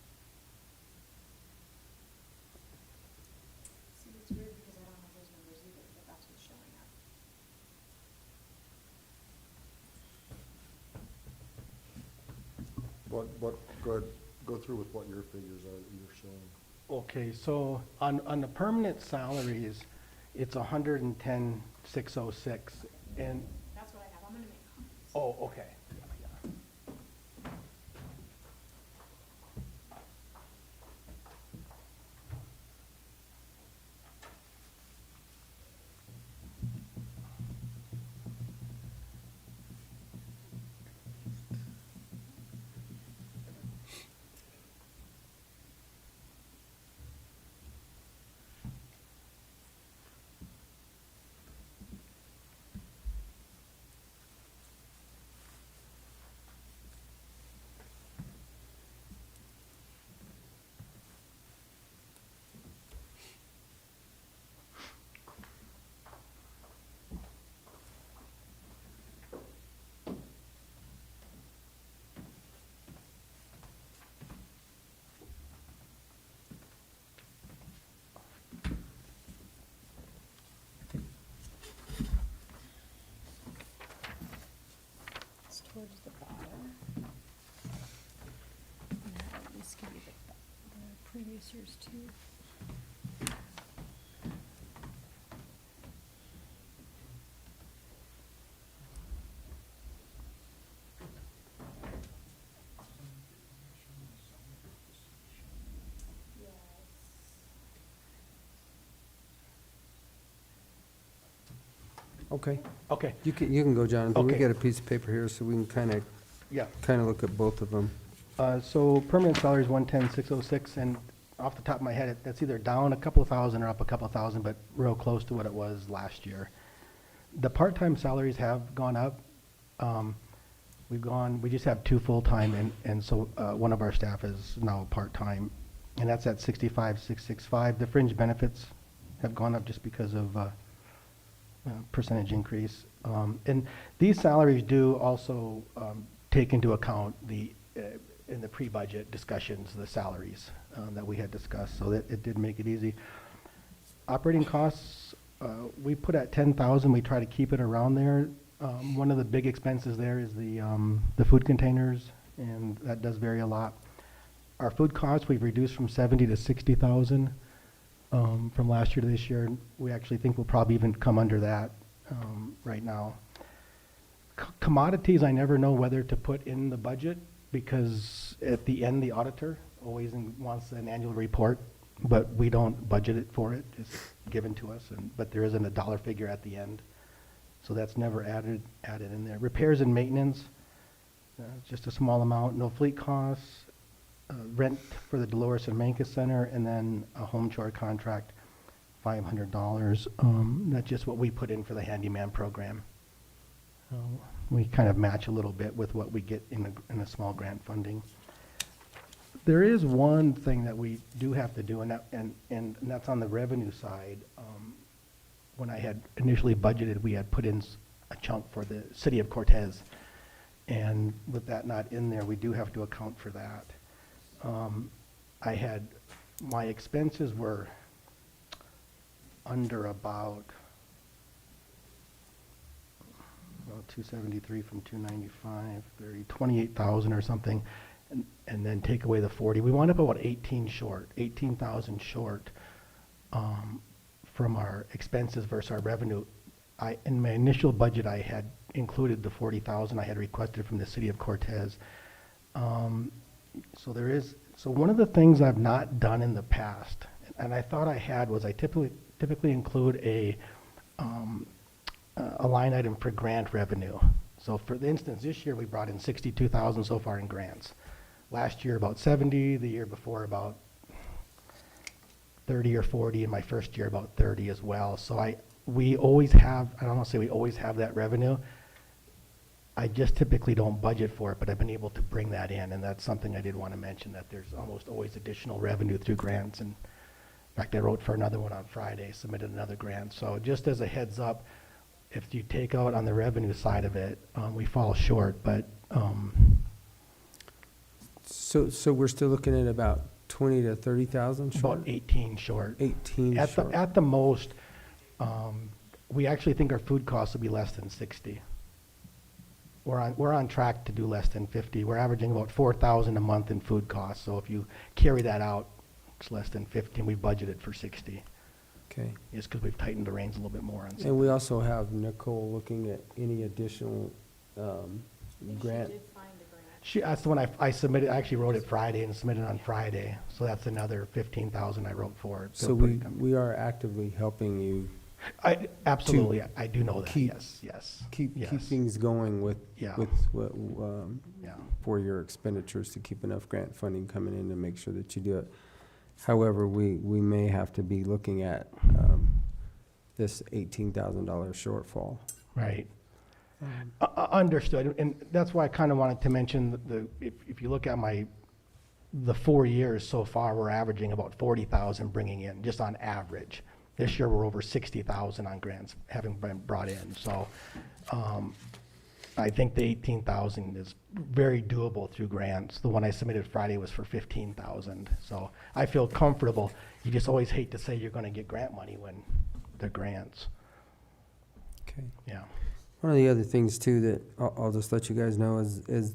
See, it's weird because I don't have those numbers either, but that's what's showing up. Go through with what your figures are that you're showing. Okay, so on the permanent salaries, it's 110,606, and, That's what I have, I'm gonna make copies. oh, okay. It's towards the bottom. And this could be the previous years too. Okay. Okay, You can go, Jonathan. We Okay. got a piece of paper here, so we can yeah. kind of look at both of them. So permanent salary is 110,606, and off the top of my head, that's either down a couple of thousand or up a couple of thousand, but real close to what it was last year. The part-time salaries have gone up. We just have 2 full-time, and so one of our staff is now part-time, and that's at 65,665. The fringe benefits have gone up just because of percentage increase. And these salaries do also take into account in the pre-budget discussions, the salaries that we had discussed, so that it did make it easy. Operating costs, we put at 10,000, we try to keep it around there. One of the big expenses there is the food containers, and that does vary a lot. Our food costs, we've reduced from 70 to 60,000 from last year to this year. We actually think we'll probably even come under that right now. Commodities, I never know whether to put in the budget, because at the end, the auditor always wants an annual report, but we don't budget it for it. It's given to us, but there isn't a dollar figure at the end. So that's never added in there. Repairs and maintenance, just a small amount. No fleet costs, rent for the Dolores and Mancus Center, and then a home chore contract, $500. That's just what we put in for the handyman program. We kind of match a little bit with what we get in a small grant funding. There is one thing that we do have to do, and that's on the revenue side. When I had initially budgeted, we had put in a chunk for the city of Cortez. And with that not in there, we do have to account for that. My expenses were under about 273 from 295, 28,000 or something, and then take away the 40. We wound up about 18,000 short from our expenses versus our revenue. In my initial budget, I had included the 40,000 I had requested from the city of Cortez. So one of the things I've not done in the past, and I thought I had, was I typically include a line item for grant revenue. So for instance, this year we brought in 62,000 so far in grants. Last year about 70, the year before about 30 or 40, and my first year about 30 as well. So we always have, I don't want to say we always have that revenue. I just typically don't budget for it, but I've been able to bring that in, and that's something I did want to mention, that there's almost always additional revenue through grants. And in fact, I wrote for another one on Friday, submitted another grant. So just as a heads up, if you take out on the revenue side of it, we fall short, but. So we're still looking at about 20 to 30,000 short? About 18 short. 18 At short. the most, we actually think our food costs will be less than 60. We're on track to do less than 50. We're averaging about 4,000 a month in food costs. So if you carry that out it's less than 15. We budgeted for 60. Okay. Just because we've tightened the reins a little bit more on some. And we also have Nicole looking at any additional grant. That's the one I submitted, I actually wrote it Friday and submitted on Friday, so that's another 15,000 I wrote for it. So Feel pretty comfortable. we are actively helping you. Absolutely, I do know that, keep- yes. Keep yes. things going with, Yeah. Yeah. for your expenditures to keep enough grant funding coming in to make sure that you do it. However, we may have to be looking at this $18,000 shortfall. Right. Understood, and that's why I kind of wanted to mention if you look at the 4 years so far, we're averaging about 40,000 bringing in, just on average. This year, we're over 60,000 on grants having been brought in, so I think the 18,000 is very doable through grants. The one I submitted Friday was for 15,000, so I feel comfortable. You just always hate to say you're gonna get grant money when they're grants. Okay. Yeah. One of the other things too that I'll just let you guys know is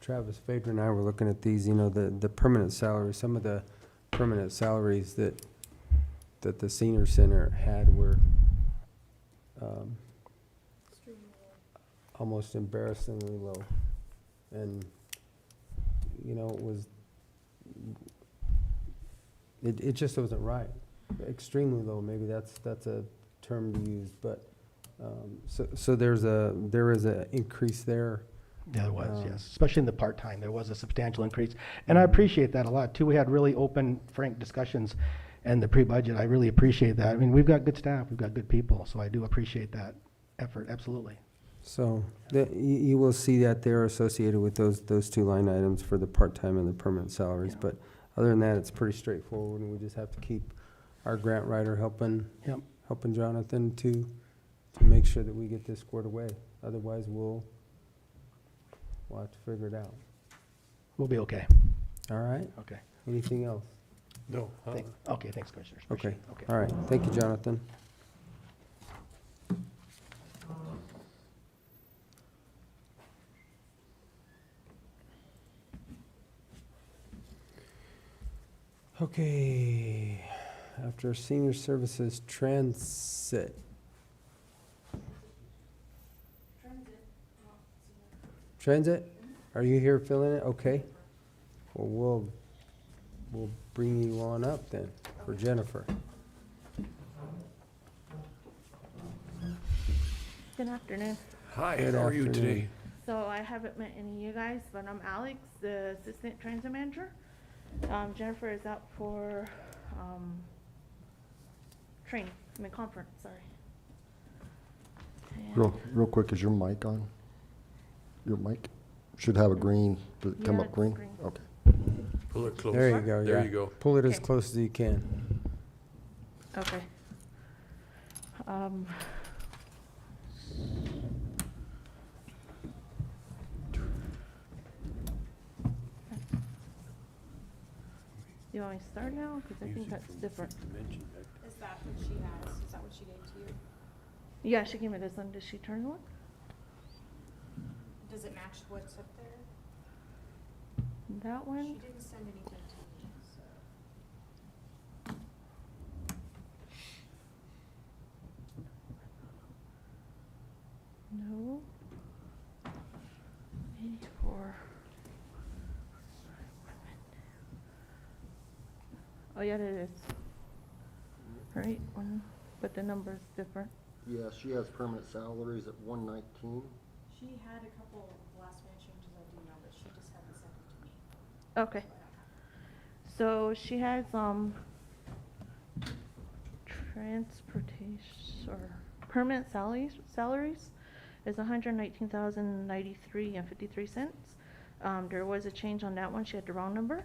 Travis Fader and I were looking at these, the permanent salaries, some of the permanent salaries that the senior center had were almost embarrassingly low. And, it just wasn't right. Extremely low, maybe that's a term to use, but, so there is a increase there. There was, yes, especially in the part-time, there was a substantial increase. And I appreciate that a lot, too. We had really open, frank discussions in the pre-budget. I really appreciate that. I mean, we've got good staff, we've got good people, so I do appreciate that effort, absolutely. So you will see that they're associated with those two line items for the part-time and the permanent salaries. Yeah. But other than that, it's pretty straightforward, and we just have to keep our grant writer helping Jonathan to make sure that we get this squared away. Otherwise, we'll have to figure it out. We'll be okay. All right? Okay. Anything else? No. Okay, thanks, Commissioners. Okay. Appreciate it. Okay. All right. Thank you, Jonathan. Okay, after senior services transit. Transit? Are you here filling it? Okay. Well, we'll bring you on up then for Jennifer. Good afternoon. Hi, Good how are you afternoon. today? So I haven't met any of you guys, but I'm Alex, the Assistant Transit Manager. Jennifer is out for conference, sorry. And- Real quick, is your mic on? Your mic should have a green, does it come Yeah, up it's green? green. Okay. Pull it close. There you go, There yeah. you go. Pull it as Okay. close as you can. Okay. You want me to start now? Because I think that's different. Is that what she has? Is that what she gave to you? Yeah, she gave me this one. Does she turn it on? Does it match what's up there? That one? She didn't send anything to me, so. No. 84. Oh, yeah, it is. Right, one, but the number's different. Yeah, she has permanent salaries at 119. She had a couple last minute changes, I do know, but she just hadn't sent them to me. Okay. So she has, transportation, or permanent salaries is $119,093.53. There was a change on that one. She had the wrong number.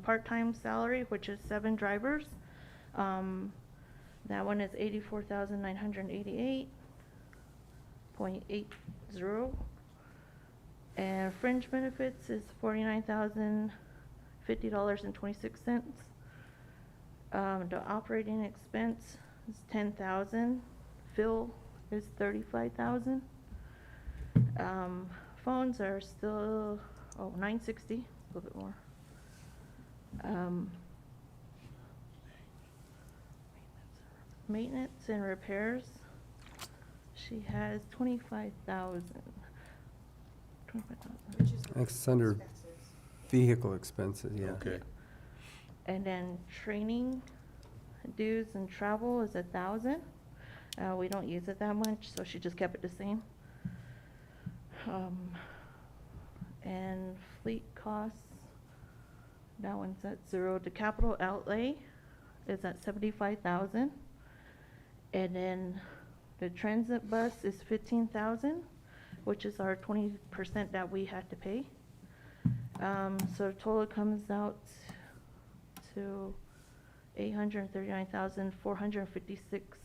Part-time salary, which is 7 drivers, that one is $84,988.80. And fringe benefits is $49,050.26. The operating expense is $10,000. Fuel is $35,000. Phones are still $960, a little bit more. Maintenance and repairs, she has 25,000. 25,000. It's under vehicle expenses, yeah. Okay. And then training dues and travel is 1,000. We don't use it that much, so she just kept it the same. And fleet costs, that one's at 0. The capital outlay is at 75,000. And then the transit bus is 15,000, which is our 20% that we had to pay. So total comes out to 839,456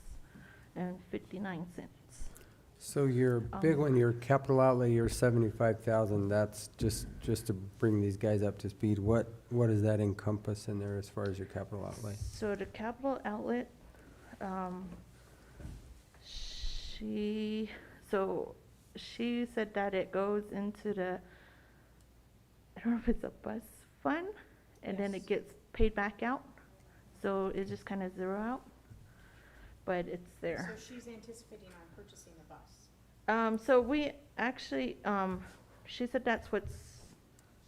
and 59 cents. So your big one, your capital outlay, your 75,000, that's just to bring these guys up to speed. What does that encompass in there as far as your capital outlay? So the capital outlet, she said that it goes into the, I don't know if it's a bus fund, and then it gets paid back out. So it just kind of zero out, but it's there. So she's anticipating on purchasing the bus. So we actually, she said that's what's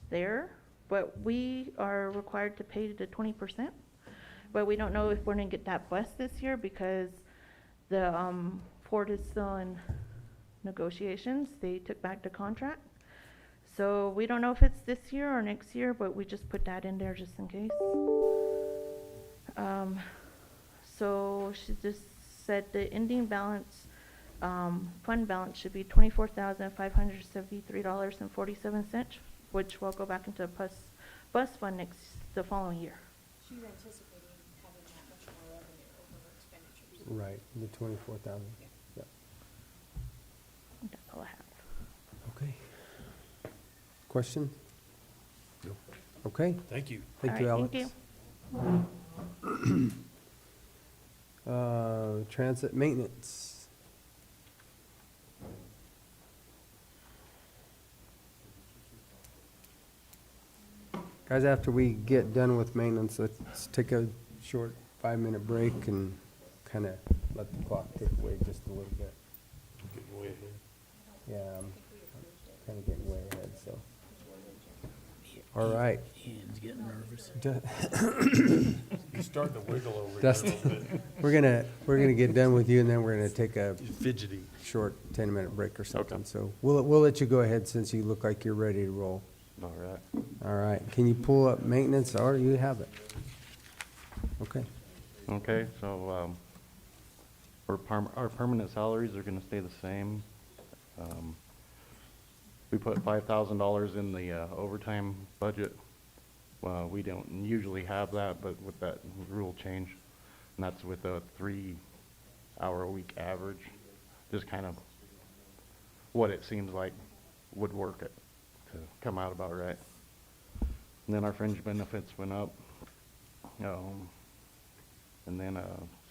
there, but we are required to pay the 20%. But we don't know if we're gonna get that bus this year because the, Ford is still in negotiations. They took back the contract. So we don't know if it's this year or next year, but we just put that in there just in case. So she just said the ending balance, fund balance should be $24,573.47, which will go back into the bus fund the following year. She's anticipating having that much more revenue over her expenditures. Right, the 24,000. Yep. That's all I have. Okay. Question? No. Okay. Thank you. Thank All you, right, Alex. thank Transit maintenance. Guys, after we get done with maintenance, let's take a short 5-minute break and kind of let the clock tick away just a little bit. Getting way ahead. Yeah, I'm kind of getting way ahead, so. All right. Ian's getting nervous. He's starting to wiggle over there a Dustin, little bit. we're gonna get done with you, and then we're gonna take a Fidgety. short 10-minute break or something. So we'll let you go ahead since you look like you're ready to roll. All right. All right. Can you pull up maintenance, or you have it? Okay. Okay, so, our permanent salaries are gonna stay the same. We put $5,000 in the overtime budget. We don't usually have that, but with that rule change, and that's with a 3-hour-a-week average, just kind of what it seems like would work it to come out about right. And then our fringe benefits went up. And then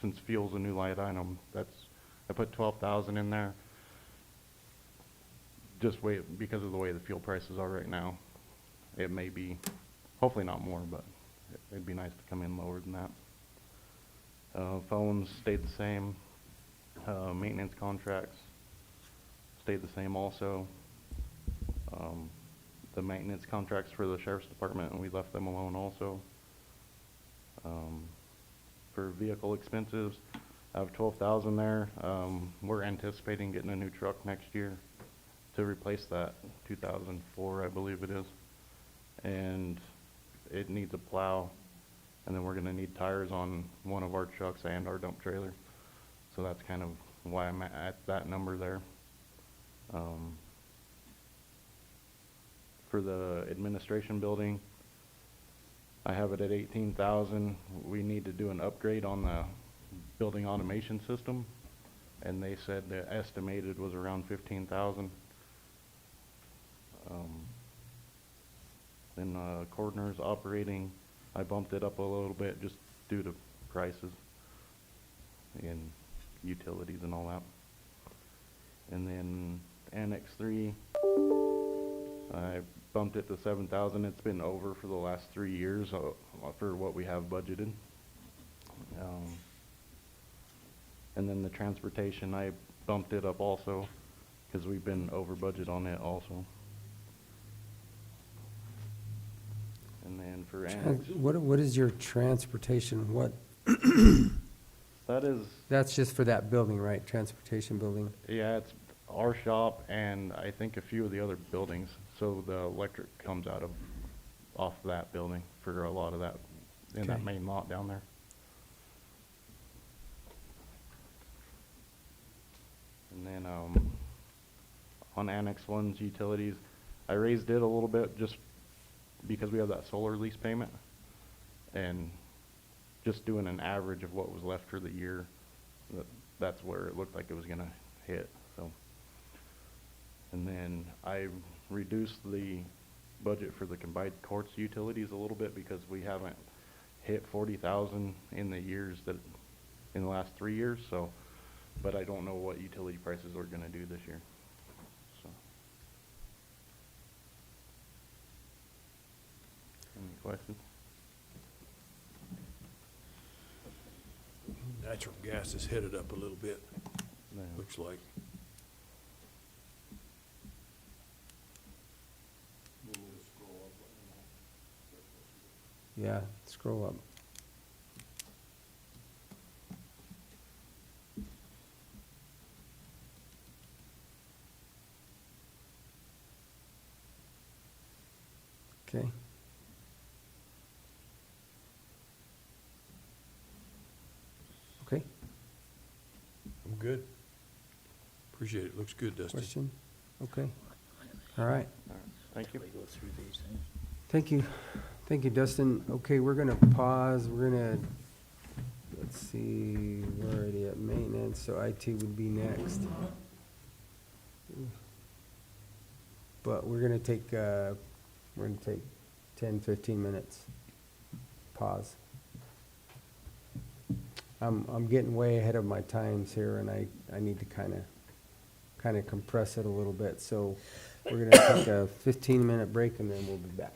since fuel's a new line item, I put 12,000 in there. Just because of the way the fuel prices are right now. It may be, hopefully not more, but it'd be nice to come in lower than that. Phones stayed the same. Maintenance contracts stayed the same also. The maintenance contracts for the sheriff's department, and we left them alone also. For vehicle expenses, I have 12,000 there. We're anticipating getting a new truck next year to replace that 2004, I believe it is. And it needs a plow, and then we're gonna need tires on one of our trucks and our dump trailer. So that's kind of why I'm at that number there. For the administration building, I have it at 18,000. We need to do an upgrade on the building automation system, and they said the estimated was around 15,000. Then Coroner's operating, I bumped it up a little bit just due to prices and utilities and all that. And then Annex 3, I bumped it to 7,000. It's been over for the last 3 years for what we have budgeted. And then the transportation, I bumped it up also because we've been over budget on it also. And then for annex, What is your transportation, what, that is, that's just for that building, right, transportation building? yeah, it's our shop and I think a few of the other buildings. So the electric comes off that building for a lot of that, in that Okay. main lot down there. And then, on Annex 1's utilities, I raised it a little bit just because we have that solar lease payment. And just doing an average of what was left for the year, that's where it looked like it was gonna hit, so. And then I reduced the budget for the combined courts utilities a little bit because we haven't hit 40,000 in the years in the last 3 years, so. But I don't know what utility prices are gonna do this year, so. Any questions? Natural gas is headed up a little bit, No. looks like. Yeah, scroll up. Okay. Okay, I'm good. Appreciate it. Looks good, Dusty. question? Okay, all right. All right, thank you. We go through these things. Thank you. Thank you, Dustin. Okay, we're gonna pause. We're gonna, let's see, we're already at maintenance, so IT would be next. But we're gonna take 10, 15 minutes. Pause. I'm getting way ahead of my times here, and I need to kinda compress it a little bit. So we're gonna take a 15-minute break, and then we'll be back.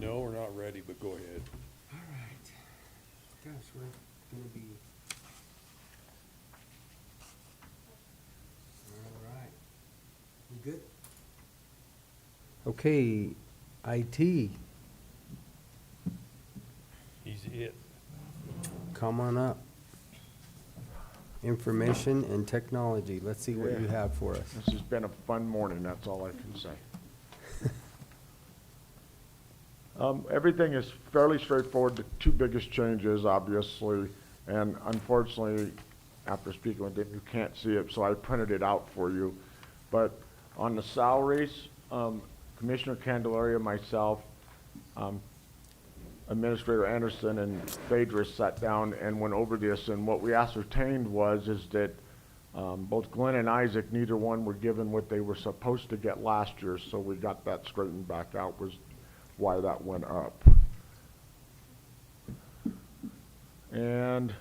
No, we're not ready, but go ahead. All right. Gosh, we're gonna be. All right. You good? Okay, IT, He's it. come on up. Information and technology, let's see what you have for us. This has been a fun morning, that's all I can say. Everything is fairly straightforward. The two biggest changes, obviously, and unfortunately, after speaking with it, you can't see it, so I printed it out for you. But on the salaries, Commissioner Candelaria, myself, Administrator Anderson, and Phaedra sat down and went over this, and what we ascertained is that both Glenn and Isaac, neither one were given what they were supposed to get last year, so we got that straightened back out, was why that went up. And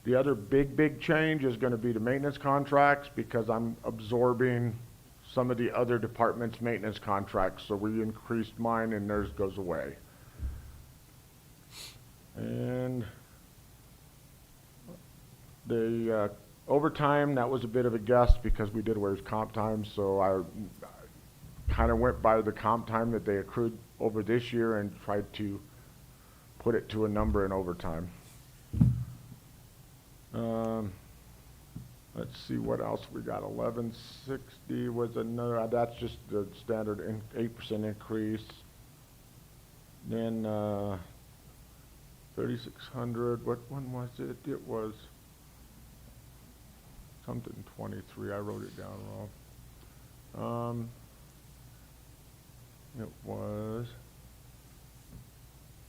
the other big change is going to be the maintenance contracts, because I'm absorbing some of the other departments' maintenance contracts, so we increased mine and theirs goes away. And the overtime, that was a bit of a guess because we did away with comp time, so I kind of went by the comp time that they accrued over this year and tried to put it to a number in overtime. Let's see what else we got. 1160 was another, that's just the standard 8% increase. Then 3600, what one was it? It was something 23, I wrote it down wrong. It was,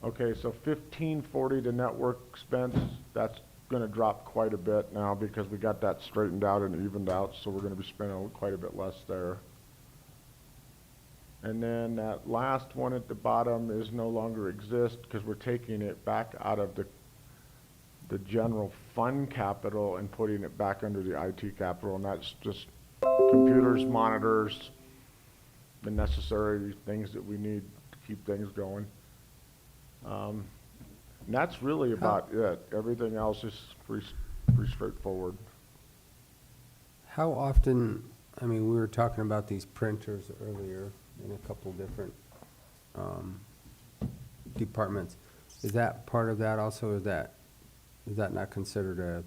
okay, so 1540 to network expense, that's going to drop quite a bit now because we got that straightened out and evened out, so we're going to be spending quite a bit less there. And then that last one at the bottom is no longer exist because we're taking it back out of the general fund capital and putting it back under the IT capital, and that's just computers, monitors, the necessary things that we need to keep things going. And that's really about it. Everything else is pretty straightforward. How often, I mean, we were talking about these printers earlier in a couple different departments. Is that part of that also, or is that not considered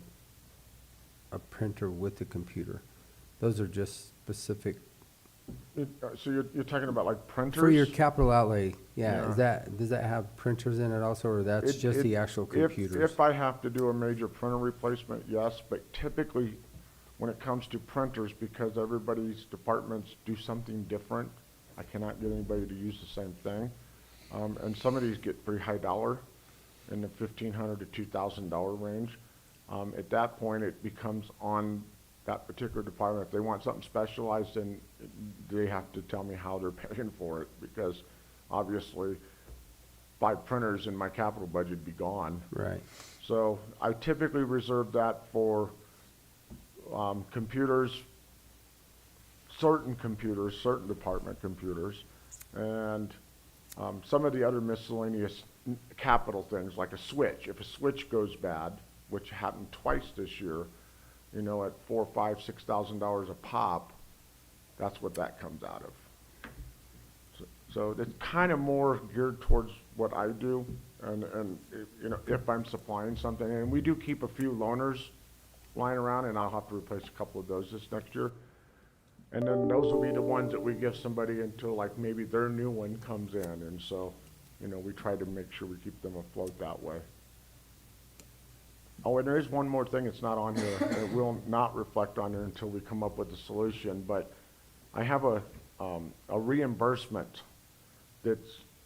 a printer with a computer? Those are just specific. So you're talking about like printers? For your capital outlay, yeah. Does that have printers in it also, or that's just the actual computers? If I have to do a major printer replacement, yes, but typically when it comes to printers, because everybody's departments do something different, I cannot get anybody to use the same thing. And some of these get pretty high dollar, in the $1,500 to $2,000 range. At that point, it becomes on that particular department. If they want something specialized, then they have to tell me how they're paying for it, because obviously 5 printers in my capital budget would be gone. Right. So I typically reserve that for computers, certain department computers, and some of the other miscellaneous capital things like a switch. If a switch goes bad, which happened twice this year, you know, at $4,000, $5,000, $6,000 a pop, that's what that comes out of. So it's kind of more geared towards what I do, and you know, if I'm supplying something, and we do keep a few loaners lying around, and I'll have to replace a couple of those this next year. And then those will be the ones that we give somebody until like maybe their new one comes in, and so, you know, we try to make sure we keep them afloat that way. Oh, and there is one more thing that's not on here. It will not reflect on there until we come up with a solution, but I have a reimbursement that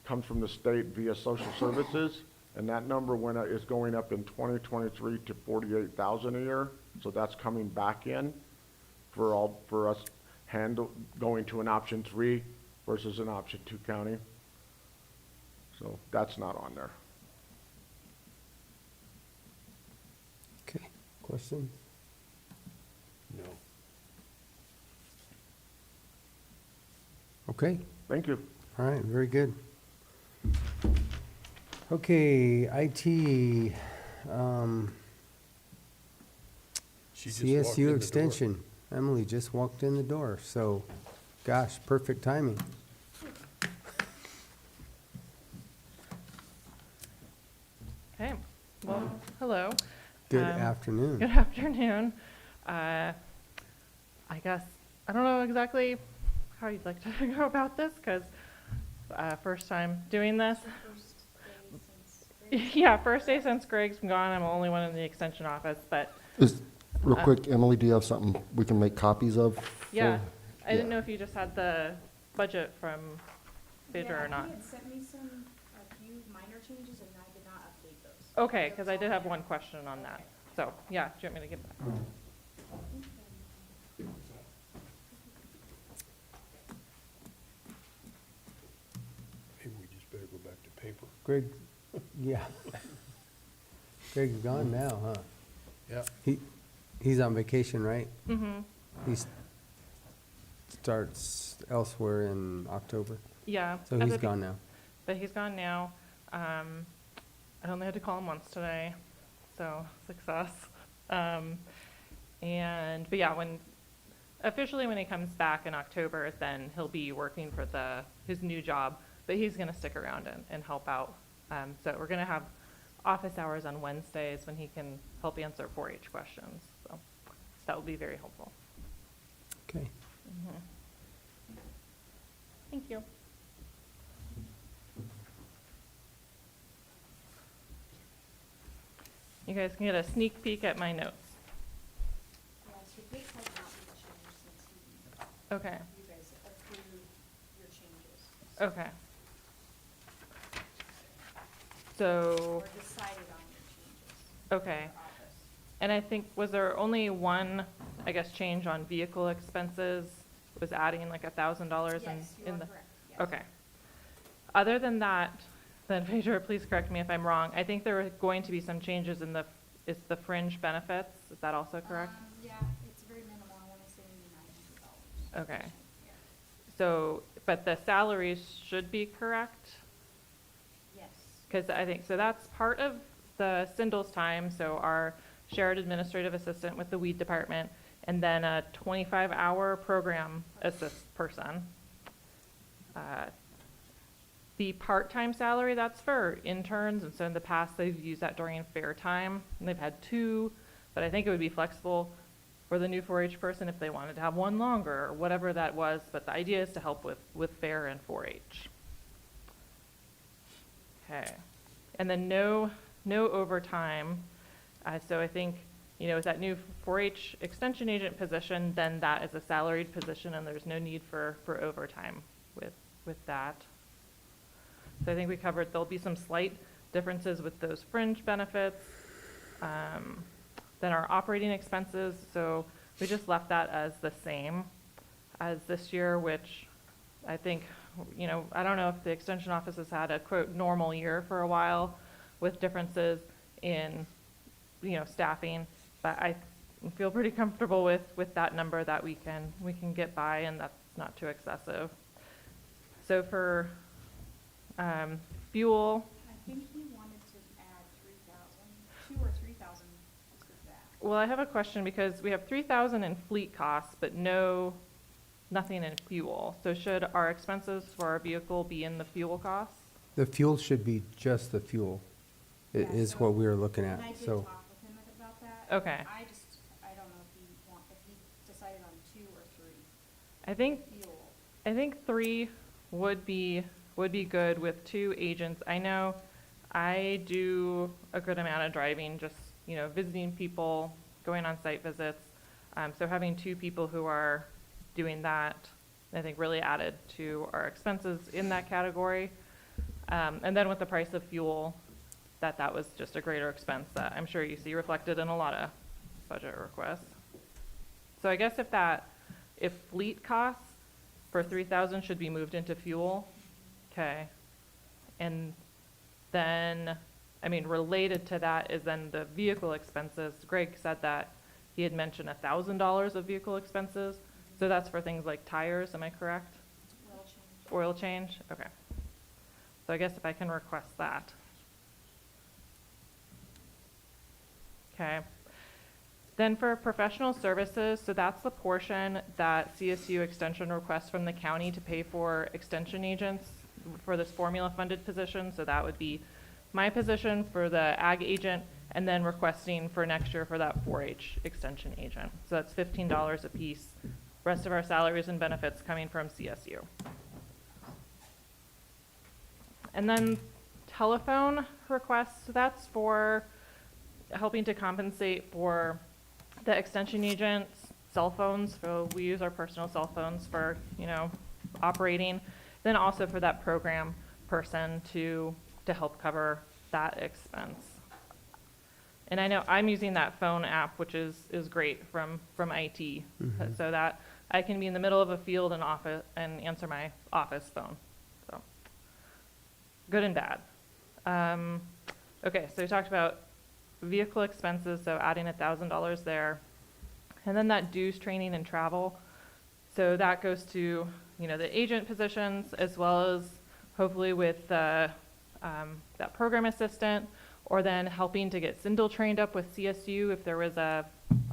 comes from the state via social services, and that number is going up in 2023 to $48,000 a year, so that's coming back in for us going to an option 3 versus an option 2 county. So that's not on there. Okay, question? No. Okay. Thank you. All right, very good. Okay, IT, She just walked in the CSU door. Extension. Emily just walked in the door, so, gosh, perfect timing. Okay, well, hello. Good Um, afternoon. Good afternoon. I guess, I don't know exactly how you'd like to go about this, because first time doing this. Yeah, first day since Greg's been gone. I'm the only one in the extension office, but Real quick, Emily, do you have something we can make copies of? yeah, for- I didn't know if you just had the budget from Phaedra or not. Yeah, he had sent me a few minor changes, and I did not update those. Okay, because I did have one question on that. So, yeah, do you want me to give that? Maybe we just better go back to paper. Greg, yeah. Greg's gone now, huh? Yeah. He's on vacation, right? Mm-hmm. He starts elsewhere in October. Yeah. So at he's the be- gone now. But he's gone now. I only had to call him once today, so success. But yeah, officially when he comes back in October, then he'll be working for his new job, but he's gonna stick around and help out. So we're gonna have office hours on Wednesdays when he can help answer 4-H questions, so that will be very helpful. Okay. Mhm. Thank you. You guys can get a sneak peek at my notes. Yeah, so this has not been changed since Okay, you guys approved your changes. okay. So, Or decided on your changes. okay. for office. And I think, was there only one, I guess, change on vehicle expenses? Was adding like $1,000 Yes, you in are the? correct, yes. Okay. Other than that, then Phaedra, please correct me if I'm wrong. I think there are going to be some changes in is the fringe benefits. Is that also correct? Yeah, it's very minimal. I want to say maybe $900. Okay. Yeah. So, but the salaries should be correct? Yes. Because I think, so that's part of the Sindle's time, so our shared administrative assistant with the weed department, and then a 25-hour program assist person. The part-time salary, that's for interns, and so in the past, they've used that during fair time, and they've had 2, but I think it would be flexible for the new 4-H person if they wanted to have 1 longer, or whatever that was, but the idea is to help with fair and 4-H. Okay, and then no overtime. So I think, with that new 4-H extension agent position, then that is a salaried position, and there's no need for overtime with that. So I think we covered, there'll be some slight differences with those fringe benefits. Then our operating expenses, so we just left that as the same as this year, which I think, I don't know if the extension office has had a quote normal year for a while with differences in, staffing, but I feel pretty comfortable with that number that we can get by, and that's not too excessive. So for fuel, I think he wanted to add 3,000, 2 or 3,000 to that. well, I have a question because we have 3,000 in fleet costs, but nothing in fuel. So should our expenses for our vehicle be in the fuel costs? The fuel should be just the fuel, Yeah, is so- what we were looking at, And I did so. talk with him about that. Okay. I don't know if he decided on 2 or 3. I think Fuel. 3 would be good with 2 agents. I know I do a good amount of driving, just, visiting people, going on site visits. So having 2 people who are doing that, I think really added to our expenses in that category. And then with the price of fuel, that was just a greater expense that I'm sure you see reflected in a lot of budget requests. So I guess if fleet costs for 3,000 should be moved into fuel, okay. And then, related to that is then the vehicle expenses. Greg said that he had mentioned $1,000 of vehicle expenses. So that's for things like tires, am I correct? Oil change. Oil change, okay. So I guess if I can request that. Okay. Then for professional services, so that's the portion that CSU Extension requests from the county to pay for extension agents for this formula funded position. So that would be my position for the ag agent, and then requesting for next year for that 4-H extension agent. So that's $15 a piece. Rest of our salaries and benefits coming from CSU. And then telephone requests, so that's for helping to compensate for the extension agent's cell phones. So we use our personal cell phones for, operating. Then also for that program person to help cover that expense. And I know I'm using that phone app, which is great from IT, so that I can be in the middle of a field and office and answer my office phone. So good and bad. Okay, so we talked about vehicle expenses, so adding $1,000 there. And then that dues, training, and travel. So that goes to, the agent positions, as well as hopefully with that program assistant, or then helping to get Sindel trained up with CSU if there was a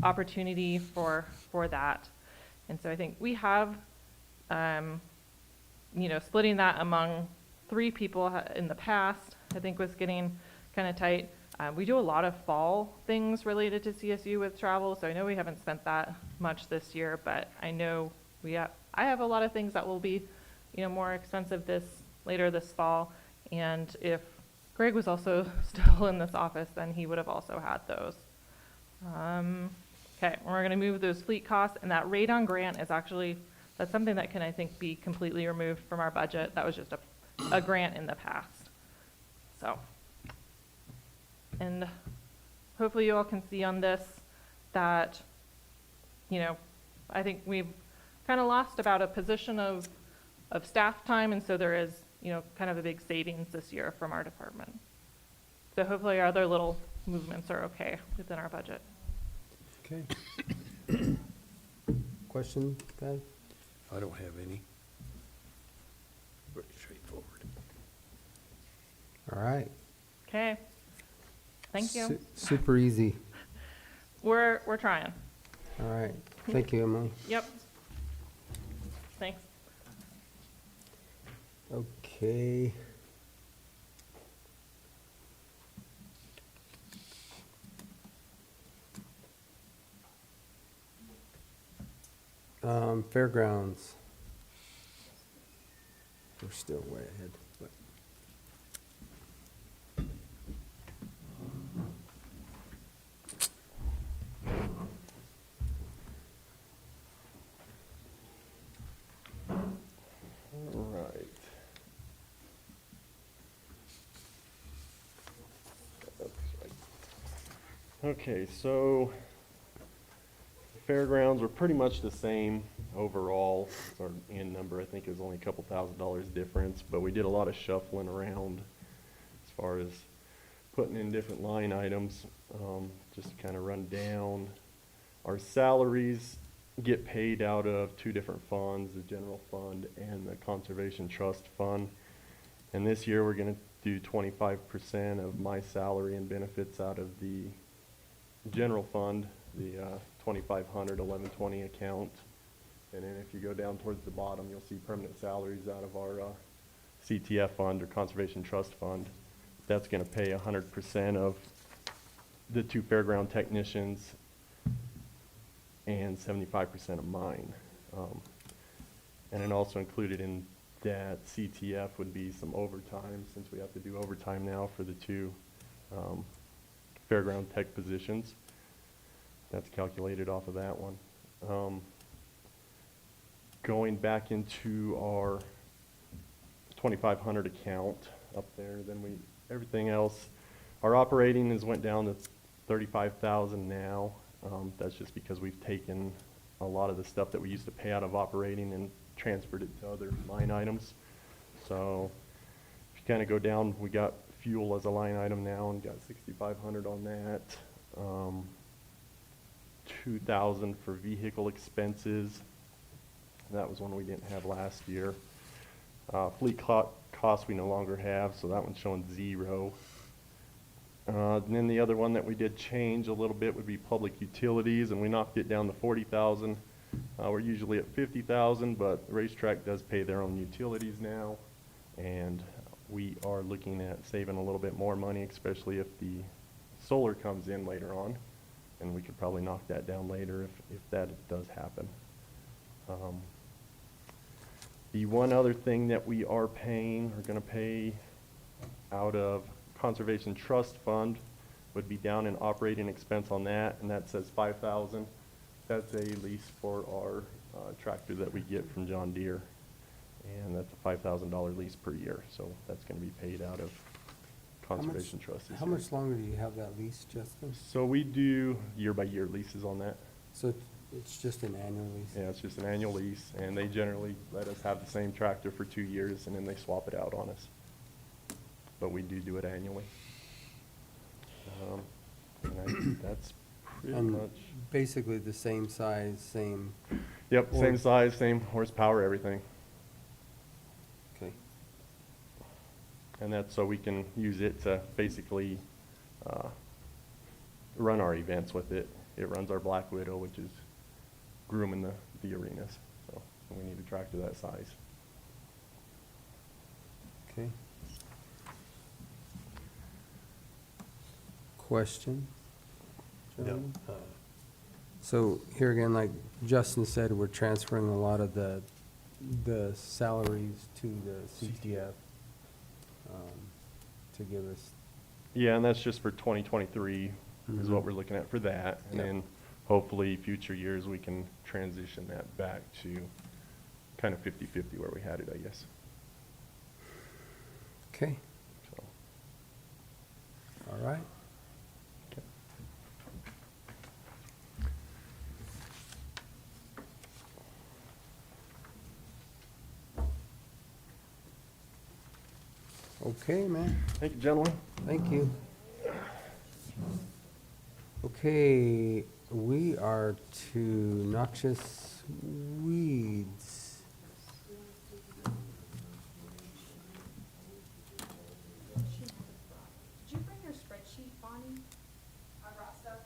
opportunity for that. And so I think we have, splitting that among 3 people in the past, I think was getting kind of tight. We do a lot of fall things related to CSU with travel, so I know we haven't spent that much this year, but I know I have a lot of things that will be, more expensive later this fall. And if Greg was also still in this office, then he would have also had those. Okay, we're going to move those fleet costs, and that Rhoden grant is actually, that's something that can, I think, be completely removed from our budget. That was just a grant in the past. So, and hopefully you all can see on this that, I think we've kind of lost about a position of staff time, and so there is, kind of a big savings this year from our department. So hopefully our other little movements are okay within our budget. Okay. Question, guys? I don't have any. Pretty straightforward. All right. Okay. Thank you. Super easy. We're trying. All right. Thank you, Emily. Yep. Thanks. Okay. Fairgrounds. We're still way ahead. But All right. Okay, so fairgrounds were pretty much the same overall. Our end number, I think, is only a couple $1,000s difference, but we did a lot of shuffling around as far as putting in different line items, just to kind of run down. Our salaries get paid out of 2 different funds, the general fund and the conservation trust fund. And this year we're going to do 25% of my salary and benefits out of the general fund, the 2500 1120 account. And then if you go down towards the bottom, you'll see permanent salaries out of our CTF fund or conservation trust fund. That's going to pay 100% of the 2 fairground technicians and 75% of mine. And then also included in that CTF would be some overtime, since we have to do overtime now for the 2 fairground tech positions. That's calculated off of that one. Going back into our 2500 account up there, then everything else, our operating went down to 35,000 now. That's just because we've taken a lot of the stuff that we used to pay out of operating and transferred it to other line items. So if you kind of go down, we got fuel as a line item now and got 6,500 on that. 2,000 for vehicle expenses. That was one we didn't have last year. Fleet costs we no longer have, so that one's showing 0. And then the other one that we did change a little bit would be public utilities, and we knocked it down to 40,000. We're usually at 50,000, but the racetrack does pay their own utilities now, and we are looking at saving a little bit more money, especially if the solar comes in later on, and we could probably knock that down later if that does happen. The one other thing that we are paying, or going to pay out of Conservation Trust Fund, would be down in operating expense on that, and that says 5,000. That's a lease for our tractor that we get from John Deere, and that's a $5,000 lease per year, so that's going to be paid out of Conservation Trust this How year. much longer do you have that lease, Justin? So we do year-by-year leases on that. So it's just an annual lease? Yeah, it's just an annual lease, and they generally let us have the same tractor for 2 years, and then they swap it out on us. But we do it annually. That's pretty And much. basically the same size, same. Yep, or- same size, same horsepower, everything. Okay. And that's so we can use it to basically run our events with it. It runs our Black Widow, which is grooming the arenas. So we need a tractor that size. Okay. Question? Gentlemen? So here again, like Justin said, we're transferring a lot of the salaries to the CTF to give us. Yeah, and that's just for 2023 is Mhm. what we're looking at for that. And Yep. then hopefully future years we can transition that back to kind of 50-50 where we had it, I guess. Okay, So, all right. okay. Okay, man. Thank you, gentlemen. Thank you. Okay, we are to Noxious Weeds. Did you bring your spreadsheet, Bonnie? I brought stuff.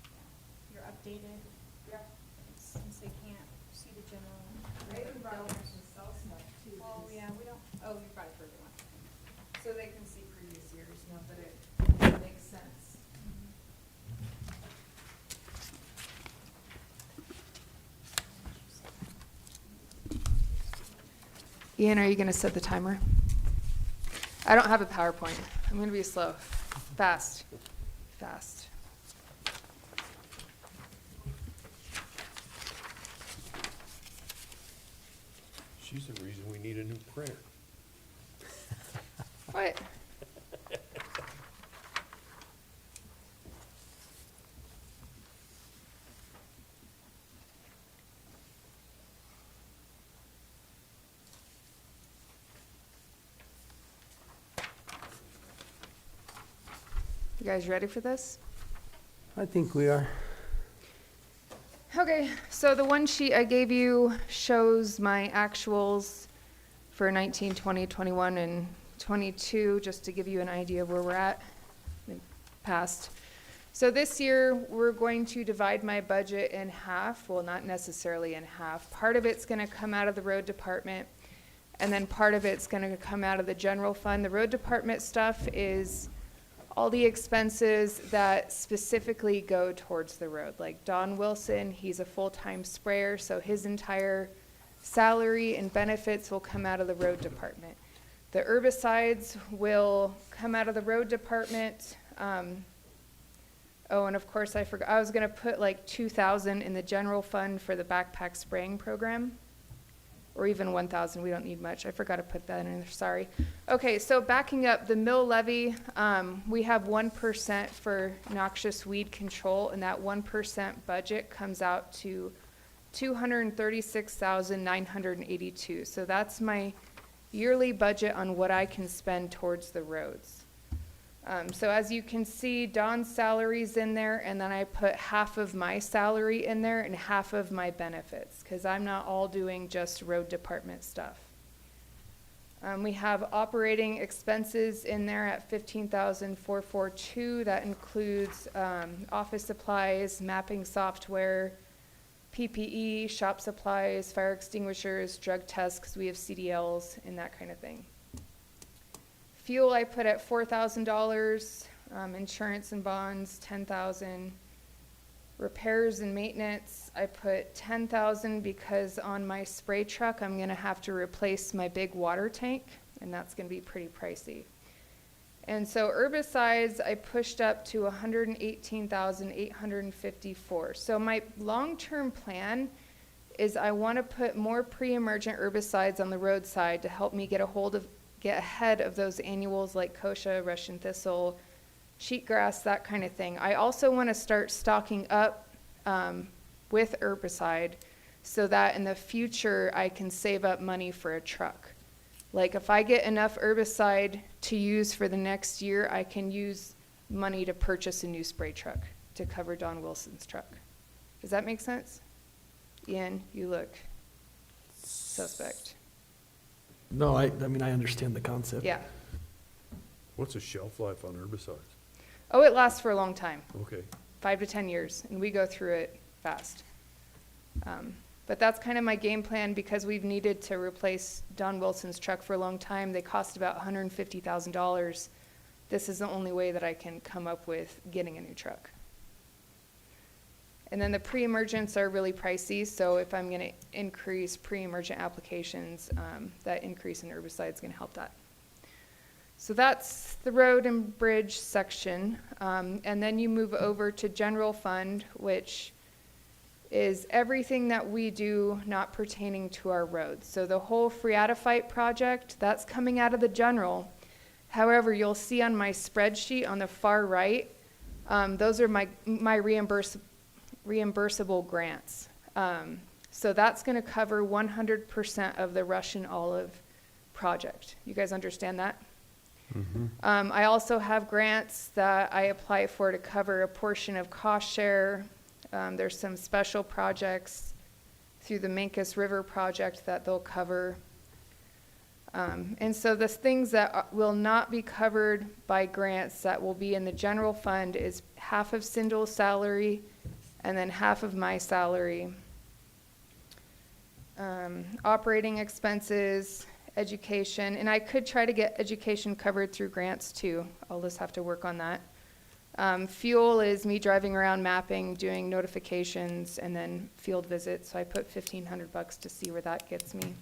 Yeah, your updated. Yeah. Since they can't see the general. I even brought them to sell stuff too. Oh, yeah, we don't, oh, you brought it for everyone. So they can see previous years, you know, but it makes sense. Ian, are you gonna set the timer? I don't have a PowerPoint. I'm gonna be slow. Fast. Fast. She's the reason we need a new printer. What? You guys ready for this? I think we are. Okay, so the one sheet I gave you shows my actuals for 19, 20, 21, and 22, just to give you an idea of where we're at in past. So this year, we're going to divide my budget in half. Well, not necessarily in half. Part of it's gonna come out of the road department, and then part of it's gonna come out of the general fund. The road department stuff is all the expenses that specifically go towards the road. Like Don Wilson, he's a full-time sprayer, so his entire salary and benefits will come out of the road department. The herbicides will come out of the road department. Oh, and of course I forgot, I was gonna put like 2,000 in the general fund for the backpack spraying program. Or even 1,000, we don't need much. I forgot to put that in there, sorry. Okay, so backing up, the mill levy, we have 1% for noxious weed control, and that 1% budget comes out to $236,982. So that's my yearly budget on what I can spend towards the roads. So as you can see, Don's salary's in there, and then I put half of my salary in there and half of my benefits, because I'm not all doing just road department stuff. We have operating expenses in there at 15,442. That includes office supplies, mapping software, PPE, shop supplies, fire extinguishers, drug tests, because we have CDLs and that kind of thing. Fuel I put at $4,000, insurance and bonds, $10,000. Repairs and maintenance, I put $10,000 because on my spray truck, I'm gonna have to replace my big water tank, and that's gonna be pretty pricey. And so herbicides, I pushed up to $118,854. So my long-term plan is I wanna put more pre-emergent herbicides on the roadside to help me get ahead of those annuals like kochia, Russian thistle, cheatgrass, that kind of thing. I also want to start stocking up with herbicide so that in the future I can save up money for a truck. Like if I get enough herbicide to use for the next year, I can use money to purchase a new spray truck to cover Don Wilson's truck. Does that make sense? Ian, you look suspect. No, I mean, I understand the concept. Yeah. What's the shelf life on herbicides? Oh, it lasts for a long time. Okay. 5 to 10 years, and we go through it fast. But that's kind of my game plan because we've needed to replace Don Wilson's truck for a long time. They cost about $150,000. This is the only way that I can come up with getting a new truck. And then the pre-emergents are really pricey, so if I'm gonna increase pre-emergent applications, that increase in herbicide is gonna help that. So that's the road and bridge section. And then you move over to general fund, which is everything that we do not pertaining to our roads. So the whole Phreatophyte project, that's coming out of the general. However, you'll see on my spreadsheet on the far right, those are my reimbursable grants. So that's gonna cover 100% of the Russian olive project. You guys understand that? I also have grants that I apply for to cover a portion of cost share. There's some special projects through the Mancos River project that they'll cover. And so the things that will not be covered by grants that will be in the general fund is half of Cindel's salary and then half of my salary. Operating expenses, education, and I could try to get education covered through grants too. I'll just have to work on that. Fuel is me driving around mapping, doing notifications, and then field visits. So I put $1,500 to see where that gets me.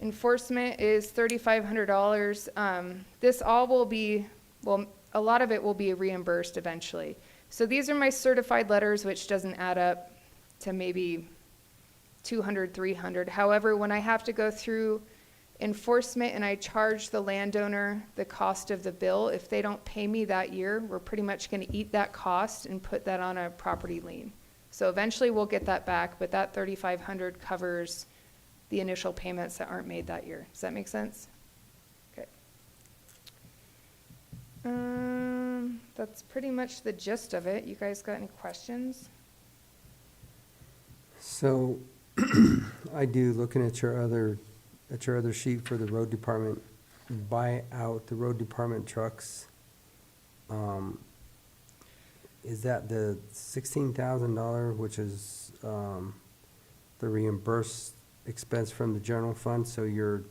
Enforcement is $3,500. This all will be, well, a lot of it will be reimbursed eventually. So these are my certified letters, which doesn't add up to maybe 200, 300. However, when I have to go through enforcement and I charge the landowner the cost of the bill, if they don't pay me that year, we're pretty much going to eat that cost and put that on a property lien. So eventually we'll get that back, but that $3,500 covers the initial payments that aren't made that year. Does that make sense? Okay. That's pretty much the gist of it. You guys got any questions? So I do, looking at your other sheet for the road department, buy out the road department trucks. Is that the $16,000, which is the reimbursed expense from the general fund? So you're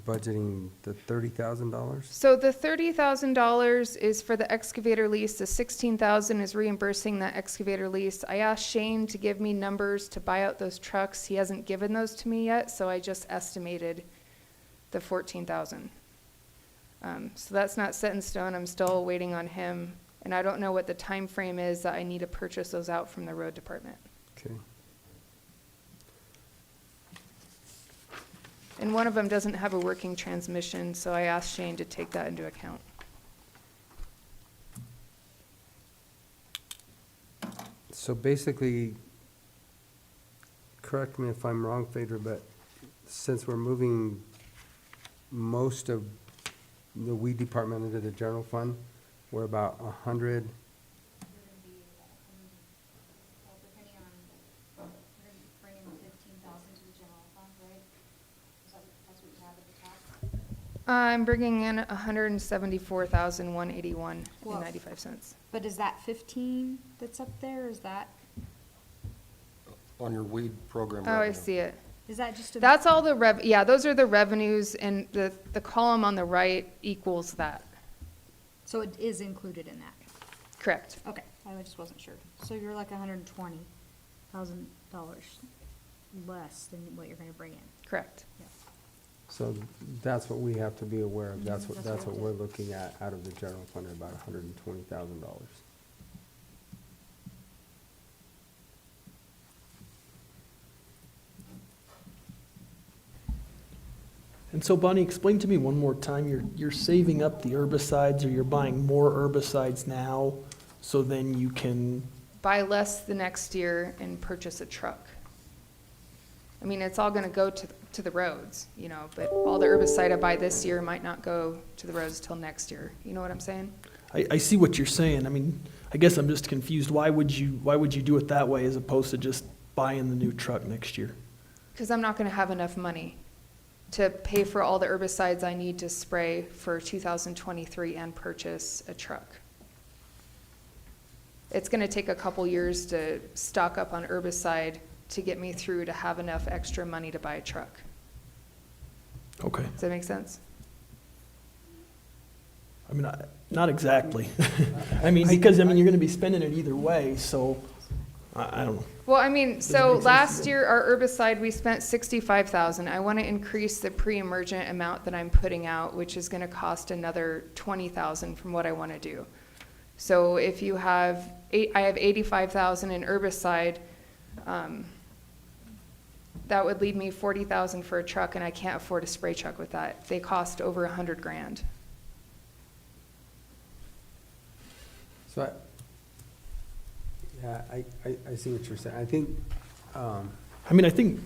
budgeting the $30,000? So the $30,000 is for the excavator lease. The $16,000 is reimbursing that excavator lease. I asked Shane to give me numbers to buy out those trucks. He hasn't given those to me yet, so I just estimated the $14,000. So that's not set in stone. I'm still waiting on him, and I don't know what the time frame is that I need to purchase those out from the road department. Okay. And one of them doesn't have a working transmission, so I asked Shane to take that into account. So basically, correct me if I'm wrong, Phaedra, but since we're moving most of the weed department into the general fund, we're about 100. Depending on, we're gonna bring in 15,000 to the general fund, right? That's what I'm bringing in 174,181.95 cents. But is that 15 that's up there, is that, On your weed program Oh, I revenue. see it. is that just a? That's all the yeah, those are the revenues, and the column on the right equals that. So it is included in that? Correct. Okay, I just wasn't sure. So you're like $120,000 less than what you're gonna bring in? Correct. Yeah. So that's what we have to be aware of. That's That's what what I we're did. looking at out of the general fund, about $120,000. And so Bonnie, explain to me one more time, you're saving up the herbicides, or you're buying more herbicides now, so then you can, Buy less the next year and purchase a truck. I mean, it's all gonna go to the roads, you know, but all the herbicide I buy this year might not go to the roads till next year. You know what I'm saying? I see what you're saying. I mean, I guess I'm just confused. Why would you do it that way as opposed to just buying the new truck next year? Because I'm not gonna have enough money to pay for all the herbicides I need to spray for 2023 and purchase a truck. It's gonna take a couple years to stock up on herbicide to get me through to have enough extra money to buy a truck. Okay. Does that make sense? I mean, not exactly. I mean, because, I mean, you're gonna be spending it either way, so, I don't know. Well, I mean, Does it so make sense to last you? year, our herbicide, we spent 65,000. I want to increase the pre-emergent amount that I'm putting out, which is going to cost another 20,000 from what I want to do. So if you have, I have 85,000 in herbicide, that would leave me 40,000 for a truck, and I can't afford a spray truck with that. They cost over $100,000. So I see what you're saying. I think, I mean, I think,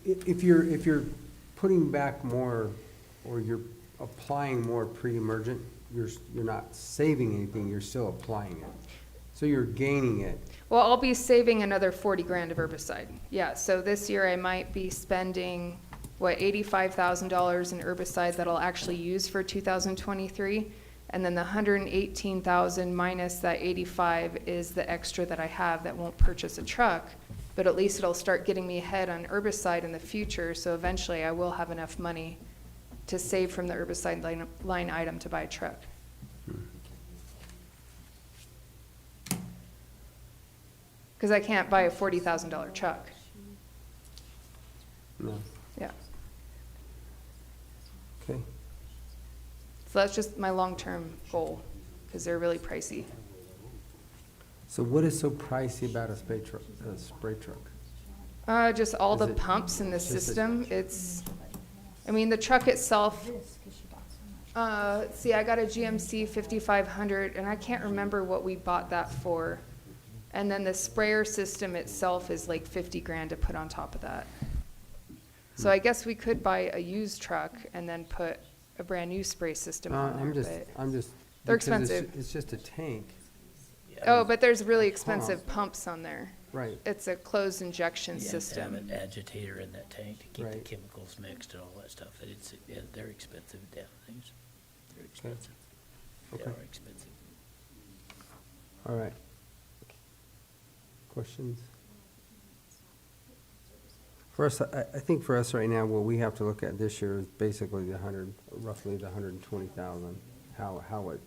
if you're putting back more, or you're applying more pre-emergent, you're not saving anything, you're still applying it. So you're gaining it. Well, I'll be saving another 40 grand of herbicide. Yeah, so this year I might be spending, what, $85,000 in herbicide that I'll actually use for 2023. And then the 118,000 minus that 85 is the extra that I have that won't purchase a truck. But at least it'll start getting me ahead on herbicide in the future, so eventually I will have enough money to save from the herbicide line item to buy a truck. Because I can't buy a $40,000 truck. No. Yeah. Okay. So that's just my long-term goal, because they're really pricey. So what is so pricey about a spray truck? Just all Is the it pumps in the just a- system. I mean, the truck itself, see, I got a GMC 5500, and I can't remember what we bought that for. And then the sprayer system itself is like 50 grand to put on top of that. So I guess we could buy a used truck and then put a brand-new spray system on there, I'm just, but they're they're expensive. It's just a tank. Oh, but there's really expensive pumps on there. Right. It's a closed injection You have to system. have an agitator in that tank to keep the Right. chemicals mixed and all that stuff. Yeah, they're expensive damn things. They're expensive. They Okay. are expensive. All right. Questions? For us, I think for us right now, what we have to look at this year is basically roughly the 120,000, how it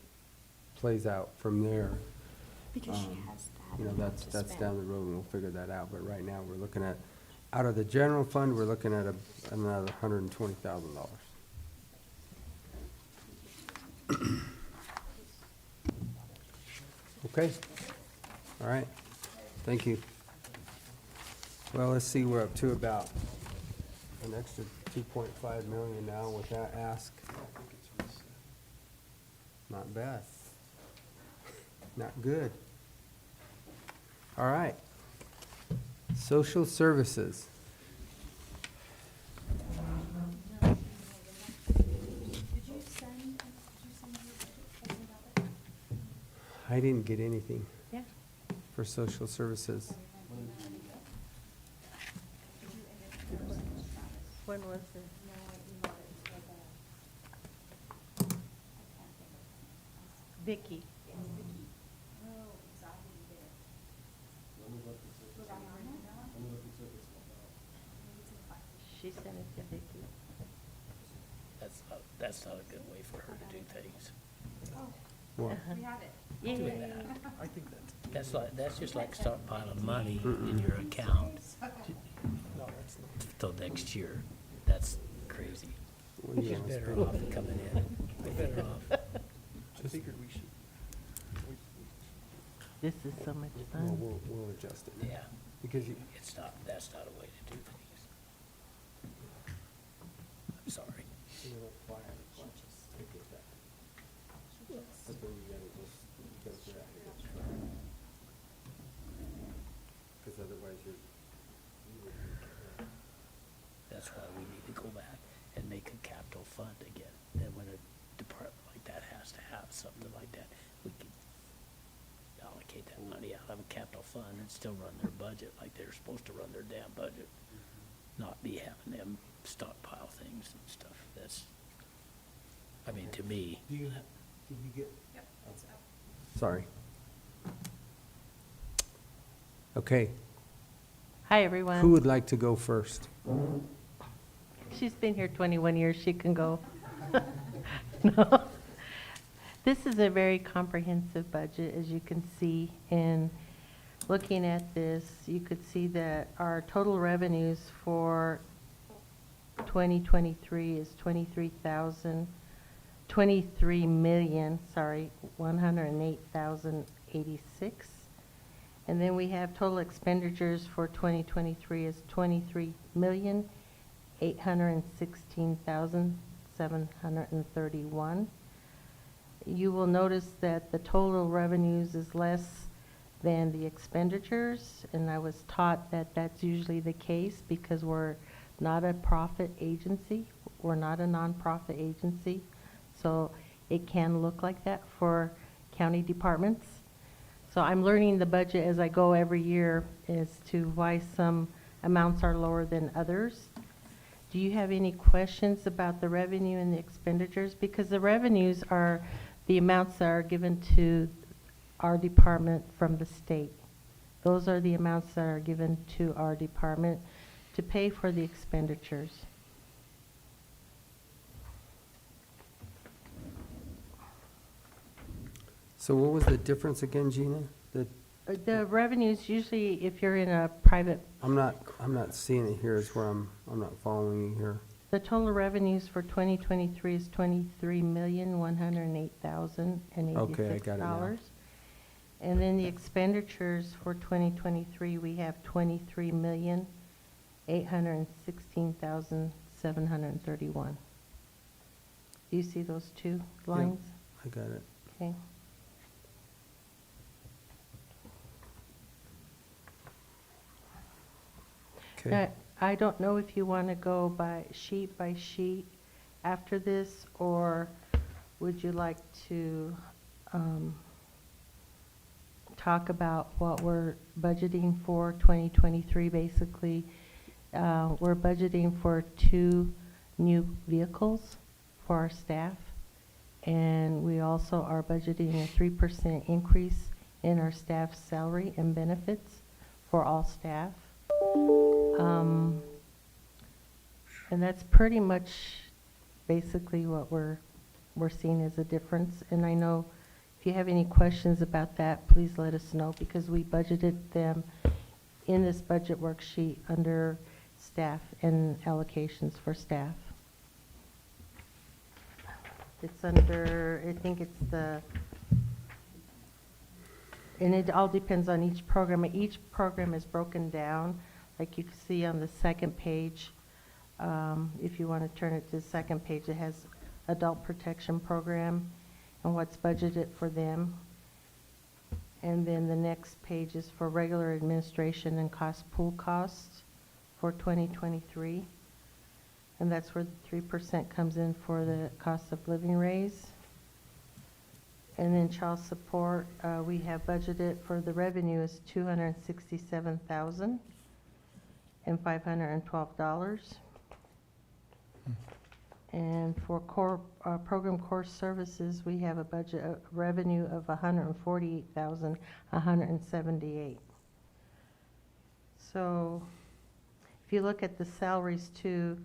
plays out from there. Because she has that You know, amount that's to down spend. the road, and we'll figure that out, but right now, we're looking at, out of the general fund, we're looking at another $120,000. Okay, all right, thank you. Well, let's see, we're up to about an extra 2.5 million now with that ask. Not bad. Not good. All right. Social services. I didn't get anything. Yeah. For social services. When was it? Vicky. Yes, Vicky. Oh, anxiety there. Was I on it? Maybe it's in the file. She sent it to Vicky. That's not a good way for her to do things. What? We have it. Doing that. I think that's just like stockpiling money in your account till next year. That's crazy. What do you She's wanna better spend? off coming in. Better off. I figured we should. This is so much Well, fun. we'll adjust it. Yeah. Because you, That's not a way to do things. I'm sorry. because otherwise you're. That's why we need to go back and make a capital fund again. And when a department like that has to have something like that, we can allocate that money out of a capital fund and still run their budget like they're supposed to run their damn budget. Not be having them stockpile things and stuff. That's, I mean, to me, Did you get? Yep, it's up. Sorry. Okay, Hi, everyone. who would like to go first? She's been here 21 years, she can go. No. This is a very comprehensive budget, as you can see. And looking at this, you could see that our total revenues for 2023 is 108,086. And then we have total expenditures for 2023 is 23,816,731. You will notice that the total revenues is less than the expenditures, and I was taught that that's usually the case because we're not a profit agency. We're not a nonprofit agency, so it can look like that for county departments. So I'm learning the budget as I go every year as to why some amounts are lower than others. Do you have any questions about the revenue and the expenditures? Because the revenues are the amounts that are given to our department from the state. Those are the amounts that are given to our department to pay for the expenditures. So what was the difference again, Gina? The revenues, usually if you're in a private, I'm not seeing it here, is where I'm not following you here. the total revenues for 2023 is $23,108,086. Okay, I got it now. And then the expenditures for 2023, we have $23,816,731. Do you see those two lines? I got it. Okay. Okay. Now, I don't know if you want to go by sheet after this, or would you like to talk about what we're budgeting for 2023, basically? We're budgeting for 2 new vehicles for our staff, and we also are budgeting a 3% increase in our staff's salary and benefits for all staff. And that's pretty much basically what we're seeing as a difference. And I know if you have any questions about that, please let us know, because we budgeted them in this budget worksheet under staff and allocations for staff. It's under, I think it's and it all depends on each program. Each program is broken down, like you can see on the second page. If you want to turn it to the second page, it has adult protection program and what's budgeted for them. And then the next page is for regular administration and pool costs for 2023. And that's where the 3% comes in for the cost of living raise. And then child support, we have budgeted for the revenue is $267,512. And for program core services, we have a budget revenue of 148,178. So if you look at the salaries too,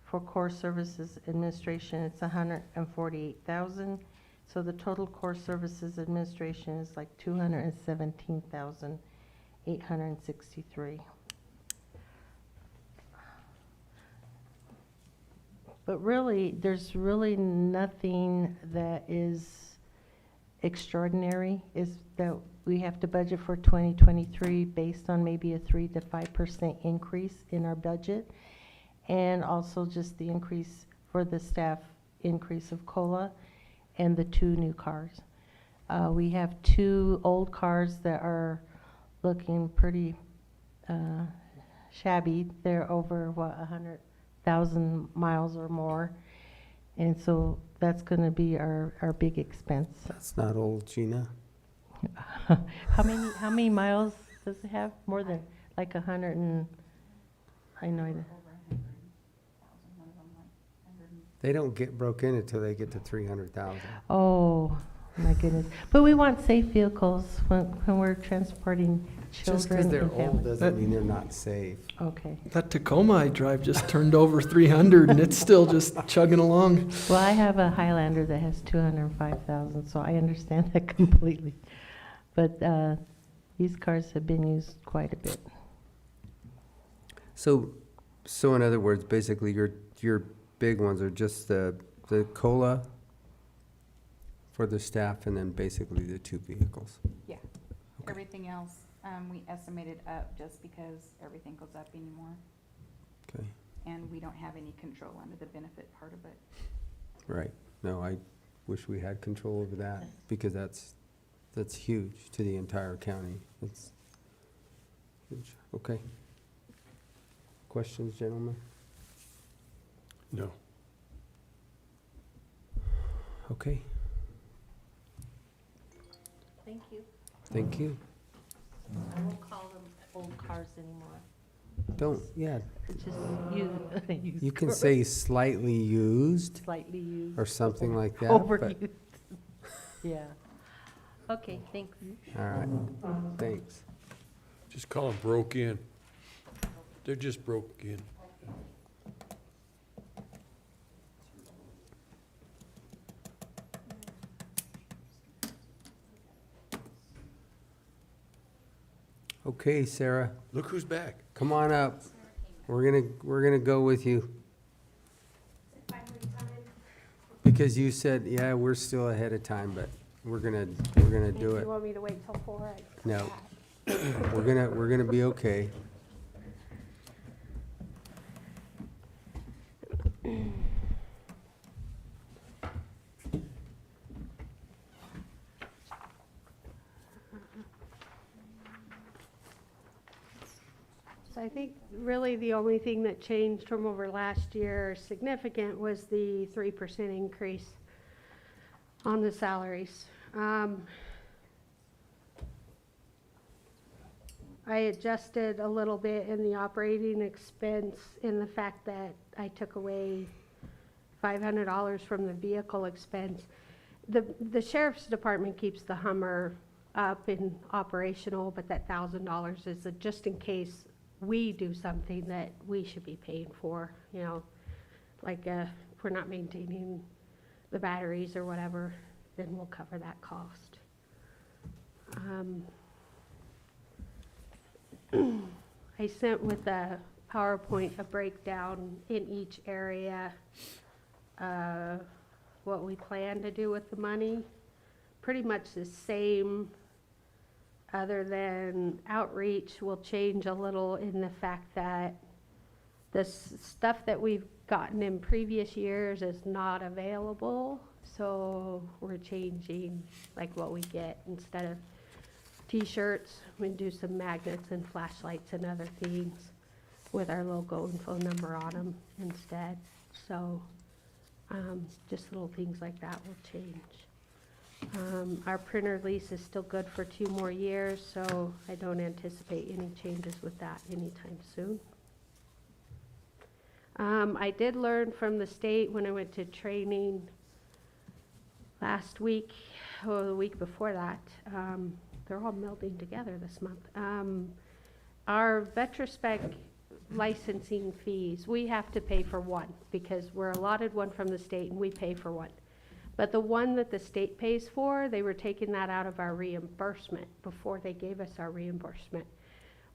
for core services administration, it's 148,000. So the total core services administration is like 217,863. But really, there's really nothing that is extraordinary, is that we have to budget for 2023 based on maybe a 3 to 5% increase in our budget. And also just the increase for the staff increase of COLA and the 2 new cars. We have 2 old cars that are looking pretty shabby. They're over, what, 100,000 miles or more. And so that's going to be our big expense. That's not old, Gina. How many miles does it have? More than like 100 and, I know. They don't get broke in until they get to 300,000. Oh, my goodness. But we want safe vehicles when we're transporting children. Just because they're and old families. doesn't mean they're not safe. Okay. That Tacoma I drive just turned over 300 and it's still just chugging along. Well, I have a Highlander that has 205,000, so I understand that completely. But these cars have been used quite a bit. So in other words, basically your big ones are just the COLA for the staff and then basically the 2 vehicles. Yeah. Okay. Everything else, we estimated up just because everything goes up anymore. Okay. And we don't have any control under the benefit part of it. Right. No, I wish we had control over that because that's huge to the entire county. It's huge. Okay. Questions, gentlemen? No. Okay. Thank you. Thank you. I won't call them old cars anymore. Don't, yeah. It's just used. You can say slightly used. Slightly used. Or something like that. Overused. Yeah. Okay, thanks. All right, thanks. Just call them broke in. They're just broke in. Okay, Sarah, Look who's back. come on up. We're gonna go with you. Because you said, yeah, we're still ahead of time, but we're gonna do If it. you want me to wait till 4, I No, we're gonna be okay. So I think really the only thing that changed from over last year significant was the 3% increase on the salaries. I adjusted a little bit in the operating expense in the fact that I took away $500 from the vehicle expense. The sheriff's department keeps the Hummer up and operational, but that $1,000 is just in case we do something that we should be paying for, you know, like if we're not maintaining the batteries or whatever, then we'll cover that cost. I sent with a PowerPoint a breakdown in each area, what we plan to do with the money. Pretty much the same, other than outreach will change a little in the fact that the stuff that we've gotten in previous years is not available. So we're changing like what we get. Instead of t-shirts, we do some magnets and flashlights and other things with our logo and phone number on them instead. So just little things like that will change. Our printer lease is still good for 2 more years, so I don't anticipate any changes with that anytime soon. I did learn from the state when I went to training last week, or the week before that. They're all melding together this month. Our Vetrospec licensing fees, we have to pay for one because we're allotted one from the state and we pay for one. But the one that the state pays for, they were taking that out of our reimbursement before they gave us our reimbursement.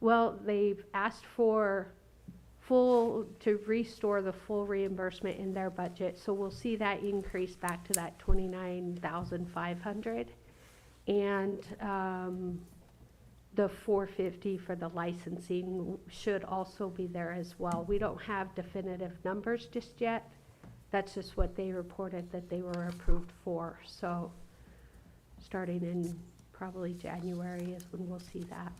Well, they've asked for to restore the full reimbursement in their budget, so we'll see that increase back to that 29,500. And the 450 for the licensing should also be there as well. We don't have definitive numbers just yet. That's just what they reported that they were approved for. So starting in probably January is when we'll see that.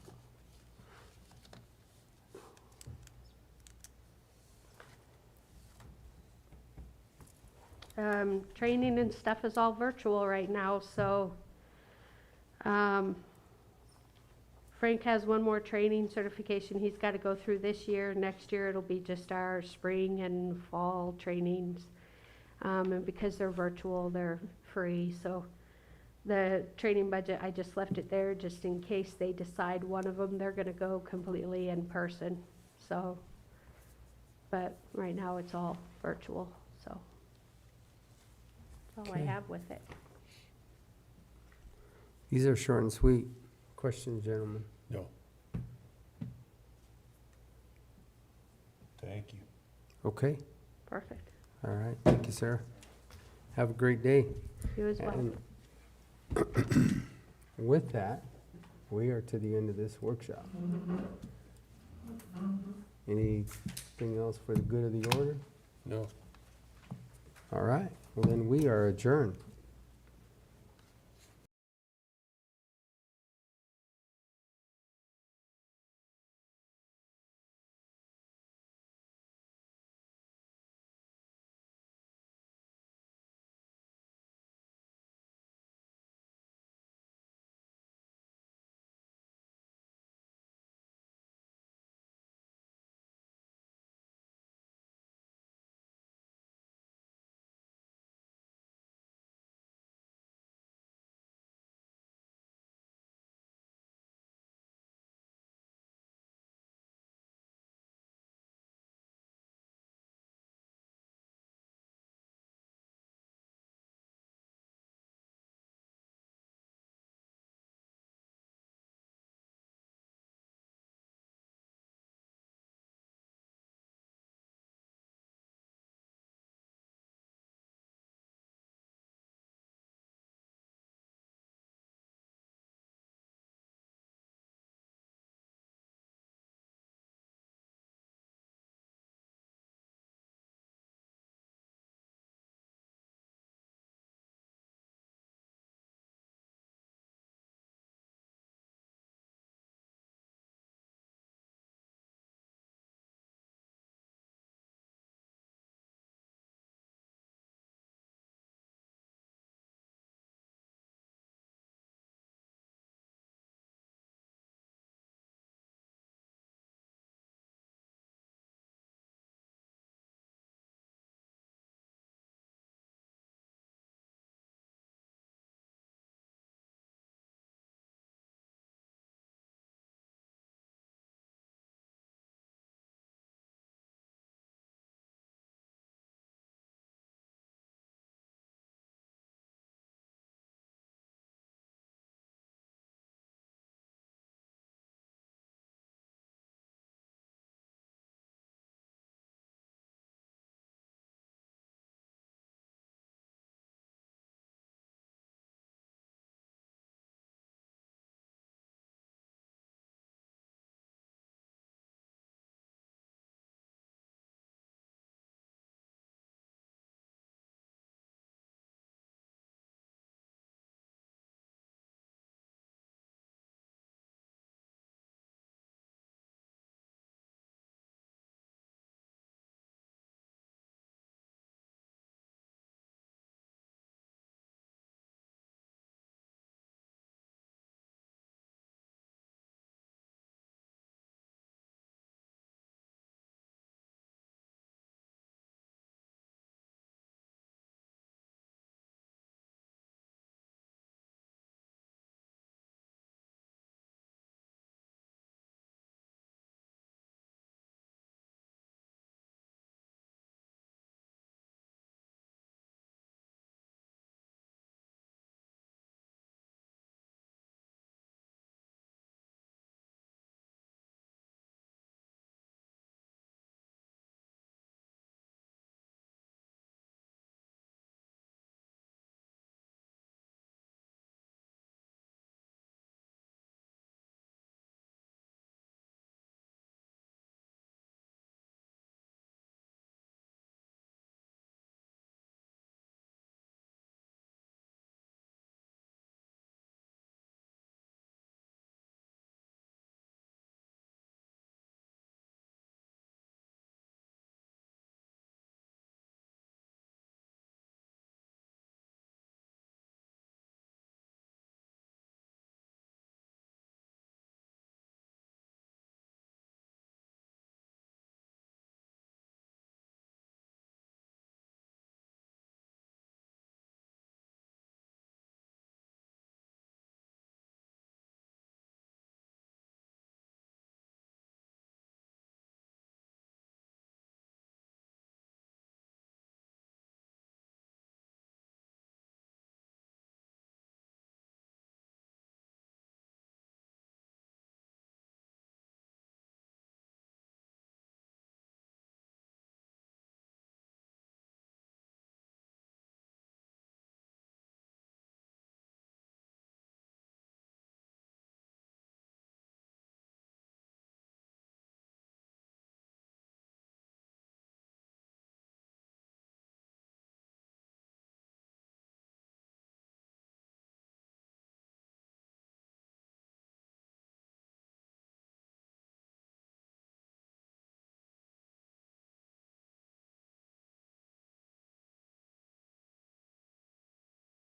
Training and stuff is all virtual right now, so Frank has one more training certification he's got to go through this year. Next year it'll be just our spring and fall trainings. And because they're virtual, they're free. So the training budget, I just left it there just in case they decide one of them, they're going to go completely in person. So, but right now it's all virtual, so that's all I Okay. have with it. These are short and sweet. Questions, gentlemen? No. Thank you. Okay, Perfect. all right, thank you, sir. Have a great day. You as well. And with that, we are to the end of this workshop. Anything else for the good of the order? No. All right, well then we are adjourned.